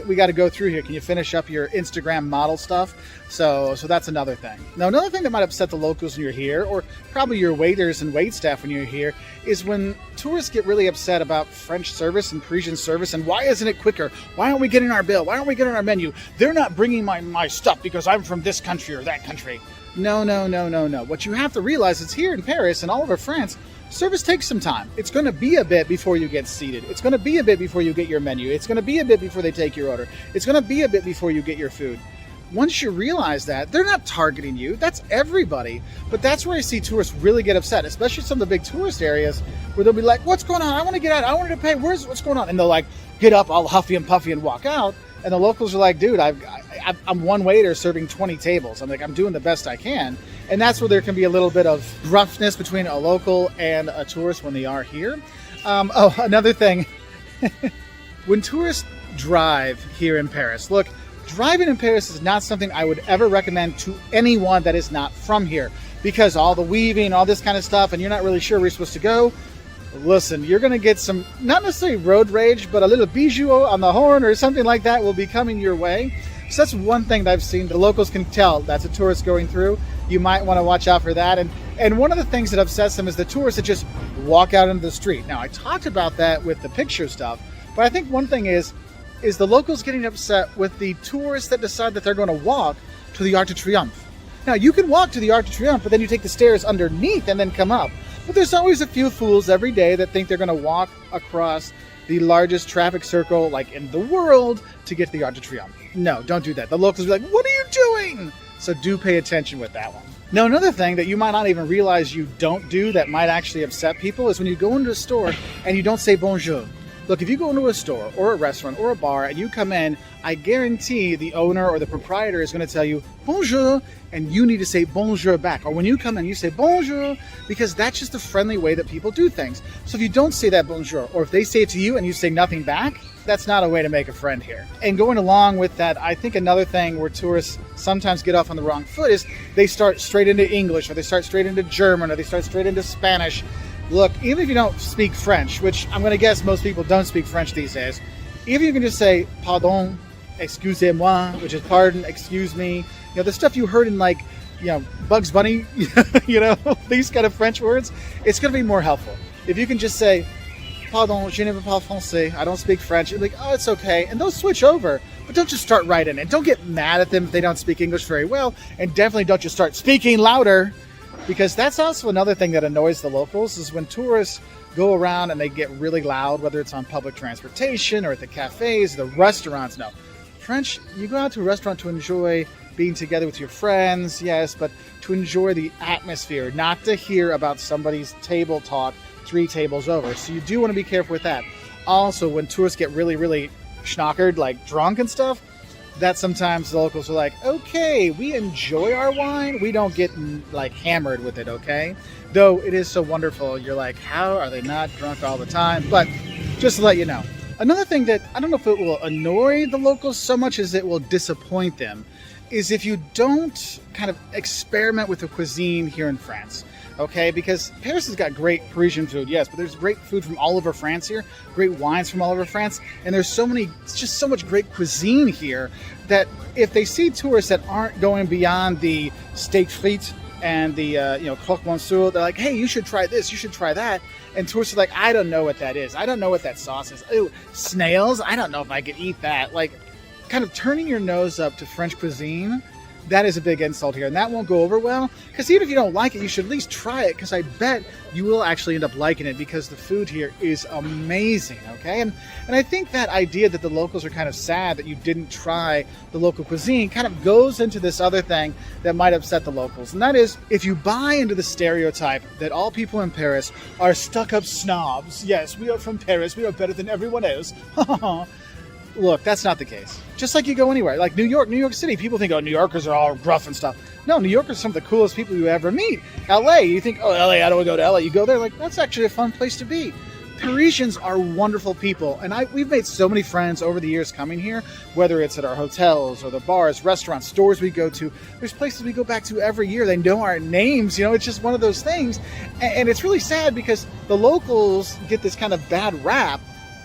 we got to go through here. Can you finish up your Instagram model stuff? So that's another thing. Now, another thing that might upset the locals when you're here, or probably your waiters and wait staff when you're here, is when tourists get really upset about French service and Parisian service, and why isn't it quicker? Why aren't we getting our bill? Why aren't we getting our menu? They're not bringing my stuff because I'm from this country or that country. No. What you have to realize is here in Paris and all over France, service takes some time. It's going to be a bit before you get seated. It's going to be a bit before you get your menu. It's going to be a bit before they take your order. It's going to be a bit before you get your food. Once you realize that, they're not targeting you. That's everybody. But that's where I see tourists really get upset, especially some of the big tourist areas where they'll be like, what's going on? I want to get out. I wanted to pay. What's going on? And they'll like get up all huffy and puffy and walk out. And the locals are like, dude, I'm one waiter serving 20 tables. I'm like, I'm doing the best I can. And that's where there can be a little bit of roughness between a local and a tourist when they are here. Another thing, when tourists drive here in Paris, look, driving in Paris is not something I would ever recommend to anyone that is not from here, because all the weaving, all this kind of stuff, and you're not really sure where you're supposed to go. Listen, you're going to get some, not necessarily road rage, but a little bijou on the horn or something like that will be coming your way. So that's one thing that I've seen. The locals can tell that's a tourist going through. You might want to watch out for that. And one of the things that upsets them is the tourists that just walk out into the street. Now, I talked about that with the picture stuff, but I think one thing is the locals getting upset with the tourists that decide that they're going to walk to the Arc de Triomphe. Now, you can walk to the Arc de Triomphe, but then you take the stairs underneath and then come up. But there's always a few fools every day that think they're going to walk across the largest traffic circle like in the world to get to the Arc de Triomphe. No, don't do that. The locals will be like, what are you doing? So do pay attention with that one. Now, another thing that you might not even realize you don't do that might actually upset people is when you go into a store and you don't say bonjour. Look, if you go into a store or a restaurant or a bar and you come in, I guarantee the owner or the proprietor is going to tell you bonjour, and you need to say bonjour back. Or when you come in, you say bonjour, because that's just the friendly way that people do things. So if you don't say that bonjour, or if they say it to you and you say nothing back, that's not a way to make a friend here. And going along with that, I think another thing where tourists sometimes get off on the wrong foot is they start straight into English, or they start straight into German, or they start straight into Spanish. Look, even if you don't speak French, which I'm going to guess most people don't speak French these days, even if you can just say pardon, excusez-moi, which is pardon, excuse me, you know, the stuff you heard in like, you know, Bugs Bunny, you know, these kind of French words, it's going to be more helpful. If you can just say, pardon, je ne parle français, I don't speak French, you're like, oh, it's okay, and they'll switch over, but don't just start right in. And don't get mad at them if they don't speak English very well, and definitely don't just start speaking louder, because that's also another thing that annoys the locals is when tourists go around and they get really loud, whether it's on public transportation or at the cafes, the restaurants. No, French, you go out to a restaurant to enjoy being together with your friends, yes, but to enjoy the atmosphere, not to hear about somebody's table talk 3 tables over. So you do want to be careful with that. Also, when tourists get really, really schnockered, like drunk and stuff, that sometimes the locals are like, okay, we enjoy our wine, we don't get like hammered with it, okay? Though it is so wonderful, you're like, how are they not drunk all the time? But just to let you know. Another thing that I don't know if it will annoy the locals so much as it will disappoint them is if you don't kind of experiment with the cuisine here in France. Okay, because Paris has got great Parisian food, yes, but there's great food from all over France here, great wines from all over France, and there's just so much great cuisine here that if they see tourists that aren't going beyond the steak frites and the croque monsieur, they're like, hey, you should try this, you should try that, and tourists are like, I don't know what that is, I don't know what that sauce is, ooh, snails, I don't know if I could eat that, like, kind of turning your nose up to French cuisine. That is a big insult here, and that won't go over well, because even if you don't like it, you should at least try it, because I bet you will actually end up liking it, because the food here is amazing, okay? And I think that idea that the locals are kind of sad that you didn't try the local cuisine kind of goes into this other thing that might upset the locals, and that is, if you buy into the stereotype that all people in Paris are stuck-up snobs, yes, we are from Paris, we are better than everyone else, look, that's not the case. Just like you go anywhere, like New York City, people think, oh, New Yorkers are all rough and stuff. No, New Yorkers are some of the coolest people you ever meet. LA, you think, oh, LA, I don't want to go to LA. You go there, like, that's actually a fun place to be. Parisians are wonderful people, and we've made so many friends over the years coming here, whether it's at our hotels or the bars, restaurants, stores we go to. There's places we go back to every year. They know our names, you know, it's just one of those things. And it's really sad because the locals get this kind of bad rap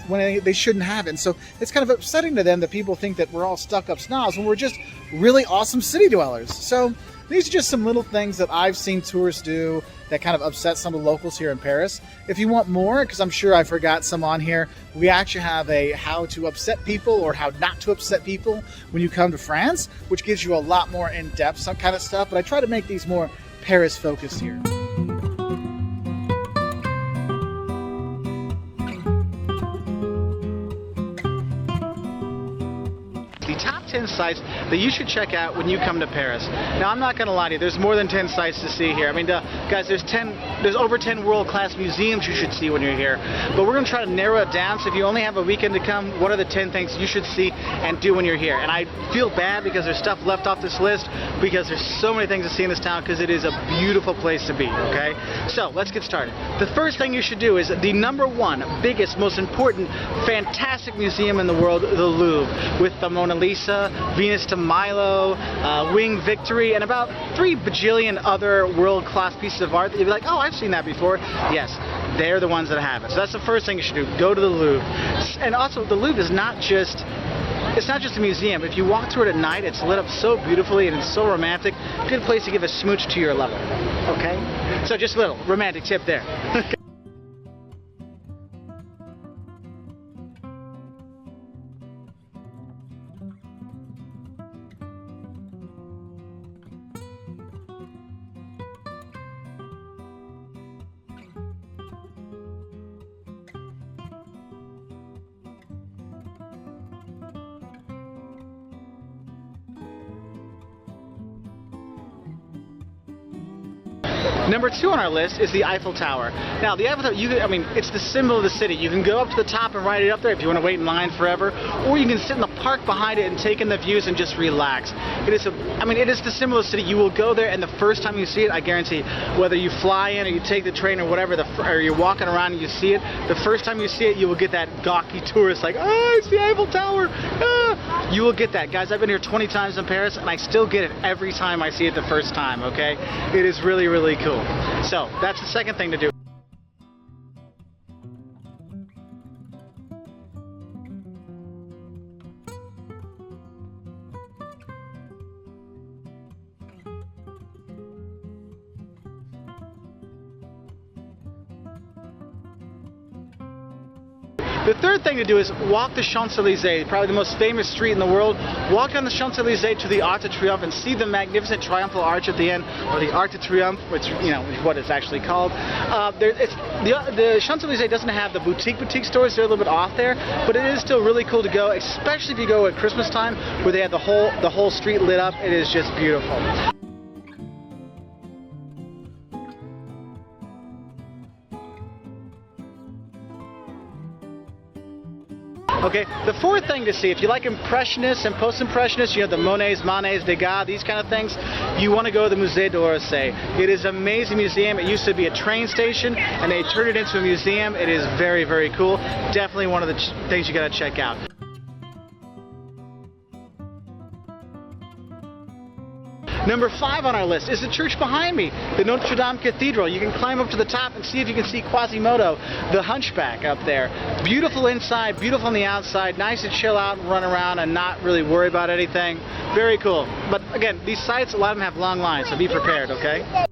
when they shouldn't have it. And so it's kind of upsetting to them that people think that we're all stuck-up snobs when we're just really awesome city dwellers. So these are just some little things that I've seen tourists do that kind of upset some of the locals here in Paris. If you want more, because I'm sure I forgot some on here, we actually have a how to upset people or how not to upset people when you come to France, which gives you a lot more in-depth some kind of stuff, but I try to make these more Paris focused here. The top 10 sites that you should check out when you come to Paris. Now, I'm not going to lie to you, there's more than 10 sites to see here. I mean, guys, there's over 10 world-class museums you should see when you're here. But we're going to try to narrow it down, so if you only have a weekend to come, what are the 10 things you should see and do when you're here? And I feel bad because there's stuff left off this list, because there's so many things to see in this town, because it is a beautiful place to be, okay? So, let's get started. The first thing you should do is the #1 biggest, most important, fantastic museum in the world, the Louvre, with the Mona Lisa, Venus de Milo, Winged Victory, and about 3 bajillion other world-class pieces of art that you'd be like, oh, I've seen that before. Yes, they're the ones that have it. So that's the first thing you should do. Go to the Louvre. And also, the Louvre is not just a museum. If you walk through it at night, it's lit up so beautifully and it's so romantic. Good place to give a smooch to your lover. Okay? So just a little romantic tip there. Number 2 on our list is the Eiffel Tower. Now, the Eiffel Tower, it's the symbol of the city. You can go up to the top and ride it up there if you want to wait in line forever, or you can sit in the park behind it and take in the views and just relax. It is the symbol of the city. You will go there, and the first time you see it, I guarantee, whether you fly in or you take the train or whatever, or you're walking around and you see it, the first time you see it, you will get that gawky tourist like, oh, it's the Eiffel Tower. Ah. You will get that. Guys, I've been here 20 times in Paris, and I still get it every time I see it the first time, okay? It is really, really cool. So, that's the second thing to do. The third thing to do is walk the Champs-Élysées, probably the most famous street in the world. Walk down the Champs-Élysées to the Arc de Triomphe and see the magnificent triumphal arch at the end, or the Arc de Triomphe, which, you know, is what it's actually called. The Champs-Élysées doesn't have the boutique stores, they're a little bit off there, but it is still really cool to go, especially if you go at Christmas time, where they have the whole street lit up. It is just beautiful. Okay, the fourth thing to see, if you like Impressionists and Post-Impressionists, you know, the Monets, Degas, these kind of things, you want to go to the Musée d'Orsay. It is an amazing museum. It used to be a train station, and they turned it into a museum. It is very, very cool. Definitely one of the things you got to check out. Number 5 on our list is the church behind me, the Notre Dame Cathedral. You can climb up to the top and see if you can see Quasimodo, the hunchback up there. Beautiful inside, beautiful on the outside, nice to chill out and run around and not really worry about anything. Very cool. But again, these sites, a lot of them have long lines, so be prepared, okay?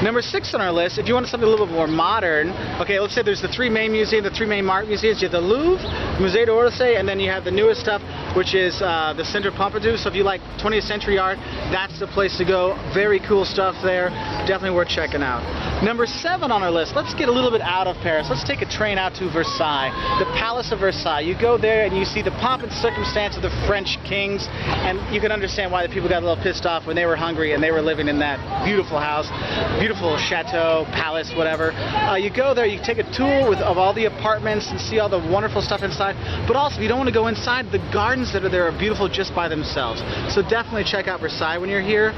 Number 6 on our list, if you want something a little bit more modern, okay, let's say there's the 3 main museums, the 3 main art museums. You have the Louvre, Musée d'Orsay, and then you have the newest stuff, which is the Centre Pompidou. So if you like 20th century art, that's the place to go. Very cool stuff there. Definitely worth checking out. Number 7 on our list, let's get a little bit out of Paris. Let's take a train out to Versailles, the Palace of Versailles. You go there and you see the pomp and circumstance of the French kings, and you can understand why the people got a little pissed off when they were hungry and they were living in that beautiful house, beautiful chateau, palace, whatever. You go there, you take a tour of all the apartments and see all the wonderful stuff inside, but also if you don't want to go inside, the gardens that are there are beautiful just by themselves. So definitely check out Versailles when you're here.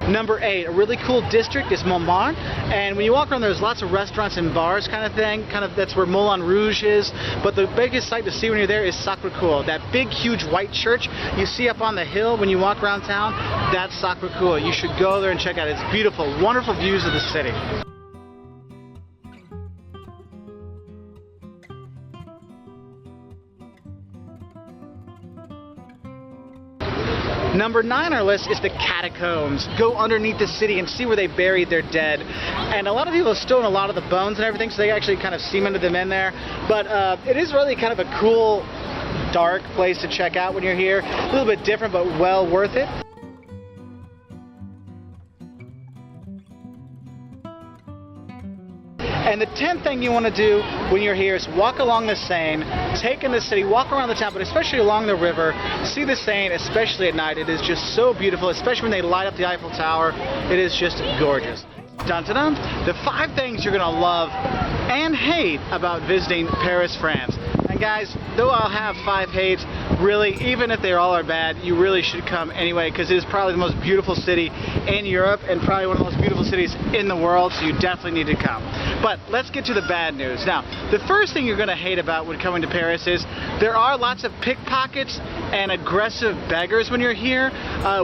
Number 8, a really cool district is Montmartre, and when you walk around there's lots of restaurants and bars kind of thing, that's where Moulin Rouge is, but the biggest sight to see when you're there is Sacré-Cœur, that big huge white church you see up on the hill when you walk around town. That's Sacré-Cœur. You should go there and check it out. It's beautiful, wonderful views of the city. Number 9 on our list is the catacombs. Go underneath the city and see where they buried their dead. And a lot of people have stolen a lot of the bones and everything, so they actually kind of cemented them in there. But it is really kind of a cool, dark place to check out when you're here. A little bit different, but well worth it. And the 10th thing you want to do when you're here is walk along the Seine, take in the city, walk around the town, but especially along the river. See the Seine, especially at night. It is just so beautiful, especially when they light up the Eiffel Tower. It is just gorgeous. Dun dun dun. The 5 things you're going to love and hate about visiting Paris, France. And guys, though I'll have 5 hates, really, even if they all are bad, you really should come anyway, because it is probably the most beautiful city in Europe and probably one of the most beautiful cities in the world, so you definitely need to come. But let's get to the bad news. Now, the first thing you're going to hate about when coming to Paris is there are lots of pickpockets and aggressive beggars when you're here,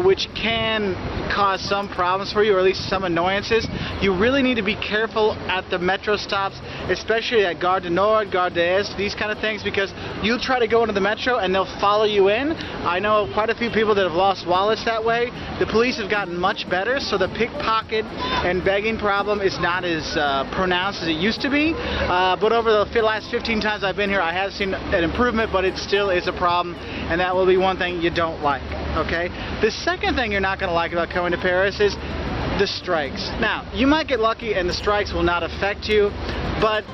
which can cause some problems for you, or at least some annoyances. You really need to be careful at the metro stops, especially at Gare du Nord, Gare d'Est, these kind of things, because you'll try to go into the metro and they'll follow you in. I know quite a few people that have lost wallets that way. The police have gotten much better, so the pickpocket and begging problem is not as pronounced as it used to be. But over the last 15 times I've been here, I have seen an improvement, but it still is a problem, and that will be one thing you don't like, okay? The second thing you're not going to like about coming to Paris is the strikes. Now, you might get lucky and the strikes will not affect you, but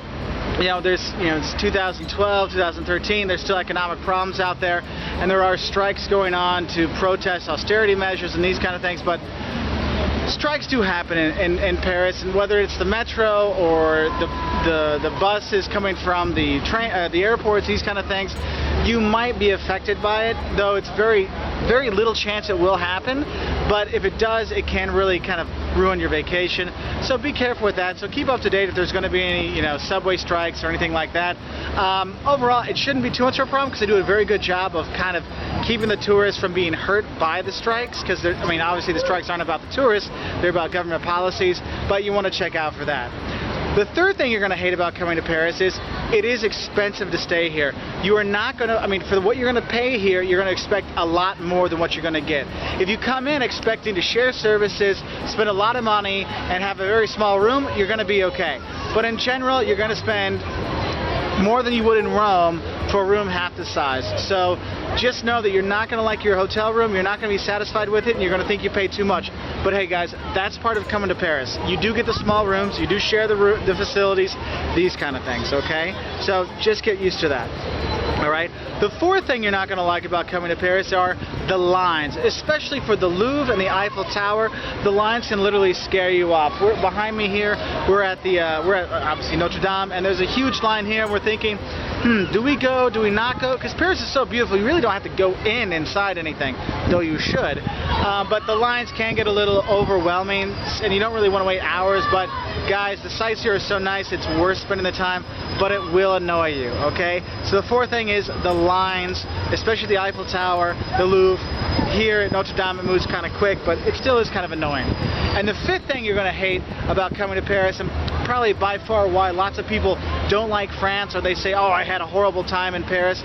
it's 2012, 2013, there's still economic problems out there, and there are strikes going on to protest austerity measures and these kind of things, but strikes do happen in Paris, and whether it's the metro or the buses coming from the airports, these kind of things, you might be affected by it, though it's very, very little chance it will happen. But if it does, it can really kind of ruin your vacation. So be careful with that. So keep up to date if there's going to be any, subway strikes or anything like that. Overall, it shouldn't be too much of a problem because they do a very good job of kind of keeping the tourists from being hurt by the strikes. Because obviously the strikes aren't about the tourists; they're about government policies. But you want to check out for that. The third thing you're going to hate about coming to Paris is it is expensive to stay here. You are not going to, for what you're going to pay here, you're going to expect a lot more than what you're going to get. If you come in expecting to share services, spend a lot of money, and have a very small room, you're going to be okay. But in general, you're going to spend more than you would in Rome for a room half the size. So just know that you're not going to like your hotel room, you're not going to be satisfied with it, and you're going to think you paid too much. But hey guys, that's part of coming to Paris. You do get the small rooms, you do share the facilities, these kind of things, okay? So just get used to that. Alright? The fourth thing you're not going to like about coming to Paris are the lines, especially for the Louvre and the Eiffel Tower. The lines can literally scare you off. Behind me here, we're at obviously Notre Dame, and there's a huge line here, and we're thinking, do we go, do we not go? Because Paris is so beautiful, you really don't have to go inside anything, though you should. But the lines can get a little overwhelming, and you don't really want to wait hours, but guys, the sights here are so nice, it's worth spending the time, but it will annoy you, okay? So the fourth thing is the lines, especially the Eiffel Tower, the Louvre. Here at Notre Dame it moves kind of quick, but it still is kind of annoying. And the fifth thing you're going to hate about coming to Paris, and probably by far why lots of people don't like France, or they say, oh, I had a horrible time in Paris,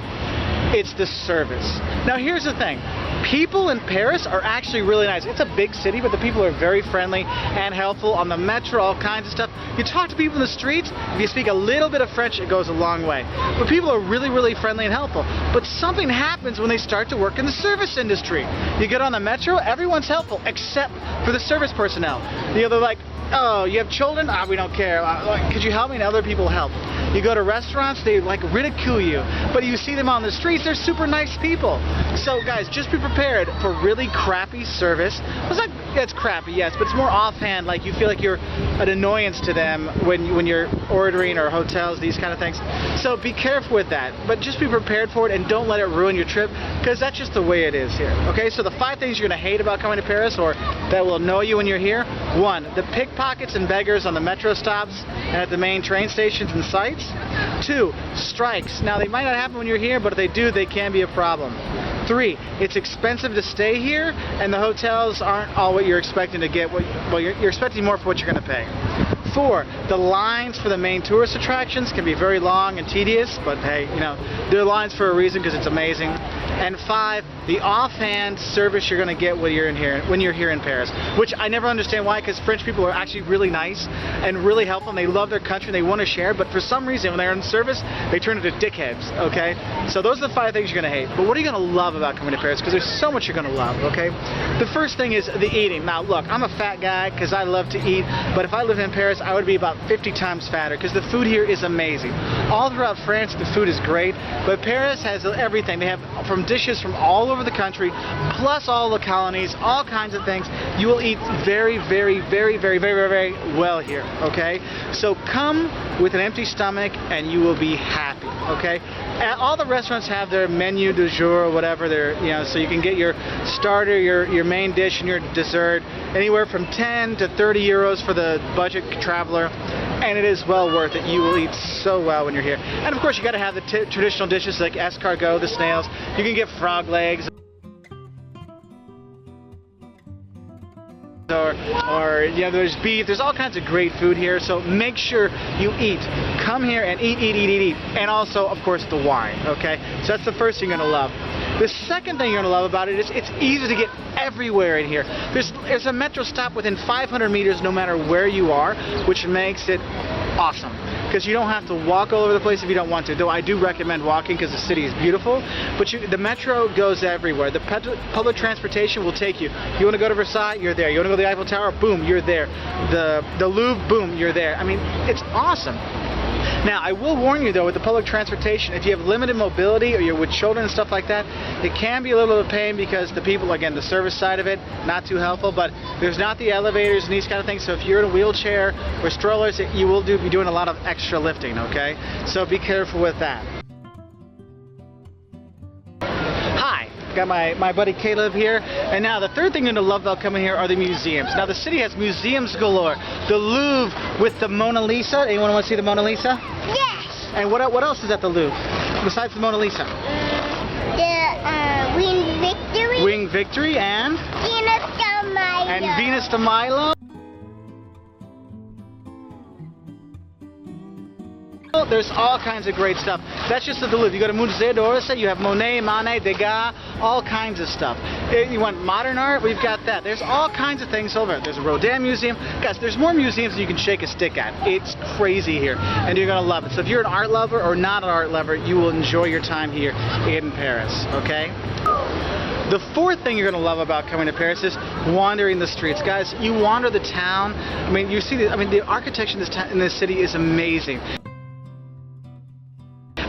it's the service. Now here's the thing. People in Paris are actually really nice. It's a big city, but the people are very friendly and helpful. On the metro, all kinds of stuff. You talk to people in the streets, if you speak a little bit of French, it goes a long way. But people are really, really friendly and helpful. But something happens when they start to work in the service industry. You get on the metro, everyone's helpful, except for the service personnel. They're like, oh, you have children? Ah, we don't care. Could you help me? And other people help. You go to restaurants, they like ridicule you. But you see them on the streets, they're super nice people. So guys, just be prepared for really crappy service. It's crappy, yes, but it's more offhand, like you feel like you're an annoyance to them when you're ordering, or hotels, these kind of things. So be careful with that, but just be prepared for it and don't let it ruin your trip, because that's just the way it is here. Okay, so the 5 things you're going to hate about coming to Paris, or that will annoy you when you're here. 1, the pickpockets and beggars on the metro stops and at the main train stations and sites. 2, strikes. Now they might not happen when you're here, but if they do, they can be a problem. 3, it's expensive to stay here, and the hotels aren't all what you're expecting to get. Well, you're expecting more for what you're going to pay. 4, the lines for the main tourist attractions can be very long and tedious, but hey, you know, they're lines for a reason, because it's amazing. And 5, the offhand service you're going to get when you're here in Paris, which I never understand why, because French people are actually really nice and really helpful, and they love their country and they want to share, but for some reason when they're in service, they turn into dickheads, okay? So those are the 5 things you're going to hate. But what are you going to love about coming to Paris? Because there's so much you're going to love, okay? The first thing is the eating. Now look, I'm a fat guy because I love to eat, but if I lived in Paris, I would be about 50 times fatter, because the food here is amazing. All throughout France, the food is great, but Paris has everything. They have from dishes from all over the country, plus all the colonies, all kinds of things. You will eat very, very, very, very, very, very well here, okay? So come with an empty stomach and you will be happy, okay? All the restaurants have their menu du jour or whatever, so you can get your starter, your main dish, and your dessert, anywhere from 10 to 30 euros for the budget traveler, and it is well worth it. You will eat so well when you're here. And of course, you got to have the traditional dishes like escargot, the snails. You can get frog legs, or there's beef. There's all kinds of great food here, so make sure you eat. Come here and eat. And also, of course, the wine, okay? So that's the first thing you're going to love. The second thing you're going to love about it is it's easy to get everywhere in here. There's a metro stop within 500 meters no matter where you are, which makes it awesome, because you don't have to walk all over the place if you don't want to, though I do recommend walking because the city is beautiful. But the metro goes everywhere. The public transportation will take you. You want to go to Versailles, you're there. You want to go to the Eiffel Tower, boom, you're there. The Louvre, boom, you're there. I mean, it's awesome. Now, I will warn you though, with the public transportation, if you have limited mobility or you're with children and stuff like that, it can be a little bit of pain, because the people, again, the service side of it, not too helpful, but there's not the elevators and these kind of things, so if you're in a wheelchair or strollers, you will be doing a lot of extra lifting, okay? So be careful with that. Hi. Got my buddy Caleb here, and now the third thing you're going to love about coming here are the museums. Now the city has museums galore. The Louvre with the Mona Lisa. Anyone want to see the Mona Lisa? Yes. And what else is at the Louvre besides the Mona Lisa? The Winged Victory. Winged Victory and Venus de Milo. And Venus de Milo. There's all kinds of great stuff. That's just at the Louvre. You go to Musée d'Orsay, you have Monet, Manet, Degas, all kinds of stuff. You want modern art? We've got that. There's all kinds of things over there. There's a Rodin Museum. Guys, there's more museums than you can shake a stick at. It's crazy here, and you're going to love it. So if you're an art lover or not an art lover, you will enjoy your time here in Paris, okay? The fourth thing you're going to love about coming to Paris is wandering the streets. Guys, you wander the town. I mean, you see the architecture in this city is amazing.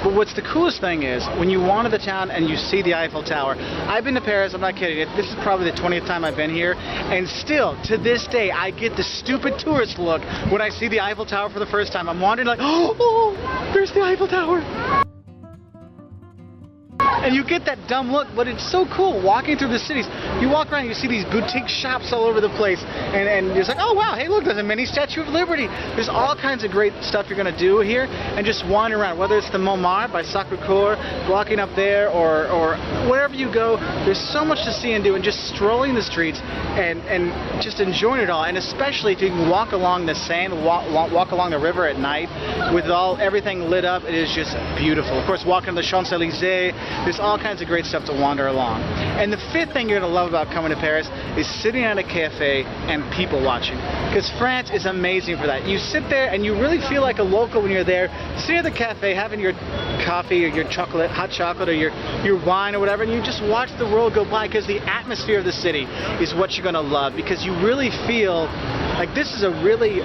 But what's the coolest thing is when you wander the town and you see the Eiffel Tower. I've been to Paris, I'm not kidding. This is probably the 20th time I've been here, and still, to this day, I get the stupid tourist look when I see the Eiffel Tower for the first time. I'm wandering like, oh, there's the Eiffel Tower. And you get that dumb look, but it's so cool walking through the cities. You walk around, you see these boutique shops all over the place, and it's like, oh wow, hey look, there's a mini Statue of Liberty. There's all kinds of great stuff you're going to do here, and just wander around, whether it's the Montmartre by Sacré-Cœur, walking up there, or wherever you go. There's so much to see and do, and just strolling the streets and just enjoying it all. And especially if you can walk along the Seine, walk along the river at night with everything lit up, it is just beautiful. Of course, walking the Champs-Élysées, There's all kinds of great stuff to wander along. And the fifth thing you're going to love about coming to Paris is sitting at a cafe and people watching. Because France is amazing for that. You sit there and you really feel like a local when you're there, sitting at the cafe having your coffee or your chocolate, hot chocolate, or your wine or whatever, and you just watch the world go by, because the atmosphere of the city is what you're going to love, because you really feel like this is a really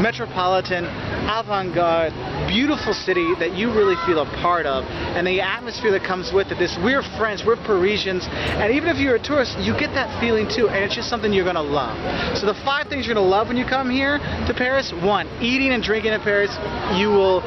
metropolitan, avant-garde, beautiful city that you really feel a part of, and the atmosphere that comes with it. We're French, we're Parisians, and even if you're a tourist, you get that feeling too, and it's just something you're gonna love. So the 5 things you're gonna love when you come here to Paris: 1, eating and drinking in Paris. You will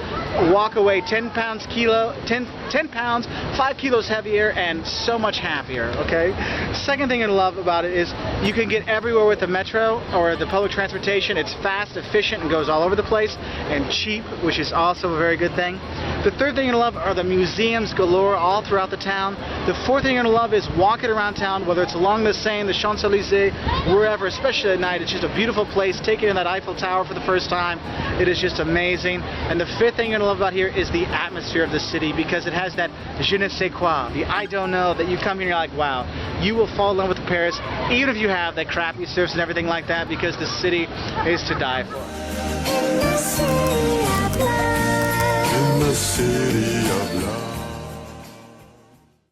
walk away 10 pounds, 5 kilos heavier, and so much happier, okay? Second thing you're gonna love about it is you can get everywhere with the metro or the public transportation. It's fast, efficient, and goes all over the place, and cheap, which is also a very good thing. The third thing you're gonna love are the museums galore all throughout the town. The fourth thing you're gonna love is walking around town, whether it's along the Seine, the Champs-Élysées, wherever, especially at night. It's just a beautiful place. Taking in that Eiffel Tower for the first time, it is just amazing. And the fifth thing you're gonna love about here is the atmosphere of the city, because it has that je ne sais quoi, the I don't know, that you come here and you're like, wow, you will fall in love with Paris, even if you have that crappy surface and everything like that, because the city is to die for. In the city